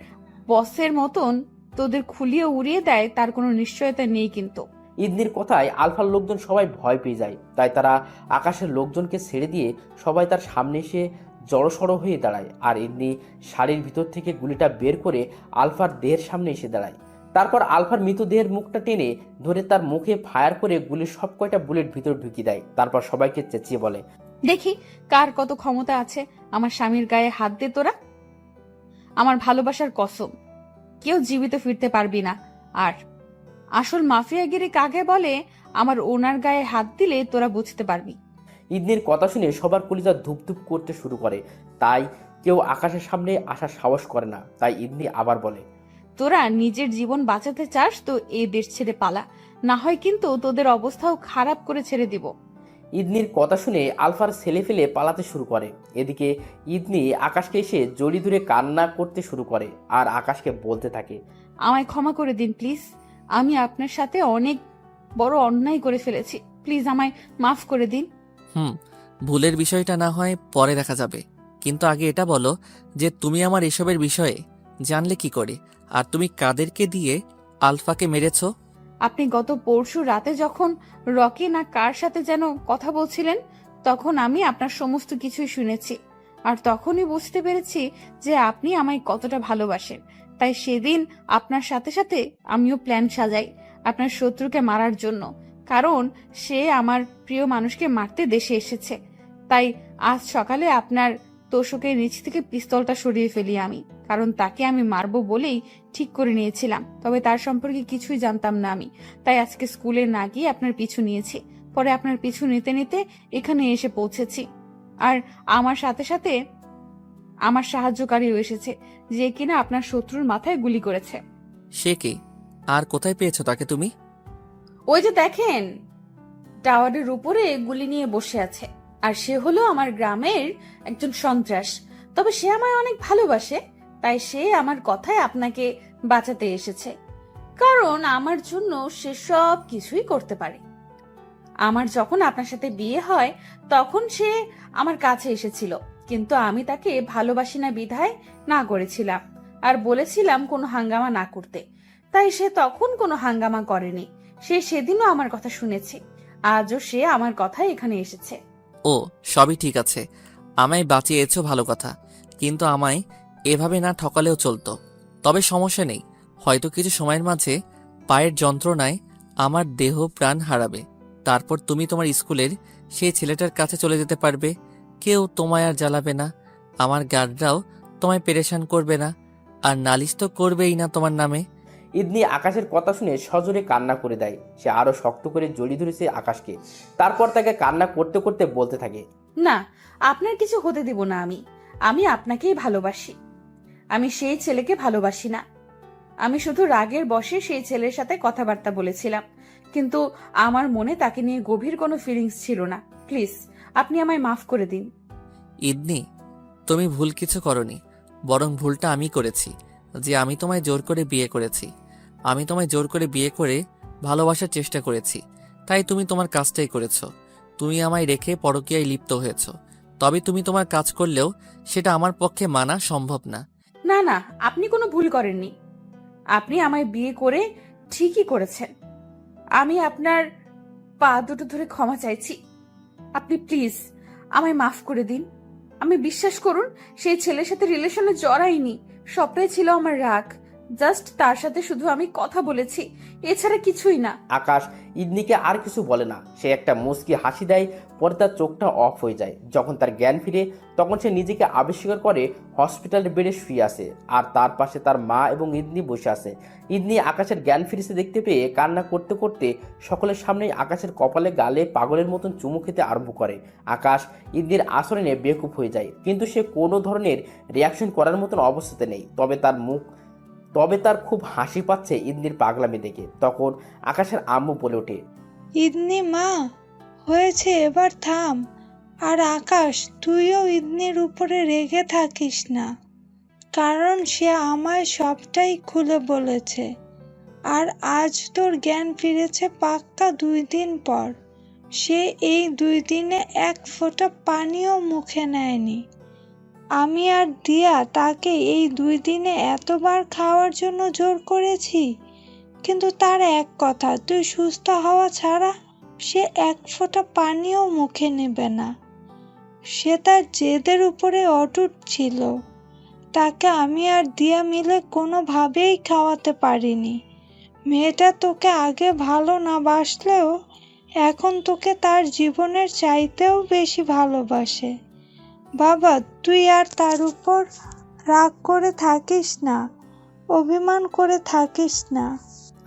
বসের মতন তোদের খুলিয়ে উড়িয়ে দেয় তার কোনো নিশ্চয়তা নেই। কিন্তু ইদনির কথায় আলফার লোকজন সবাই ভয় পেয়ে যায়। তাই তারা আকাশের লোকজনকে ছেড়ে দিয়ে সবাই তার সামনে এসে জড়সড় হয়ে দাঁড়ায়। আর ইদনি শাড়ির ভিতর থেকে গুলিটা বের করে আলফার দেহের সামনে এসে দাঁড়ায়। তারপর আলফার মৃতদেহের মুখটা টেনে ধরে তার মুখে ফায়ার করে গুলির সব কয়টা বুলেট ভিতর ঢুকিয়ে দেয়। তারপর সবাইকে চেঁচিয়ে বলে, দেখি কার কত ক্ষমতা আছে আমার স্বামীর গায়ে হাত দে তোরা। আমার ভালোবাসার কসম, কেউ জীবিত ফিরতে পারবি না। আর আসল মাফিয়াগিরি কাকে বলে আমার ওনার গায়ে হাত দিলে তোরা বুঝতে পারবি। ইদনির কথা শুনে সবার কলিজা ধুপধুপ করতে শুরু করে। তাই কেউ আকাশের সামনে আসার সাহস করে না। তাই ইদনি আবার বলে, তোরা নিজের জীবন বাঁচাতে চাস তো এই দেশ ছেড়ে পালা, না হয় কিন্তু তোদের অবস্থাও খারাপ করে ছেড়ে দিব। ইদনির কথা শুনে আলফার ছেলে ফেলে পালাতে শুরু করে। এদিকে ইদনি আকাশকে এসে জড়ি ধরে কান্না করতে শুরু করে, আর আকাশকে বলতে থাকে, আমায় ক্ষমা করে দিন প্লিজ। আমি আপনার সাথে অনেক বড় অন্যায় করে ফেলেছি। প্লিজ আমায় মাফ করে দিন। ভুলের বিষয়টা না হয় পরে দেখা যাবে, কিন্তু আগে এটা বলো যে তুমি আমার এসবের বিষয়ে জানলে কি করে, আর তুমি কাদেরকে দিয়ে আলফাকে মেরেছ? আপনি গত পরশু রাতে যখন রকি না কার সাথে যেন কথা বলছিলেন, তখন আমি আপনার সমস্ত কিছুই শুনেছি। আর তখনই বুঝতে পেরেছি যে আপনি আমায় কতটা ভালোবাসেন। তাই সেদিন আপনার সাথে সাথে আমিও প্ল্যান সাজাই আপনার শত্রুকে মারার জন্য, কারণ সে আমার প্রিয় মানুষকে মারতে দেশে এসেছে। তাই আজ সকালে আপনার তোষকের নিচ থেকে পিস্তলটা সরিয়ে ফেলি আমি, কারণ তাকে আমি মারবো বলেই ঠিক করে নিয়েছিলাম। তবে তার সম্পর্কে কিছুই জানতাম না আমি, তাই আজকে স্কুলে না গিয়ে আপনার পিছু নিয়েছি। পরে আপনার পিছু নিতে নিতে এখানে এসে পৌঁছেছি। আর আমার সাথে সাথে আমার সাহায্যকারীও এসেছে, যে কিনা আপনার শত্রুর মাথায় গুলি করেছে। সে কি? আর কোথায় পেয়েছো তাকে তুমি? ওই যে দেখেন, টাওয়ারের উপরে গুলি নিয়ে বসে আছে। আর সে হলো আমার গ্রামের একজন সন্ত্রাস। তবে সে আমায় অনেক ভালোবাসে, তাই সে আমার কথায় আপনাকে বাঁচাতে এসেছে, কারণ আমার জন্য সে সব কিছুই করতে পারে। আমার যখন আপনার সাথে বিয়ে হয় তখন সে আমার কাছে এসেছিল, কিন্তু আমি তাকে ভালোবাসি না বিধায় না করেছিলাম আর বলেছিলাম কোনো হাঙ্গামা না করতে। তাই সে তখন কোনো হাঙ্গামা করেনি। সে সেদিনও আমার কথা শুনেছে, আজও সে আমার কথায় এখানে এসেছে। ও, সবই ঠিক আছে, আমায় বাঁচিয়েছো ভালো কথা, কিন্তু আমায় এভাবে না ঠকালেও চলতো। তবে সমস্যা নেই, হয়তো কিছু সময়ের মাঝে পায়ের যন্ত্রণায় আমার দেহ প্রাণ হারাবে। তারপর তুমি তোমার স্কুলের সেই ছেলেটার কাছে চলে যেতে পারবে। কেউ তোমায় আর জ্বালাবে না, আমার গার্ডরাও তোমায় পেরেশান করবে না, আর নালিশ তো করবেই না তোমার নামে। ইদনি আকাশের কথা শুনে সজোরে কান্না করে দেয়। সে আরো শক্ত করে জড়িয়ে ধরেছে আকাশকে। তারপর তাকে কান্না করতে করতে বলতে থাকে, না, আপনার কিছু হতে দিব না। আমি আপনাকেই ভালোবাসি। আমি সেই ছেলেকে ভালোবাসি না। আমি শুধু রাগের বশে সেই ছেলের সাথে কথাবার্তা বলেছিলাম, কিন্তু আমার মনে তাকে নিয়ে গভীর কোনো ফিলিংস ছিল না। প্লিজ আপনি আমায় মাফ করে দিন। ইদনি, তুমি ভুল কিছু করনি, বরং ভুলটা আমি করেছি, যে আমি তোমায় জোর করে বিয়ে করেছি। আমি তোমায় জোর করে বিয়ে করে ভালোবাসার চেষ্টা করেছি, তাই তুমি তোমার কাজটাই করেছো। তুমি আমায় রেখে পরকীয়ায় লিপ্ত হয়েছো। তবে তুমি তোমার কাজ করলেও সেটা আমার পক্ষে মানা সম্ভব না। না না, আপনি কোনো ভুল করেননি। আপনি আমায় বিয়ে করে ঠিকই করেছেন। আমি আপনার পা দুটো ধরে ক্ষমা চাইছি। আপনি প্লিজ আমায় মাফ করে দিন। আমি বিশ্বাস করুন, সেই ছেলের সাথে রিলেশনে জড়াইনি। সবটাই ছিল আমার রাগ। জাস্ট তার সাথে শুধু আমি কথা বলেছি, এছাড়া কিছুই না। আকাশ ইদনিকে আর কিছু বলে না। সে একটা মুচকি হাসি দেয়, পরে তার চোখটা অফ হয়ে যায়। যখন তার জ্ঞান ফিরে তখন সে নিজেকে আবিষ্কার করে হসপিটালের বেডে শুয়ে আছে, আর তার পাশে তার মা এবং ইদনি বসে আছে। ইদনি আকাশের জ্ঞান ফিরেছে দেখতে পেয়ে কান্না করতে করতে সকলের সামনেই আকাশের কপালে গালে পাগলের মতন চুমু খেতে আরম্ভ করে। আকাশ ইদনির আচরণে বেকুব হয়ে যায়, কিন্তু সে কোনো ধরনের রিয়াকশন করার মতন অবস্থাতে নেই। তবে তার খুব হাসি পাচ্ছে ইদনির পাগলামি দেখে। তখন আকাশের আম্মু বলে ওঠে, ইদনি মা, হয়েছে, এবার থাম। আর আকাশ, তুইও ইদনির উপরে রেগে থাকিস না, কারণ সে আমায় সবটাই খুলে বলেছে। আর আজ তোর জ্ঞান ফিরেছে পাক্কা 2 দিন পর। সে এই 2 দিনে এক ফোঁটা পানিও মুখে নেয়নি। আমি আর দিয়া তাকে এই 2 দিনে এতবার খাওয়ার জন্য জোর করেছি, কিন্তু তার এক কথা, তুই সুস্থ হওয়া ছাড়া সে এক ফোঁটা পানিও মুখে নেবে না। সে তার জেদের উপরে অটুট ছিল। তাকে আমি আর দিয়া মিলে কোনোভাবেই খাওয়াতে পারিনি। মেয়েটা তোকে আগে ভালো না বাসলেও এখন তোকে তার জীবনের চাইতেও বেশি ভালোবাসে। বাবা, তুই আর তার উপর রাগ করে থাকিস না, অভিমান করে থাকিস না।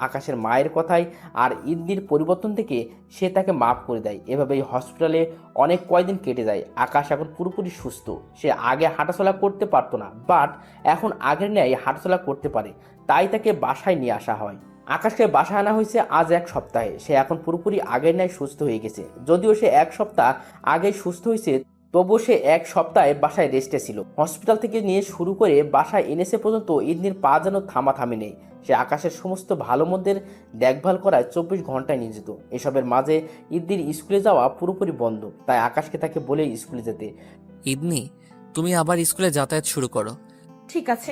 আকাশের মায়ের কথায় আর ইদনির পরিবর্তন থেকে সে তাকে মাফ করে দেয়। এভাবেই হসপিটালে অনেক কয়দিন কেটে যায়। আকাশ এখন পুরোপুরি সুস্থ। সে আগে হাঁটাচলা করতে পারতো না, বাট এখন আগের ন্যায় হাঁটাচলা করতে পারে। তাই তাকে বাসায় নিয়ে আসা হয়। আকাশকে বাসায় আনা হয়েছে আজ 1 সপ্তাহে। সে এখন পুরোপুরি আগের ন্যায় সুস্থ হয়ে গেছে। যদিও সে 1 সপ্তাহ আগে সুস্থ হয়েছে, তবুও সে 1 সপ্তাহে বাসায় রেস্টে ছিল। হসপিটাল থেকে নিয়ে শুরু করে বাসায় এনেছে পর্যন্ত ইদনির পা যেন থামাথামি নেই। সে আকাশের সমস্ত ভালো মন্দের দেখভাল করায় 24 ঘন্টায় নিয়োজিত। এসবের মাঝে ইদনির স্কুলে যাওয়া পুরোপুরি বন্ধ, তাই আকাশকে তাকে বলে স্কুলে যেতে। ইদনি, তুমি আবার স্কুলে যাতায়াত শুরু করো। ঠিক আছে।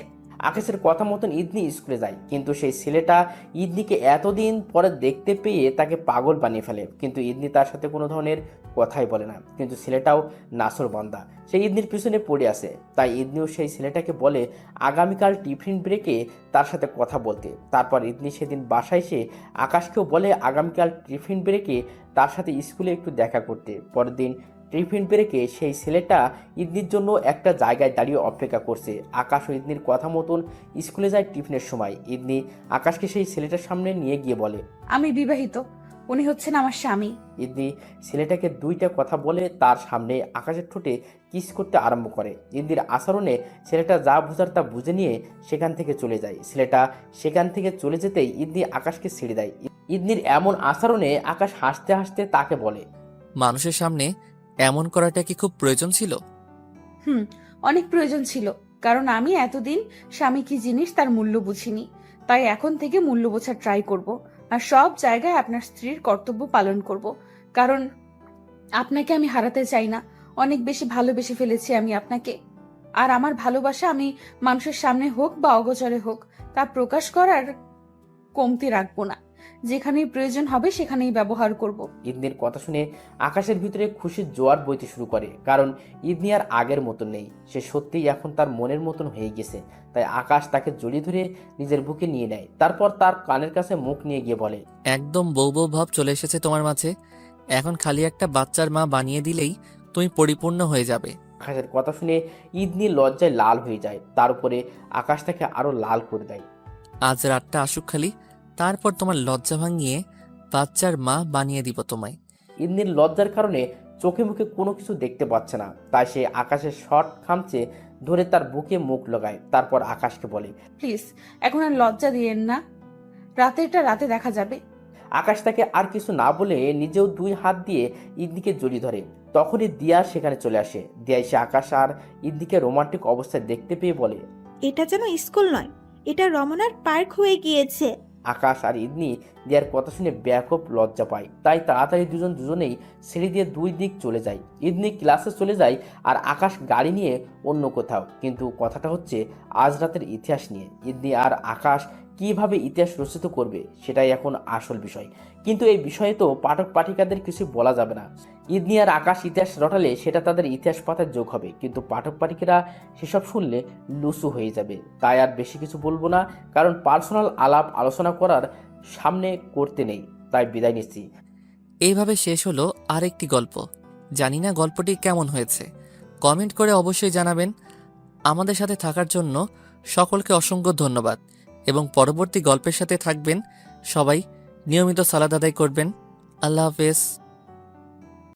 আকাশের কথা মতন ইদনি স্কুলে যায়, কিন্তু সেই ছেলেটা ইদনিকে এতদিন পরে দেখতে পেয়ে তাকে পাগল বানিয়ে ফেলে। কিন্তু ইদনি তার সাথে কোনো ধরনের কথাই বলে না, কিন্তু ছেলেটাও নাসরবান্দা। সে ইদনির পিছনে পড়ে আছে। তাই ইদনিও সেই ছেলেটাকে বলে আগামীকাল টিফিন ব্রেকে তার সাথে কথা বলতে। তারপর ইদনি সেদিন বাসায় এসে আকাশকেও বলে আগামীকাল টিফিন ব্রেকে তার সাথে স্কুলে একটু দেখা করতে। পরের দিন টিফিন ব্রেকে সেই ছেলেটা ইদনির জন্য একটা জায়গায় দাঁড়িয়ে অপেক্ষা করছে। আকাশ ও ইদনির কথা মতন স্কুলে যায় টিফিনের সময়। ইদনি আকাশকে সেই ছেলেটার সামনে নিয়ে গিয়ে বলে, আমি বিবাহিত, উনি হচ্ছেন আমার স্বামী। ইদনি ছেলেটাকে দুইটা কথা বলে তার সামনে আকাশের ঠোঁটে কিস করতে আরম্ভ করে। ইদনির আচরণে ছেলেটা যা বোঝার তা বুঝে নিয়ে সেখান থেকে চলে যায়। ছেলেটা সেখান থেকে চলে যেতেই ইদনি আকাশকে ছেড়ে দেয়। ইদনির এমন আচরণে আকাশ হাসতে হাসতে তাকে বলে, মানুষের সামনে এমন করাটা কি খুব প্রয়োজন ছিল? অনেক প্রয়োজন ছিল, কারণ আমি এতদিন স্বামী কি জিনিস তার মূল্য বুঝিনি। তাই এখন থেকে মূল্য বোঝার ট্রাই করব, আর সব জায়গায় আপনার স্ত্রীর কর্তব্য পালন করব। কারণ আপনাকে আমি হারাতে চাই না। অনেক বেশি ভালোবেসে ফেলেছি আমি আপনাকে। আর আমার ভালোবাসা আমি মানুষের সামনে হোক বা অগোচরে হোক তা প্রকাশ করার কমতি রাখবো না। যেখানেই প্রয়োজন হবে সেখানেই ব্যবহার করব। ইদনির কথা শুনে আকাশের ভিতরে খুশির জোয়ার বইতে শুরু করে, কারণ ইদনি আর আগের মতন নেই। সে সত্যিই এখন তার মনের মতন হয়ে গেছে। তাই আকাশ তাকে জড়িয়ে ধরে নিজের বুকে নিয়ে নেয়। তারপর তার কানের কাছে মুখ নিয়ে গিয়ে বলে, একদম বউ বউ ভাব চলে এসেছে তোমার মাঝে। এখন খালি একটা বাচ্চার মা বানিয়ে দিলেই তুমি পরিপূর্ণ হয়ে যাবে। আকাশের কথা শুনে ইদনি লজ্জায় লাল হয়ে যায়। তার উপরে আকাশ তাকে আরো লাল করে দেয়। আজ রাতটা আসুক খালি, তারপর তোমার লজ্জা ভাঙিয়ে বাচ্চার মা বানিয়ে দিব তোমায়। ইদনির লজ্জার কারণে চোখে মুখে কোনো কিছু দেখতে পাচ্ছে না। তাই সে আকাশের শর্ট খামচে ধরে তার বুকে মুখ লাগায়। তারপর আকাশকে বলে, প্লিজ এখন আর লজ্জা দিয়েন না, রাতেরটা রাতে দেখা যাবে। আকাশ তাকে আর কিছু না বলে নিজেও দুই হাত দিয়ে ইদনিকে জড়িয়ে ধরে। তখনই দিয়া সেখানে চলে আসে। দিয়া এসে আকাশ আর ইদনিকে রোমান্টিক অবস্থায় দেখতে পেয়ে বলে, এটা যেন স্কুল নয়, এটা রমনার পার্ক হয়ে গিয়েছে। আকাশ আর ইদনি দিয়ার কথা শুনে ব্যাপক লজ্জা পায়। তাই তাড়াতাড়ি দুজনেই ছেড়ে দিয়ে দুই দিক চলে যায়। ইদনি ক্লাসে চলে যায় আর আকাশ গাড়ি নিয়ে অন্য কোথাও। কিন্তু কথাটা হচ্ছে আজ রাতের ইতিহাস নিয়ে। ইদনি আর আকাশ কিভাবে ইতিহাস রচিত করবে সেটাই এখন আসল বিষয়। কিন্তু এই বিষয়ে তো পাঠক পাঠিকাদের কিছু বলা যাবে না। ইদনি আর আকাশ ইতিহাস রটালে সেটা তাদের ইতিহাস পাতার যোগ হবে, কিন্তু পাঠক পাঠিকেরা সেসব শুনলে লুসু হয়ে যাবে। তাই আর বেশি কিছু বলবো না, কারণ পার্সোনাল আলাপ আলোচনা করার সামনে করতে নেই। তাই বিদায় নিচ্ছি। এইভাবে শেষ হলো আরেকটি গল্প। জানি না গল্পটি কেমন হয়েছে, কমেন্ট করে অবশ্যই জানাবেন। আমাদের সাথে থাকার জন্য সকলকে অসংখ্য ধন্যবাদ এবং পরবর্তী গল্পের সাথে থাকবেন। সবাই নিয়মিত সালাত আদায় করবেন। আল্লাহ হাফেজ।